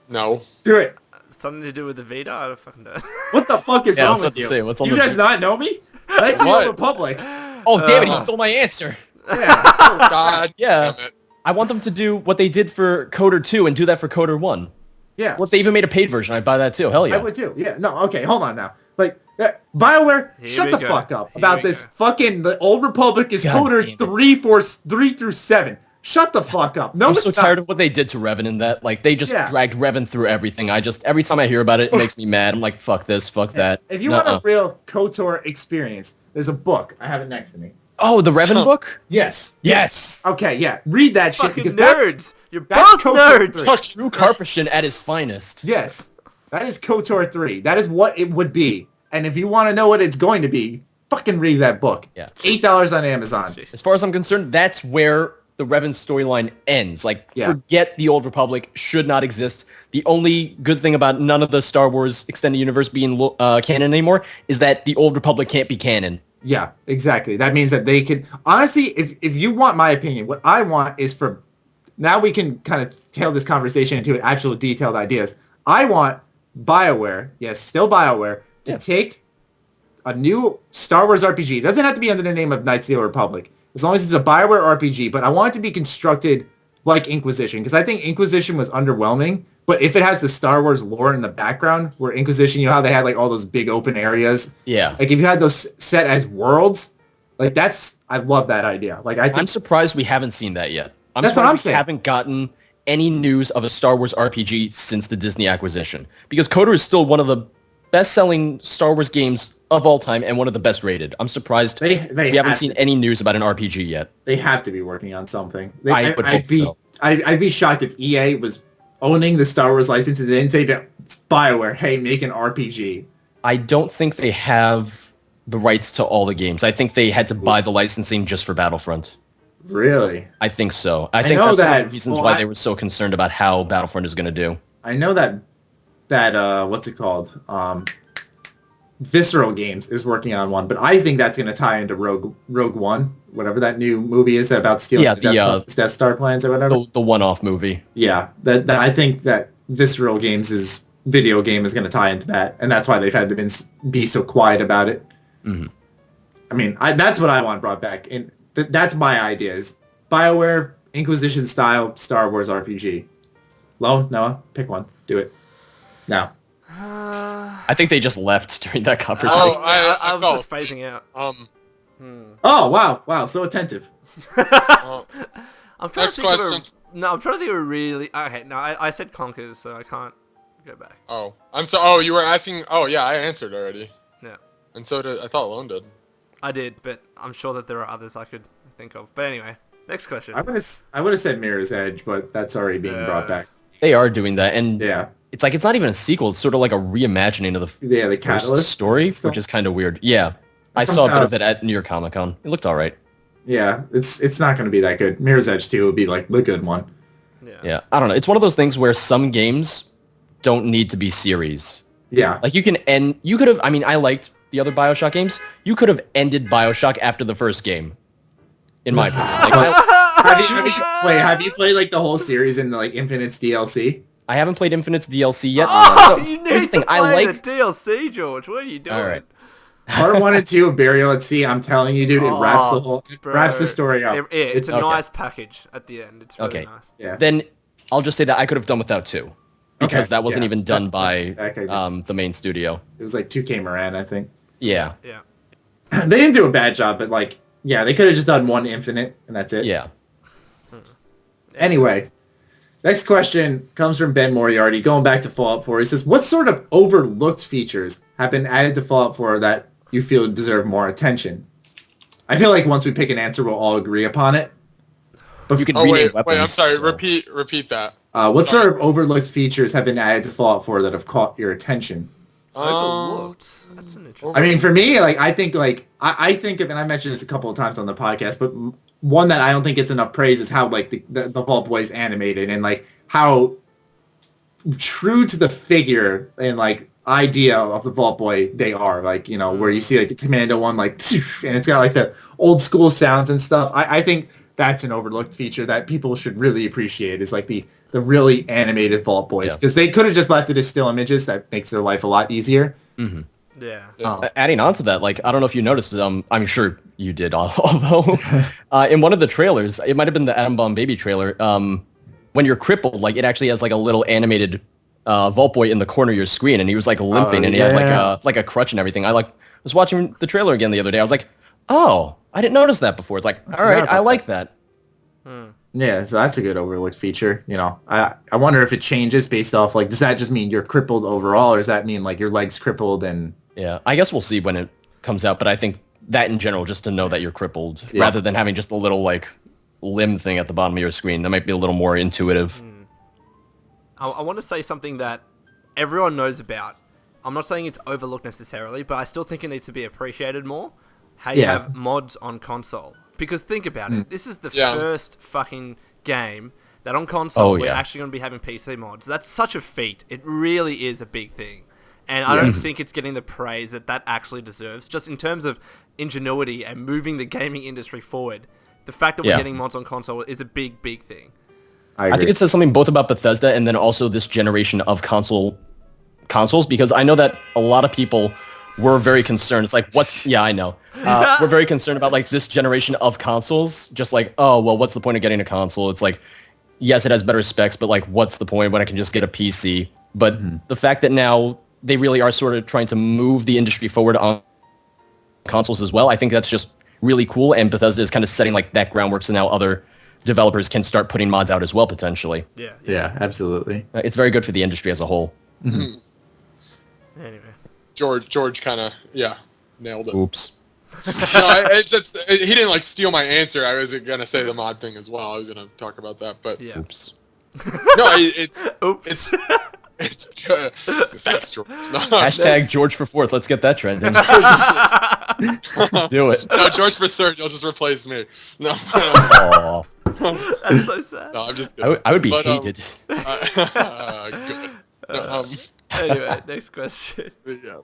C: No.
A: Do it.
B: Something to do with the Vita? I don't fucking know.
A: What the fuck is
D: Yeah, I
A: wrong
D: was about
A: with
D: to
A: you?
D: say, what's on
A: You
D: the
A: guys
D: Vita?
A: not know me? That's the
C: What?
A: Old Republic.
D: Oh, damn it, he stole my answer.
A: Yeah.
C: Oh, God.
D: Yeah.
C: Damn it.
D: I want them to do what they did for Coder 2 and do that for Coder 1.
A: Yeah.
D: Well, if they even made a paid version, I'd buy that too. Hell yeah.
A: I would too. Yeah. No. Okay. Hold on now. Like BioWare,
B: Here
A: shut
B: we
A: the
B: go.
A: fuck up
B: Here
A: about
B: we
A: this
B: go.
A: fucking. The Old Republic is
D: God damn
A: Coder
D: it.
A: 3 through 7. Shut the fuck up. No,
D: I'm
A: it's
D: so
A: not.
D: tired of what they did to Revan in that. Like, they just
A: Yeah.
D: dragged Revan through everything. Every time I hear about it, it makes me mad. I'm like, fuck this, fuck that.
A: If you
D: Nuh-uh.
A: want a real KOTOR experience, there's a book. I have it next to me.
D: Oh, the Revan book?
A: Yes.
D: Yes!
A: Okay. Yeah. Read that shit
B: Fucking
A: because that's
B: nerds! You're
A: that's
B: both
A: KOTOR
B: nerds!
A: 3.
C: Fuck
D: Drew Karpyshyn at his finest.
A: Yes. That is KOTOR 3. That is what it would be. And if you want to know what it's going to be, fucking read that book.
D: Yeah.
A: $8 on Amazon.
B: Jeez.
D: As far as I'm concerned, that's where the Revan storyline ends. Like,
A: Yeah.
D: forget the Old Republic should not exist. The only good thing about none of the Star Wars Extended Universe being canon anymore is that the Old Republic can't be canon.
A: Yeah, exactly. That means that they could... Honestly, if you want my opinion, what I want is for... Now we can kind of tail this conversation into actual detailed ideas. I want BioWare, yes, still BioWare, to take a new Star Wars RPG. It doesn't have to be under the name of Knights of the Old Republic. As long as it's a BioWare RPG, but I want it to be constructed like Inquisition, because I think Inquisition was underwhelming, but if it has the Star Wars lore in the background, where Inquisition, you know how they had like all those big open areas?
D: Yeah.
A: Like if you had those set as worlds, like I love that idea. Like I
D: I'm
A: think,
D: surprised we haven't seen that yet.
A: That's what
D: surprised
A: I'm
D: we
A: saying.
D: haven't gotten any news of a Star Wars RPG since the Disney acquisition. Because Coder is still one of the best-selling Star Wars games of all time and one of the best rated. I'm surprised
A: they
D: we haven't seen any news about an RPG yet.
A: they have to be working on something.
D: I would hope so.
A: I'd be shocked if EA was owning the Star Wars license and then say to BioWare, hey, make an RPG.
D: I don't think they have the rights to all the games. I think they had to buy the licensing just for Battlefront.
A: Really?
D: I think so. I think
A: know
D: that's one of
A: that-
D: the reasons
A: well,
D: why
A: I-
D: they were so concerned about how Battlefront is going to do.
A: I know that what's it called? Visceral Games is working on one, but I think that's going to tie into Rogue One, whatever that new movie is about stealing
D: Yeah,
A: the Death Star plans or whatever.
D: The one-off movie.
A: Yeah, that I think that Visceral Games' video game is going to tie into that, and that's why they've had to be so quiet about it.
D: Mhm.
A: I mean, that's what I want brought back, and that's my idea is BioWare Inquisition style Star Wars RPG. Lone, Noah, pick one, do it now.
D: I think they just left during that conversation.
C: Oh,
B: I
C: I
B: was
C: felt-
B: just phasing out.
A: Oh wow, so attentive.
C: Oh,
B: I'm trying
C: Next
B: to think of
C: question.
B: I'm trying to think of a really... Okay, no, I said Conkers, so I can't go back.
C: oh, I'm so. Oh, you were asking. Oh, yeah, I answered already,
B: Yeah,
C: and so did I thought Lone did.
B: I did, but I'm sure that there are others I could think of. But anyway, next question.
A: I would have said Mirror's Edge, but that's already being brought back.
D: They are doing that, and
A: Yeah,
D: it's like it's not even a sequel. It's sort of like a reimagining of the
A: yeah, the
D: first
A: Catalyst
D: story,
A: it's called.
D: which is kind of weird. Yeah, I
A: comes
D: saw a bit
A: out-
D: of it at New York Comic Con. It looked all right.
A: Yeah, it's not going to be that good. Mirror's Edge 2 would be like the good one.
D: Yeah, I don't know. It's one of those things where some games don't need to be series.
A: Yeah,
D: Like you could have. I mean, I liked the other BioShock games. You could have ended BioShock after the first game. In my opinion,
A: have you played like the whole series in like Infinite's DLC?
D: I haven't played Infinite's DLC yet.
B: Oh,
D: So,
B: you
D: here's
B: need
D: the thing.
B: to play
D: I like.
B: the DLC, George. What are you doing?
D: All right.
A: Part 1 and 2 of Burial at Sea. I'm telling you, dude, it wraps the whole
B: Bro,
A: wraps the story up.
B: It's a
D: okay.
B: nice package at the end. It's really
D: Okay.
B: nice.
A: Yeah.
D: Then I'll just say that I could have done without 2 because
A: Okay,
D: that wasn't
A: yeah.
D: even done by
A: That makes sense.
D: the main studio.
A: It was like 2K Moran, I think.
D: Yeah.
B: Yeah.
A: They didn't do a bad job, but like, yeah, they could have just done one Infinite and that's it.
D: Yeah.
A: Anyway, next question comes from Ben Moriarty, going back to Fallout 4. He says, what sort of overlooked features have been added to Fallout 4 that you feel deserve more attention? I feel like once we pick an answer, we'll all agree upon it.
D: You can
C: Oh
D: rename
C: wait,
D: weapons.
C: I'm sorry.
D: so-
C: Repeat that.
A: What sort of overlooked features have been added to Fallout 4 that have caught your attention?
B: Overlooked. That's an interesting.
A: I mean, for me, like, I think of, and I mentioned this a couple of times on the podcast, but one that I don't think gets enough praise is how, like, the Vault Boys animated and, like, how true to the figure and, like, idea of the Vault Boy they are, like, you know, where you see like the Commando one, like, and it's got like the old school sounds and stuff. I think that's an overlooked feature that people should really appreciate, is like the really animated Vault Boys, because they could have just left it as still images. That makes their life a lot easier.
B: Yeah.
D: Adding on to that, like, I don't know if you noticed, I'm sure you did, although in one of the trailers, it might have been the Atom Bomb Baby trailer, when you're crippled, like, it actually has like a little animated Vault Boy in the corner of your screen, and he was like limping, and he had like a crutch and everything. I was watching the trailer again the other day. I was like, oh, I didn't notice that before. It's like, all right, I like that.
A: Yeah, so that's a good overlooked feature. You know, I wonder if it changes based off, like, does that just mean you're crippled overall, or does that mean like your leg's crippled? And
D: yeah, I guess we'll see when it comes out, but I think that in general, just to know that you're crippled, rather than having just a little like limb thing at the bottom of your screen, that might be a little more intuitive.
B: I want to say something that everyone knows about. I'm not saying it's overlooked necessarily, but I still think it needs to be appreciated more. How you have mods on console. Because think about it. This is the first fucking game that on console we're actually going to be having PC mods. That's such a feat. It really is a big thing. And I don't think it's getting the praise that actually deserves. Just in terms of ingenuity and moving the gaming industry forward, the fact that we're getting mods on console is a big, big thing.
D: I think it says something both about Bethesda and then also this generation of consoles, because I know that a lot of people were very concerned. It's like, I know. We're very concerned about like this generation of consoles. Just like, oh, well, what's the point of getting a console? It's like, yes, it has better specs, but like, what's the point when I can just get a PC? But the fact that now they really are sort of trying to move the industry forward on consoles as well, I think that's just really cool. And Bethesda is kind of setting like that groundwork, so now other developers can start putting mods out as well, potentially.
A: Yeah, absolutely.
D: It's very good for the industry as a whole.
B: Anyway.
C: George kind of, nailed it.
D: Oops.
C: No, he didn't like steal my answer. I was gonna say the mod thing as well. I was gonna talk about that, but
D: Oops.
C: no,
B: Oops.
C: it's good. Thanks, George. No,
D: Hashtag George for fourth. Let's get that trending. Do it.
C: No, George for third. You'll just replace me. No.
D: Aww.
B: That's so sad.
C: No, I'm just kidding.
D: I would be hated.
C: Good. No,
B: Anyway, next question.
C: yeah.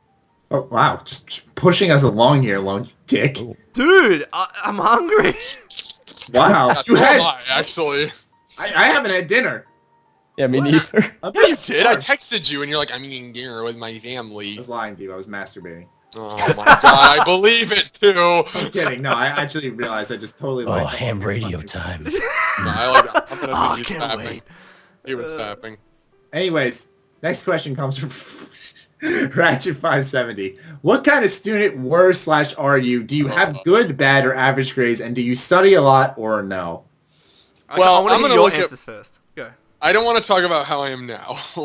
A: Oh wow, just pushing us along here, Lone, you dick.
B: Dude, I'm hungry.
A: Wow,
C: Yeah,
A: you
C: so
A: had.
C: am I, actually.
A: I haven't had dinner.
D: Yeah, me neither.
A: I'm
C: Yeah, you
A: pretty
C: did. I
A: starved.
C: texted you, and you're like, I'm eating dinner with my
A: I
C: family.
A: was lying to you. I was masturbating.
C: Oh my god, I believe it too.
A: I'm kidding. No, I actually realized I just totally lied.
D: ham radio time.
C: No, I like that. I'm gonna
B: Oh,
C: be
B: I can't
C: fapping.
B: wait.
C: He was fapping.
A: Anyways, next question comes from Ratchet570. What kind of student were/are you? Do you have good, bad, or average grades, and do you study a lot or no?
C: Well,
B: I want
C: I'm
B: to
C: gonna
B: hear your
C: look at-
B: answers first. Go.
C: I don't want to talk about how I am now. I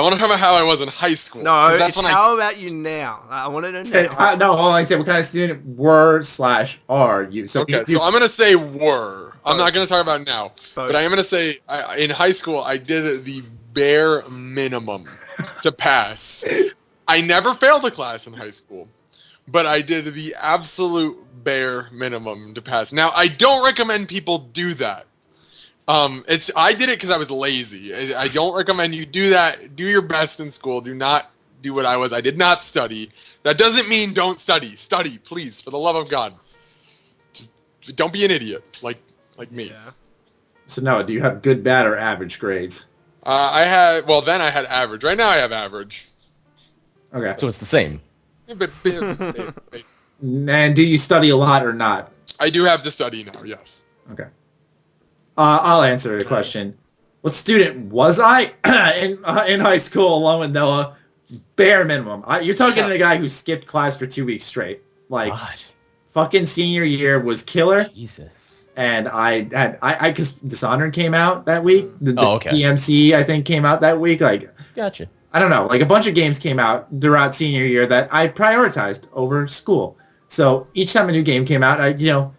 C: want to talk about how I was in high school.
B: No,
C: 'cause
B: it's how about you now? I want to know
A: Said,
B: now.
A: no, hold on. I said, what kind of student were/are you? So,
C: Okay, so I'm gonna say were. I'm not gonna talk about now,
B: Both.
C: but I am gonna say in high school I did the bare minimum to pass. I never failed a class in high school, but I did the absolute bare minimum to pass. Now I don't recommend people do that. I did it because I was lazy. I don't recommend you do that. Do your best in school. Do not do what I was. I did not study. That doesn't mean don't study. Study, please, for the love of God. Just don't be an idiot like me.
B: Yeah.
A: So, Noah, do you have good, bad, or average grades?
C: Then I had average. Right now I have average.
A: Okay.
D: So it's the same.
A: And do you study a lot or not?
C: I do have to study now, yes.
A: Okay. I'll answer the question. What student was I in high school along with Noah? Bare minimum. You're talking to a guy who skipped class for 2 weeks straight. Like,
D: God.
A: fucking senior year was killer.
D: Jesus.
A: And because Dishonored came out that week. The
D: okay.
A: DMC, I think, came out that week. Like,
D: Gotcha.
A: I don't know. Like, a bunch of games came out throughout senior year that I prioritized over school. So each time a new game came out, I'd,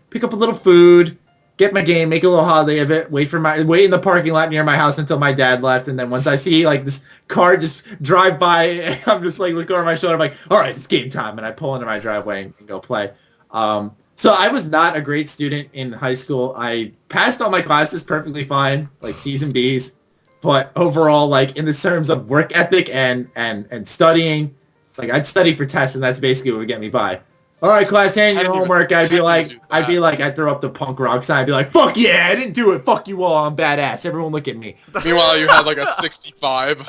A: pick up a little food, get my game, make a little holiday of it, wait in the parking lot near my house until my dad left, and then once I see like this car just drive by, I'm just like look over my shoulder, I'm like, all right, it's game time, and I pull into my driveway and go play. So I was not a great student in high school. I passed all my classes perfectly fine, like C's and B's, But overall, like in the terms of work ethic and studying, like I'd study for tests, and that's basically what would get me by. All right, class, hand your homework. I'd be like, I'd throw up the punk rock sign. I'd be like, fuck yeah, I didn't do it. Fuck you all. I'm badass. Everyone look at me.
C: Meanwhile, you had like a 65.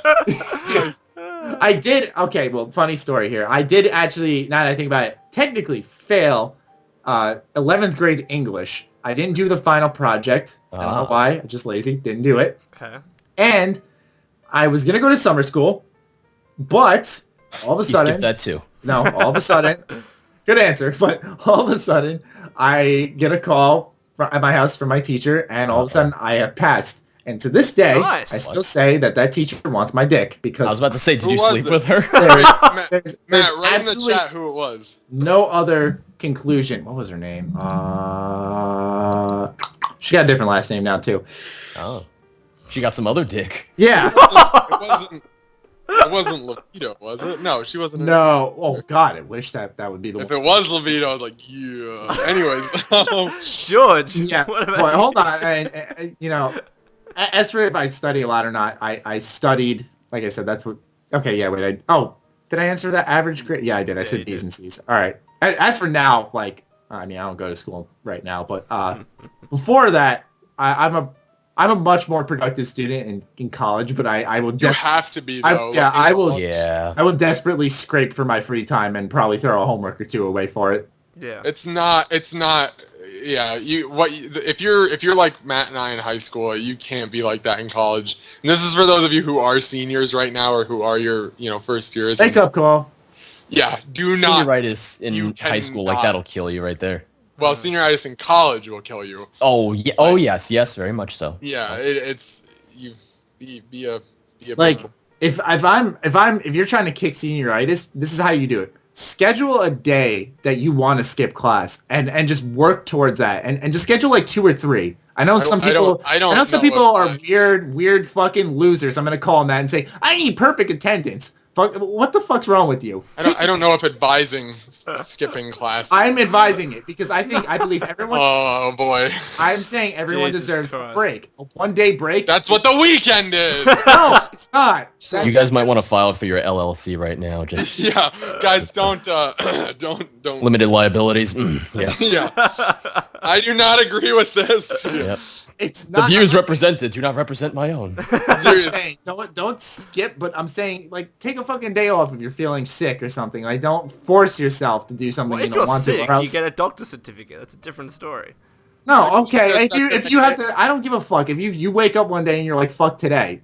A: I did. Okay, well, funny story here. I did actually, now that I think about it, technically fail 11th grade English. I didn't do the final project. I don't know why. I'm just lazy. Didn't do it.
B: Okay.
A: And I was going to go to summer school, but all of a sudden...
D: skipped that too.
A: No, all of a sudden... Good answer. But all of a sudden, I get a call at my house from my teacher, and all of a sudden, I have passed. And to this day, I still say that teacher wants my dick because...
D: I was about to say, did you sleep with her?
A: There's
C: Matt, write in the chat who it was.
A: No other conclusion. What was her name? She got a different last name now, too.
D: Oh. She got some other dick.
A: Yeah.
C: It wasn't Levito, was it? No, she wasn't.
A: No. Oh, God, I wish that would be the one.
C: If it was Levito, I was like, yeah. Anyways.
B: George.
A: Yeah. Well, hold on. And, you know, as for if I study a lot or not, I studied, like I said, that's what... Okay, yeah, wait. Did I answer that average grade? Yeah, I did. I said B's and C's. All right. As for now, like, I mean, I don't go to school right now, but before that, I'm a much more productive student in college, but I will...
C: You have to be, though.
A: I will...
D: Yeah.
A: I will desperately scrape for my free time and probably throw a homework or two away for it.
B: Yeah.
C: It's not... Yeah, if you're like Matt and I in high school, you can't be like that in college. And this is for those of you who are seniors right now or who are your, first years.
A: Wake up call.
C: Yeah, do not...
D: Senioritis in high school, like, that'll kill you right there.
C: Well, senioritis in college will kill you.
D: Oh, yeah. Oh, yes, very much so.
C: Yeah, it's you be a
A: like if you're trying to kick senioritis, this is how you do it. Schedule a day that you want to skip class and just work towards that and just schedule like 2 or 3. I know some people are weird fucking losers. I'm gonna call them that and say I need perfect attendance. Fuck, what the fuck's wrong with you?
C: I don't know if advising skipping class.
A: I'm advising it because I believe everyone...
C: Oh, boy.
A: I'm saying everyone deserves a break. A 1-day break.
C: That's what the weekend is!
A: No, it's not.
D: You guys might want to file for your LLC right now. Just
C: yeah, guys, don't.
D: Limited liabilities. Yeah.
C: Yeah. I do not agree with this.
D: Yep.
A: It's not
D: the views represented do not represent my own.
A: I'm just saying, don't skip, but I'm saying, like, take a fucking day off if you're feeling sick or something. Like, don't force yourself to do something you don't want to.
B: Or else... you get a doctor's certificate. That's a different story.
A: No, okay. If you have to, I don't give a fuck. If you wake up one day and you're like, fuck today,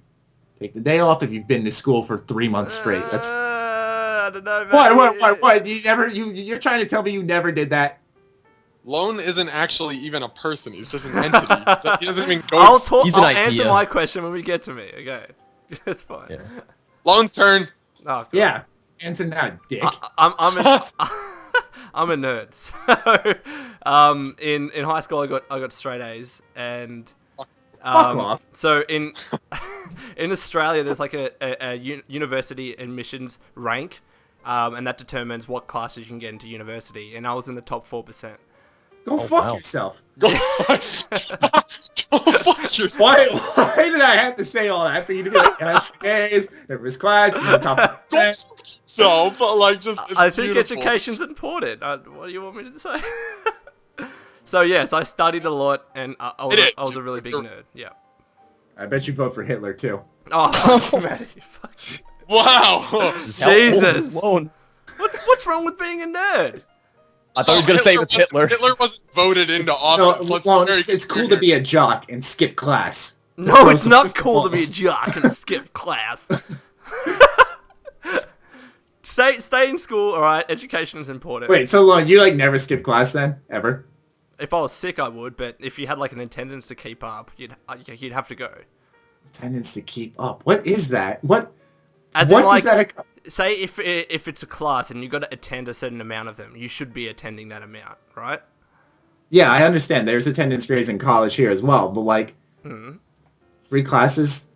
A: take the day off if you've been to school for 3 months straight. That's...
B: I don't know, man.
A: What? You're trying to tell me you never did that?
C: Lone isn't actually even a person. He's just an entity. So he doesn't even go...
B: I'll answer my question when we get to me. Okay. It's fine. Yeah.
C: Lone's turn.
B: Oh, cool.
A: Yeah. Answer now, dick.
B: I'm a nerd. So, in high school, I got straight A's, and
A: fuck off.
B: So in Australia, there's like a university admissions rank, and that determines what classes you can get into university. And I was in the top 4%.
A: Go fuck yourself.
C: Go fuck yourself.
A: Why did I have to say all that for you to be like, A's, there was class, in the top 10?
C: So, but like, just...
B: I think education's important. What do you want me to say? So, yes, I studied a lot, and I was a really big nerd. Yeah.
A: I bet you vote for Hitler, too.
B: Oh, Matty, fuck.
C: Wow.
B: Jesus. What's wrong with being a nerd?
D: I thought he was going to say with Hitler.
C: Hitler wasn't voted into office.
A: It's cool to be a jock and skip class.
B: No, it's not cool to be a jock and skip class. Stay in school, alright? Education is important.
A: Wait, so long, you like never skip class then? Ever?
B: If I was sick, I would, but if you had like an attendance to keep up, you'd have to go.
A: Attendance to keep up? What is that? What?
B: As
A: what
B: in, like,
A: does that...
B: Say if it's a class and you got to attend a certain amount of them, you should be attending that amount, right?
A: Yeah, I understand. There's attendance grades in college here as well, but like 3 classes,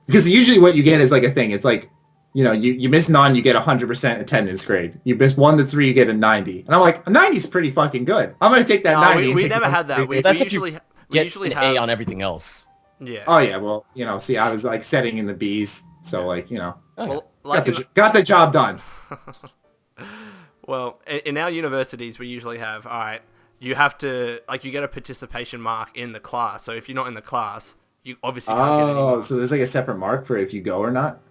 A: because usually what you get is like a thing. It's like, you miss none, you get 100% attendance grade. You miss 1 to 3, you get a 90. And I'm like, a 90 is pretty fucking good. I'm gonna take that 90.
B: We never had that. We
D: usually
B: have
D: an A on everything else.
B: Yeah.
A: Oh yeah, well, you know, see, I was like setting in the B's, so like, you know,
B: Well, like
A: got the job done.
B: Well, in our universities, we usually have, all right, you have to, like, you get a participation mark in the class. So if you're not in the class, you obviously can't get any marks.
A: So there's like a separate mark for if you go or not?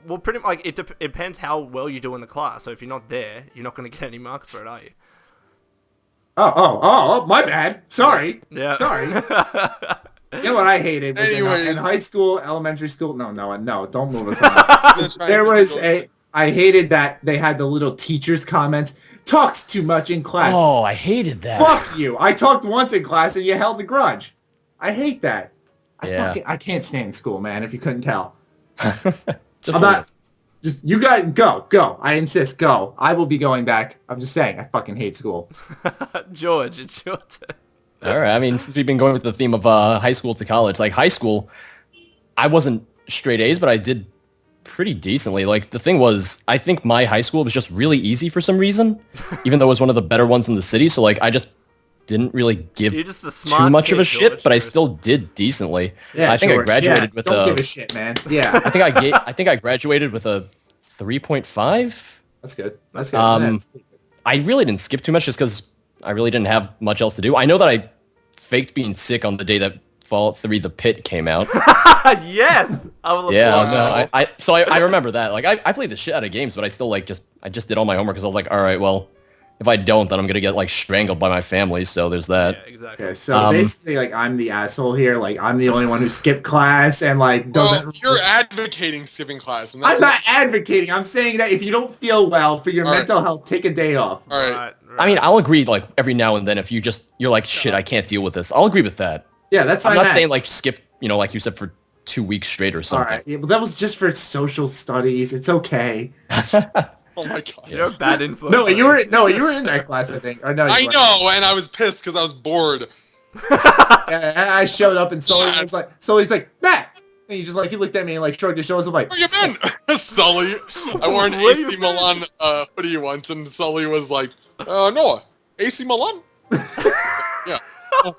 B: Well, pretty much, like, it depends how well you do in the class. So if you're not there, you're not going to get any marks for it, are you?
A: Oh, my bad. Sorry.
B: Yeah.
A: Sorry. You know what I hated was
C: Anyways.
A: in high school, elementary school. No, don't move us on. I hated that they had the little teacher's comments. Talks too much in class.
D: Oh, I hated that.
A: Fuck you. I talked once in class and you held a grudge. I hate that.
D: Yeah.
A: I can't stand school, man, if you couldn't tell.
D: Just
A: You guys, go. I insist, go. I will be going back. I'm just saying, I fucking hate school.
B: George, it's your turn.
D: All right. I mean, since we've been going with the theme of high school to college, like high school, I wasn't straight A's, but I did pretty decently. Like the thing was, I think my high school was just really easy for some reason, even though it was one of the better ones in the city. So like I just didn't really give
B: You're just a smart
D: too much
B: kid,
D: of a shit,
B: George.
D: but I still did decently.
A: Yeah,
D: I think
A: George,
D: I graduated with
A: don't
D: a.
A: give a shit, man. Yeah,
D: I think I graduated with a 3.5.
A: that's good. That's good.
D: I really didn't skip too much just because I really didn't have much else to do. I know that I faked being sick on the day that Fallout 3 The Pit came out.
B: Yes! I will
D: Yeah,
B: applaud.
D: no, I remember that. Like I played the shit out of games, but I still like I just did all my homework because I was like, all right, well, if I don't, then I'm gonna get like strangled by my family. So there's that.
B: Yeah, exactly.
A: Okay, so basically, like, I'm the asshole here. Like, I'm the only one who skipped class and like doesn't.
C: Well, you're advocating skipping class. And
A: I'm not advocating. I'm saying that if you don't feel well for your mental health, take a day off.
C: All right.
B: Right.
D: I mean, I'll agree like every now and then if you're like, shit, I can't deal with this. I'll agree with that.
A: Yeah, that's.
D: I'm
A: what I
D: not
A: meant.
D: saying like skip, like you said, for 2 weeks straight or
A: All
D: something.
A: right, yeah, but that was just for social studies. It's okay.
C: Oh my god.
B: You're a bad influence.
A: No, you were in that class, I think. Or no,
C: I
A: you weren't.
C: know, and I was pissed because I was bored.
A: And I showed up and Sully's like, Matt. And he looked at me and like shrugged his shoulders. I'm like,
C: Where you been? Sully. I wore an
B: Where you
C: AC
B: been?
C: Milan hoodie once, and Sully was like, Noah, AC Milan? Yeah.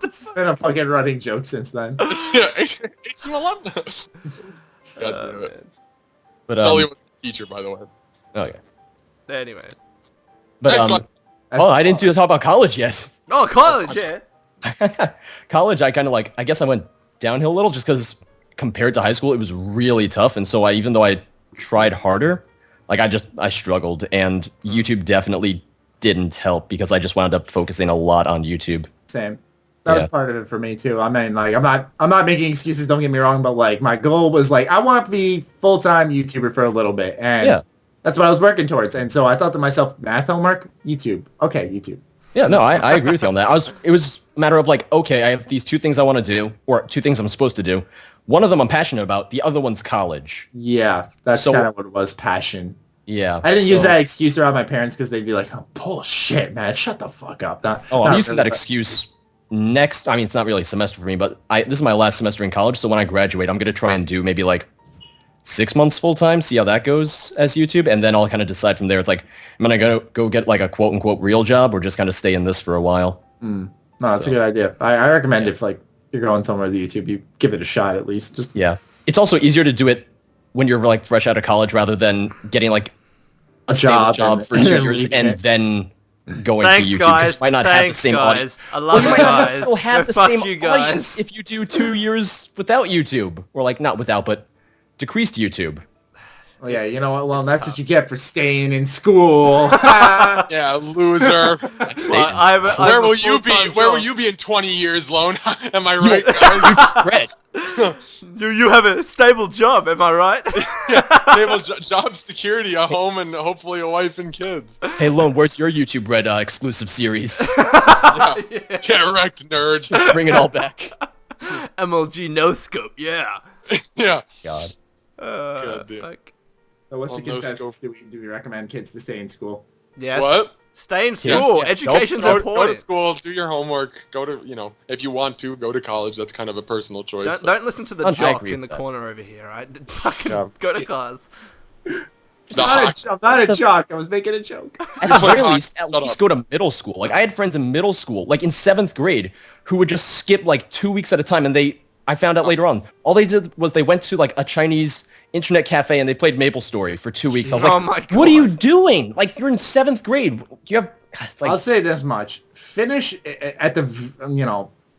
A: It's been a fucking running joke since then.
C: Yeah, AC Milan? God damn it.
D: But
C: Sully was a teacher, by the way.
D: okay.
B: Anyway.
D: But
C: Next one.
D: I didn't talk about college yet.
B: Oh, college, yeah.
D: College, I kind of like, I guess I went downhill a little just because compared to high school, it was really tough. And so even though I tried harder, like I struggled, and YouTube definitely didn't help because I just wound up focusing a lot on YouTube.
A: Same. That was part of it for me too. I mean, like, I'm not making excuses. Don't get me wrong, but like, my goal was like, I want to be full-time YouTuber for a little bit, and that's what I was working towards. And so I thought to myself, math homework, YouTube. Okay, YouTube.
D: Yeah, no, I agree with you on that. It was a matter of like, okay, I have these 2 things I want to do, or 2 things I'm supposed to do. One of them I'm passionate about. The other one's college.
A: Yeah, that's
D: So-
A: kind of what it was. Passion.
D: Yeah.
A: I didn't use
D: so-
A: that excuse around my parents because they'd be like, oh, bullshit, man. Shut the fuck up.
D: I'm using that excuse next. I mean, it's not really a semester for me, but this is my last semester in college. So when I graduate, I'm going to try and do maybe like 6 months full time, see how that goes as YouTube. And then I'll kind of decide from there. It's like, am I going to go get like a quote unquote real job or just kind of stay in this for a while?
A: No, that's a good idea. I recommend if like you're going somewhere with YouTube, you give it a shot at least. Just
D: Yeah. It's also easier to do it when you're like fresh out of college rather than getting like a stable job for 2 years and then going
B: Thanks,
D: to YouTube.
B: guys.
D: You might not have the same audience.
B: I love
D: You
B: you
D: might not
B: guys.
D: still have the
B: Fuck
D: same
B: you guys.
D: audience if you do 2 years without YouTube. Or like, not without, but decreased YouTube.
A: Oh yeah, you know what? Well, that's what you get for staying in school.
C: Yeah, loser. Where will you be? Where will you be in 20 years, Lone? Am I right, guys?
D: Fred.
B: You have a stable job, am I right?
C: Stable job security, a home, and hopefully a wife and kids.
D: Hey, Lone, where's your YouTube Red exclusive series?
C: Yeah. Get wrecked, nerd.
D: Bring it all back.
B: MLG no scope, yeah.
C: Yeah.
D: God.
C: God damn.
B: Fuck.
A: So what's the
C: Well, no
A: consensus?
C: scope.
A: Do we recommend kids to stay in school?
B: Yes.
C: What?
B: Stay in school.
D: Yeah.
B: Education's
C: Go to
B: important.
C: school, do your homework, go to, if you want to, go to college. That's kind of a personal choice.
B: Don't listen to the
D: I
B: jock
D: agree
B: in the
D: with that.
B: corner over here, right? Fucking go to class.
A: I'm not a jock. I was making a joke.
D: At the very
C: Shut
D: least, at
C: up.
D: least go to middle school. Like, I had friends in middle school, like in 7th grade, who would just skip like 2 weeks at a time, and I found out later on. All they did was they went to like a Chinese internet cafe and they played MapleStory for 2 weeks. I was
B: Oh
D: like,
B: my God.
D: what are you doing? Like, you're in 7th grade. You have... It's like,
A: I'll say this much. Finish at the,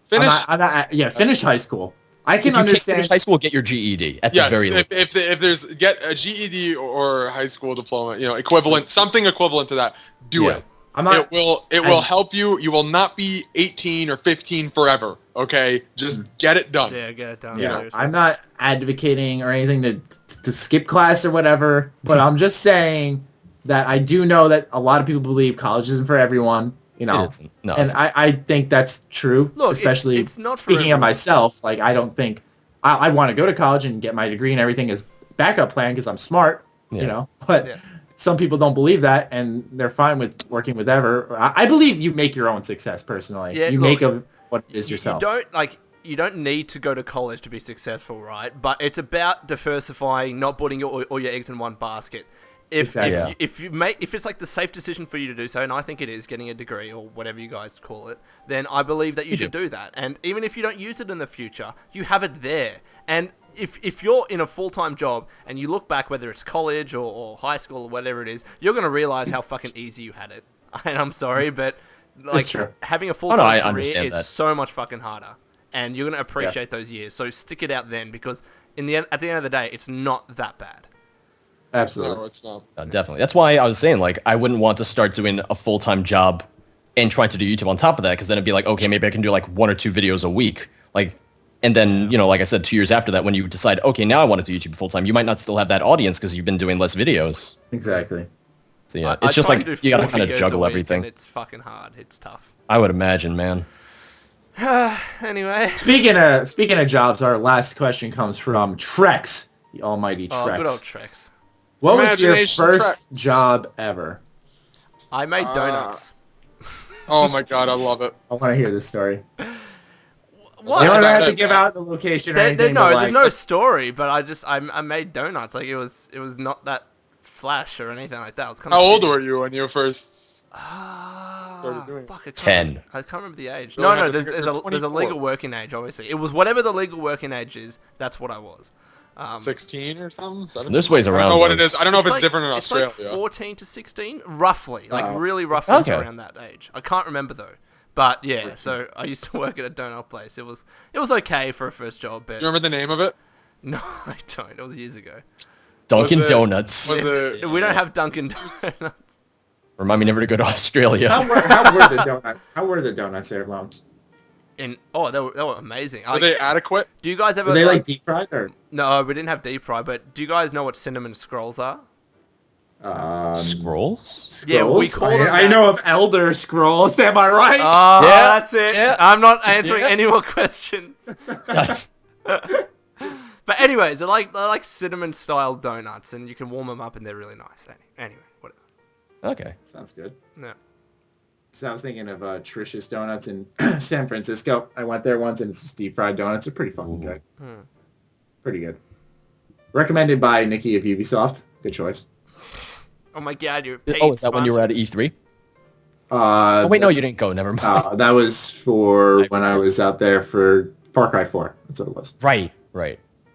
C: Finish.
A: finish high school. I
D: if
A: can
D: you can't
A: understand.
D: finish high school, get your GED at the
C: Yes,
D: very least.
C: if there's get a GED or high school diploma, equivalent, something equivalent to that, do
D: Yeah.
C: it.
A: I'm not.
C: It will help you. You will not be 18 or 15 forever. Okay, just get it done.
B: Yeah, get it done.
A: Yeah,
B: seriously.
A: I'm not advocating or anything to skip class or whatever, but I'm just saying that I do know that a lot of people believe college isn't for everyone.
D: It isn't. No,
A: and
D: it's
A: I think that's true.
B: Look,
A: especially
B: it's not for
A: speaking of
B: everyone.
A: myself. Like, I don't think I want to go to college and get my degree and everything as backup plan because I'm smart.
D: Yeah.
A: But
B: Yeah.
A: some people don't believe that, and they're fine with working with whatever. I believe you make your own success personally.
B: Yeah,
A: you
B: look,
A: make what it is yourself.
B: You don't need to go to college to be successful, right? But it's about diversifying, not putting all your eggs in one basket.
A: Exactly.
B: If it's like the safe decision for you to do so, and I think it is getting a degree or whatever you guys call it, then I believe that you should do that. And even if you don't use it in the future, you have it there. And if you're in a full-time job and you look back, whether it's college or high school or whatever it is, you're gonna realize how fucking easy you had it. And I'm sorry, but like
A: true.
B: having a
D: I
B: full-time career
D: understand
B: is
D: that.
B: so much fucking harder. And you're gonna appreciate those years. So stick it out then, because at the end of the day, it's not that bad.
A: Absolutely.
C: No, it's not.
D: definitely. That's why I was saying, like, I wouldn't want to start doing a full-time job and trying to do YouTube on top of that, because then it'd be like, okay, maybe I can do like 1 or 2 videos a week. Like, and then, like I said, 2 years after that, when you decide, okay, now I want to do YouTube full-time, you might not still have that audience because you've been doing less videos.
A: Exactly.
D: So yeah,
B: I
D: it's just
B: try
D: like,
B: and do
D: you gotta
B: 4
D: kind of
B: videos a
D: juggle
B: week,
D: everything.
B: and it's fucking hard. It's tough.
D: I would imagine, man.
B: Anyway.
A: Speaking of jobs, our last question comes from Trex, the almighty
B: Oh, good old
A: Trex.
B: Trex.
A: What was your
C: Imagination
A: first
C: Trex.
A: job ever?
B: I made donuts.
C: Oh my god, I love it.
A: I want to hear this story.
B: What?
A: You don't
C: about
A: have to
C: it.
A: give out the location or anything. but
B: there's
A: like,
B: no story, but I made donuts. Like it was not that flash or anything like that. It was kind
C: How
B: of
C: old were you when you first
B: started
C: doing it?
B: Fuck, I can't
D: 10.
B: remember- I can't remember the age.
C: You don't
B: No,
C: have to
B: there's
C: think
B: a
C: you're
B: there's a
C: 24.
B: legal working age. Obviously, it was whatever the legal working age is. That's what I was.
C: 16 or something?
D: So there's ways
C: I don't
D: around
C: know what it
D: those.
C: is. I don't know if it's
B: like-
C: different in
B: it's
C: Australia.
B: like 14 to 16, roughly, like
A: Oh.
B: really roughly
D: Okay.
B: around that age. I can't remember though. But yeah, so I used to work at a donut place. It was okay for a first job, but
C: Do you remember the name of it?
B: no, I don't. It was years ago.
D: Dunkin'
C: Was it-
D: Donuts.
C: Was it?
B: We don't have Dunkin' Donuts.
D: Remind me never to go to Australia.
A: how were the donuts there, Mom?
B: And they were amazing.
C: Were they adequate?
B: Do you guys ever?
A: Were they like deep fried or?
B: No, we didn't have deep fry. But do you guys know what cinnamon scrolls are?
D: Scrolls?
B: Yeah, we
A: Scrolls?
B: call them
A: I
B: that.
A: know of Elder Scrolls. Am I right?
B: Oh,
D: Yeah,
B: that's it.
D: yeah.
B: I'm not answering any more questions.
D: That's,
B: But anyways, they're like cinnamon style donuts, and you can warm them up, and they're really nice. Anyway, whatever.
D: okay.
A: Sounds good.
B: No.
A: So I was thinking of Trish's Donuts in San Francisco. I went there once, and it's just deep fried donuts. They're pretty fucking good. Pretty good. Recommended by Nikki of Ubisoft. Good choice.
B: Oh my god, you're paid.
D: Oh, is that when you were at E3?
A: Oh
D: wait, no, you didn't go. Never mind.
A: that was for when I was out there for Far Cry 4. That's what it was.
D: Right.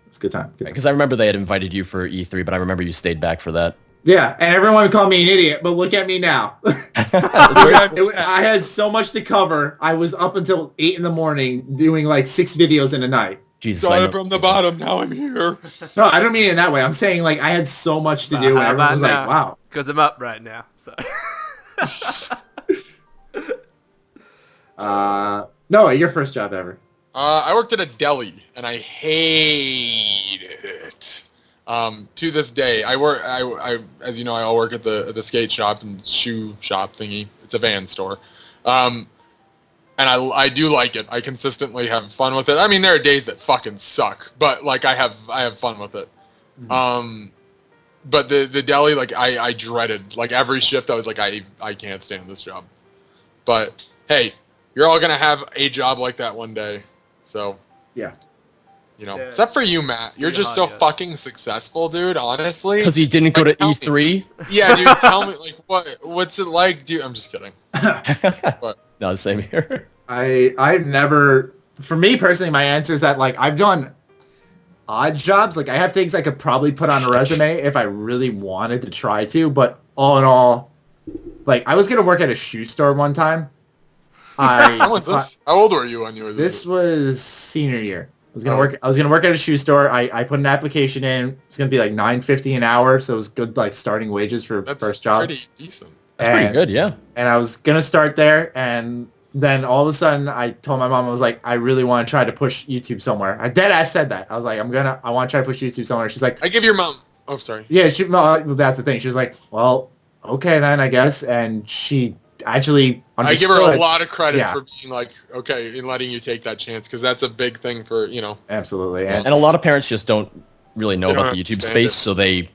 A: It's a good time. Good time.
D: Because I remember they had invited you for E3, but I remember you stayed back for that.
A: Yeah, and everyone would call me an idiot, but look at me now. I had so much to cover. I was up until 8 in the morning doing like 6 videos in a night.
D: Jesus, I
C: Started
D: know.
C: from the bottom. Now I'm here.
A: No, I don't mean it in that way. I'm saying like I had so much to do, and everyone was like, "Wow."
B: Because I'm up right now. So.
A: No, your first job ever.
C: I worked at a deli, and I hated it. To this day, I as you know, I work at the skate shop and shoe shop thingy. It's a van store. And I do like it. I consistently have fun with it. I mean, there are days that fucking suck, but like I have fun with it. But the deli, like I dreaded. Like every shift, I was like, I can't stand this job. But hey, you're all gonna have a job like that one day. So
A: Yeah.
C: you know,
B: Yeah.
C: except for you, Matt. You're
B: Pretty
C: just
B: hard,
C: so
B: yeah.
C: fucking successful, dude. Honestly.
D: Because he didn't go
C: Like,
D: to
C: tell me.
D: E3?
C: Yeah, dude. Tell me, like, what's it like, dude? I'm just kidding. But
D: No, same here.
A: I've never for me personally, my answer is that like I've done odd jobs. Like I have things I could probably put on a resume if I really wanted to try to, but all in all, like I was gonna work at a shoe store one time.
C: How was this? How old were you when you were there?
A: This was senior year. I was gonna work at a shoe store. I put an application in. It's gonna be like $9.50 an hour, so it was good like starting wages for
C: That's
A: first job.
C: pretty decent.
D: That's pretty good, yeah.
A: And I was gonna start there, and then all of a sudden I told my mom, I was like, I really want to try to push YouTube somewhere. I dead ass said that. I was like, I want to try to push YouTube somewhere. She's like,
C: I give your mom. Oh, sorry.
A: yeah, no, that's the thing. She was like, well, okay then, I guess. And she actually understood.
C: I give her a lot of credit
A: Yeah.
C: for being like, okay, and letting you take that chance, because that's a big thing for, you know.
A: Absolutely.
D: And a lot of parents just don't really know
C: They don't
D: about the YouTube
C: understand
D: space,
C: it.
D: so they...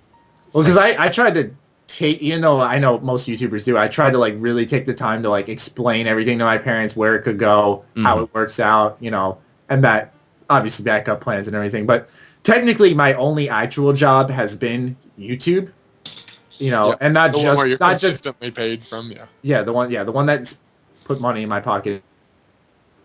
A: Well, because I tried to take, even though I know most YouTubers do, I tried to like really take the time to like explain everything to my parents, where it could go, how it works out, you know, and that obviously backup plans and everything. But technically my only actual job has been YouTube, you know,
C: Yeah,
A: and not
C: the one where you're
A: just
C: consistently paid from,
A: the one that's put money in my pocket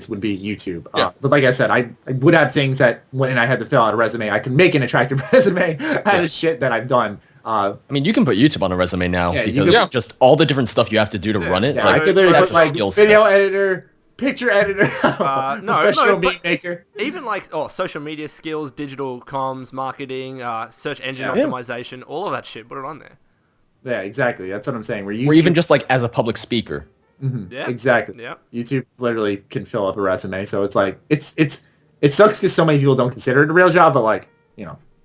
A: would be YouTube.
C: Yeah.
A: But like I said, I would have things that when I had to fill out a resume, I could make an attractive resume out of shit that I've done.
D: I mean, you can put YouTube on a resume now
A: Yeah, you
D: because
C: can-
D: just all the different stuff you have to do to run it. It's
A: Yeah, I
D: like,
A: could literally
D: that's
A: put
D: a
A: like
D: skill set.
A: video editor, picture editor, professional
B: but
A: beat maker.
B: Even like social media skills, digital comms, marketing, search engine
A: Yeah.
B: optimization, all of that shit. Put it on there.
A: Yeah, exactly. That's what I'm saying. Where YouTube,
D: Or even just like as a public speaker.
B: Yeah.
A: exactly.
B: Yeah.
A: YouTube literally can fill up a resume. So it's like it sucks because so many people don't consider it a real job. But like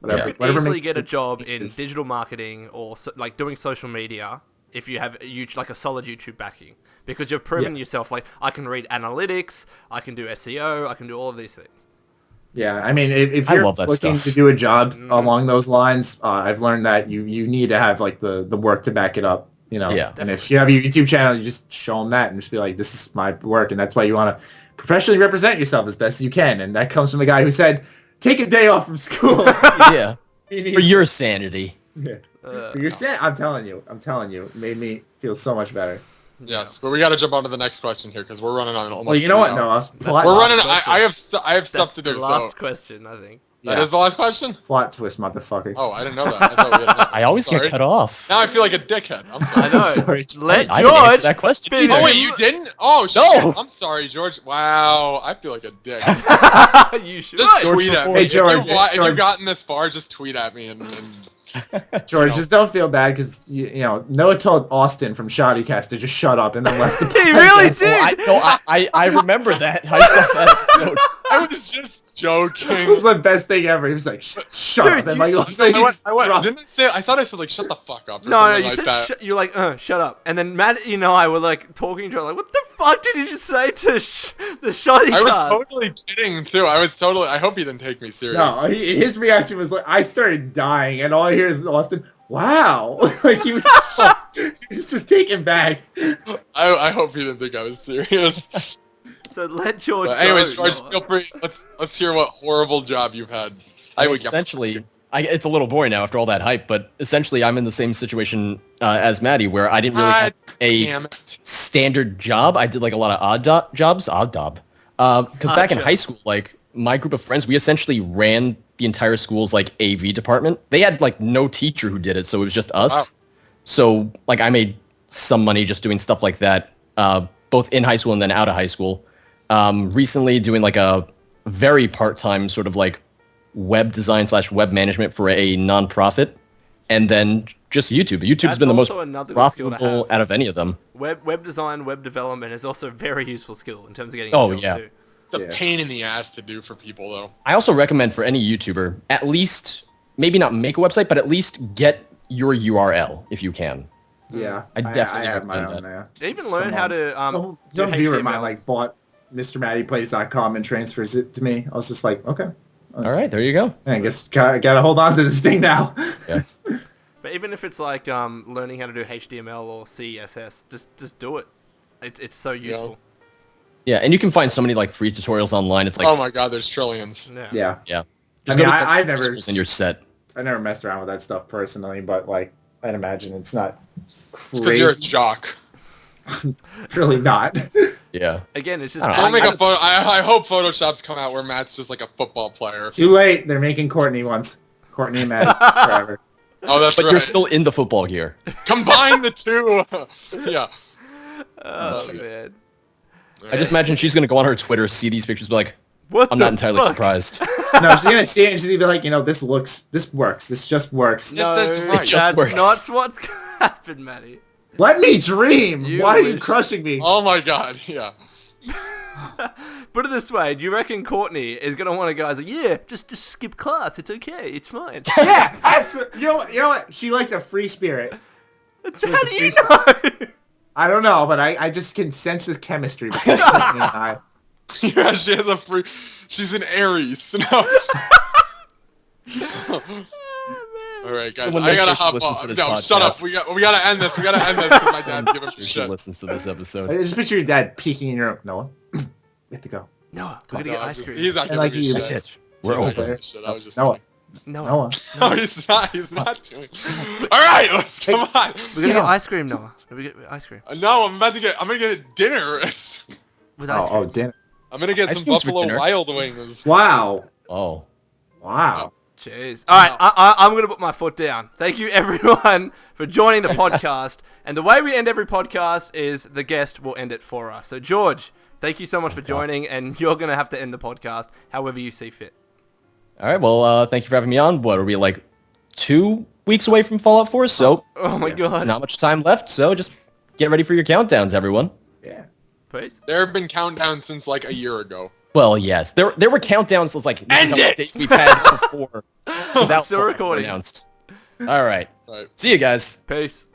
A: whatever,
B: You could
A: whatever
B: easily
A: makes
B: get a
A: it
B: job in
A: is-
B: digital marketing or like doing social media if you have like a solid YouTube backing, because you've proven yourself. Like, I can read analytics, I can do SEO, I can do all of these things.
A: Yeah, I mean, if
D: I
A: you're
D: love that
A: looking
D: stuff.
A: to do a job along those lines, I've learned that you need to have like the work to back it up. You know,
D: Yeah.
A: and if you have your YouTube channel, you just show them that and just be like, this is my work, and that's why you want to professionally represent yourself as best as you can. And that comes from the guy who said, take a day off from school.
D: Yeah. For your sanity.
A: Yeah. You're saying, I'm telling you, it made me feel so much better.
C: Yes, but we got to jump on to the next question here because we're running on almost.
A: Well, you know what,
C: 3
A: Noah?
C: hours.
A: Plot,
C: We're running.
B: question.
C: I have stuff
B: That's
C: to
B: the
C: do.
B: last
C: So
B: question, I think.
C: that is the last question.
A: plot twist, motherfucker.
C: Oh, I didn't know that. I thought we had
D: I always
C: Sorry.
D: get cut off.
C: Now I feel like a dickhead. I'm sorry.
B: I know.
A: Sorry,
B: Let
D: I didn't answer
B: George
D: that question.
B: finish.
C: Oh wait, you didn't? Oh shit!
D: No.
C: I'm sorry, George. Wow, I feel like a dick.
B: You should.
C: Just tweet at me.
A: Hey, George,
C: If
A: George.
C: you've gotten this far, just tweet at me and
A: George, just don't feel bad because you know Noah told Austin from Shoddycast to just shut up and then left the podcast.
B: He really
A: Oh,
B: did.
D: I remember that. I saw that episode.
C: I was just joking.
A: It was the best thing ever. He was like, shut
B: Dude,
A: up. And
B: you-
A: like, all of a sudden he just dropped.
C: Didn't I say? I thought I said like shut the fuck up. Or
B: No,
C: something
B: you
C: like
B: said
C: that.
B: you're like, shut up. And then Matt, and I were like talking to each other, like, what the fuck did you just say to the shoddy
C: I was
B: cast?
C: totally kidding too. I hope he didn't take me serious.
A: No, his reaction was like, I started dying, and all I hear is Austin, wow. Like he was just taken back.
C: I hope he didn't think I was serious.
B: So let George
C: But anyways,
B: go.
C: George,
B: Noah.
C: feel free. Let's hear what horrible job you've had.
D: Essentially, it's a little boring now after all that hype, but essentially I'm in the same situation as Maddie, where I didn't really have a
C: Damn it.
D: standard job. I did like a lot of jobs. Because back in
B: jobs.
D: high school, like my group of friends, we essentially ran the entire school's like AV department. They had like no teacher who did it, so it was just us.
C: Wow.
D: So like I made some money just doing stuff like that, both in high school and then out of high school. Recently doing like a very part-time sort of like web design / web management for a non-profit, and then just YouTube. YouTube's
B: That's
D: been the most
B: also another good skill to
D: profitable
B: have.
D: out of any of them.
B: Web design, web development is also a very useful skill in terms of getting
D: Oh,
B: a job
D: yeah.
B: too.
C: It's a
A: Yeah.
C: pain in the ass to do for people though.
D: I also recommend for any YouTuber, at least, maybe not make a website, but at least get your URL if you can.
A: Yeah,
D: I definitely
A: have my
D: recommend
A: own
D: that.
A: there.
B: Even learn how to
A: some
B: do
A: young viewer of mine
B: HTML.
A: like bought MrMattyPlays.com and transfers it to me. I was just like, okay,
D: All right, there you go.
A: I guess gotta hold on to this thing now.
D: Yeah.
B: But even if it's like learning how to do HTML or CSS, just do it. It's so useful.
D: Yeah, and you can find so many like free tutorials online. It's like,
C: Oh my god, there's trillions.
B: Yeah.
A: Yeah,
D: yeah.
A: I mean,
D: go to
A: I've
D: the
A: never
D: schools and you're set.
A: I never messed around with that stuff personally, but like I'd imagine it's not
C: It's because you're a
A: crazy.
C: jock.
A: Really not.
D: Yeah.
B: Again, it's just...
C: Don't make a photo. I hope Photoshops come out where Matt's just like a football player.
A: Too late. They're making Courtney once. Courtney and Maddie forever.
C: Oh, that's
D: But
C: right.
D: you're still in the football gear.
C: Combine the two. Yeah.
B: Oh,
C: jeez.
B: man.
D: I just imagine she's gonna go on her Twitter, see these pictures, be like,
B: What
D: I'm
B: the
D: not entirely
B: fuck?
D: surprised.
A: No, she's gonna see it and she's gonna be like, this works. This just works.
C: Yes,
B: No,
C: that's right.
D: It just
B: that's
D: works.
B: not what's gonna happen, Matty.
A: Let me dream.
B: You
A: Why are you
B: wish-
A: crushing me?
C: Oh my god. Yeah.
B: Put it this way, do you reckon Courtney is gonna want to go, like, yeah, just skip class, it's okay, it's fine.
A: Yeah, absolutely. You know what? She likes a free spirit.
B: How do you know?
A: I don't know, but I just can sense this chemistry between Courtney and I.
C: Yeah, she has a free. She's an Aries. No. All right, guys.
D: Someone
C: I
D: make
C: gotta
D: sure she
C: hop
D: listens
C: off.
D: to this
C: No, shut up.
D: podcast.
C: We gotta end this. We gotta end this because my dad's giving me
D: She
C: shit.
D: listens to this episode.
A: I just picture your dad peeking in your room. Noah, we have to go.
B: Noah, we're gonna get ice cream.
C: He's not
A: And like
C: giving me
A: you-
C: shit.
D: That's it. We're
C: He's not
D: over.
C: giving me shit. I was just
A: Noah.
C: kidding.
B: Noah,
A: Noah.
C: No, he's not. He's not doing. All right, let's come on.
B: we're gonna get ice cream, Noah. We get ice cream.
C: No, I'm gonna get dinner.
B: With ice
A: Oh,
B: cream.
A: dinner.
C: I'm gonna get
D: Ice
C: some
D: cream's for
C: Buffalo
D: dinner.
C: Wild Wings.
A: Wow.
D: Oh.
A: Wow.
B: Jeez. Alright, I'm going to put my foot down. Thank you, everyone, for joining the podcast. And the way we end every podcast is the guest will end it for us. So, George, thank you so much for joining, and you're going to have to end the podcast however you see fit.
D: All right. Well, thank you for having me on. What are we, like 2 weeks away from Fallout 4? So
B: Oh, my God.
D: not much time left. So just get ready for your countdowns, everyone.
A: Yeah.
B: Please.
C: There have been countdowns since like a year ago.
D: Well, yes. There were countdowns. It's like, this is
C: End
D: how
C: it!
D: many dates we've had before. Without
B: Still
D: Fallout
B: recording.
D: announced. All right.
C: Right.
D: See you guys.
B: Peace.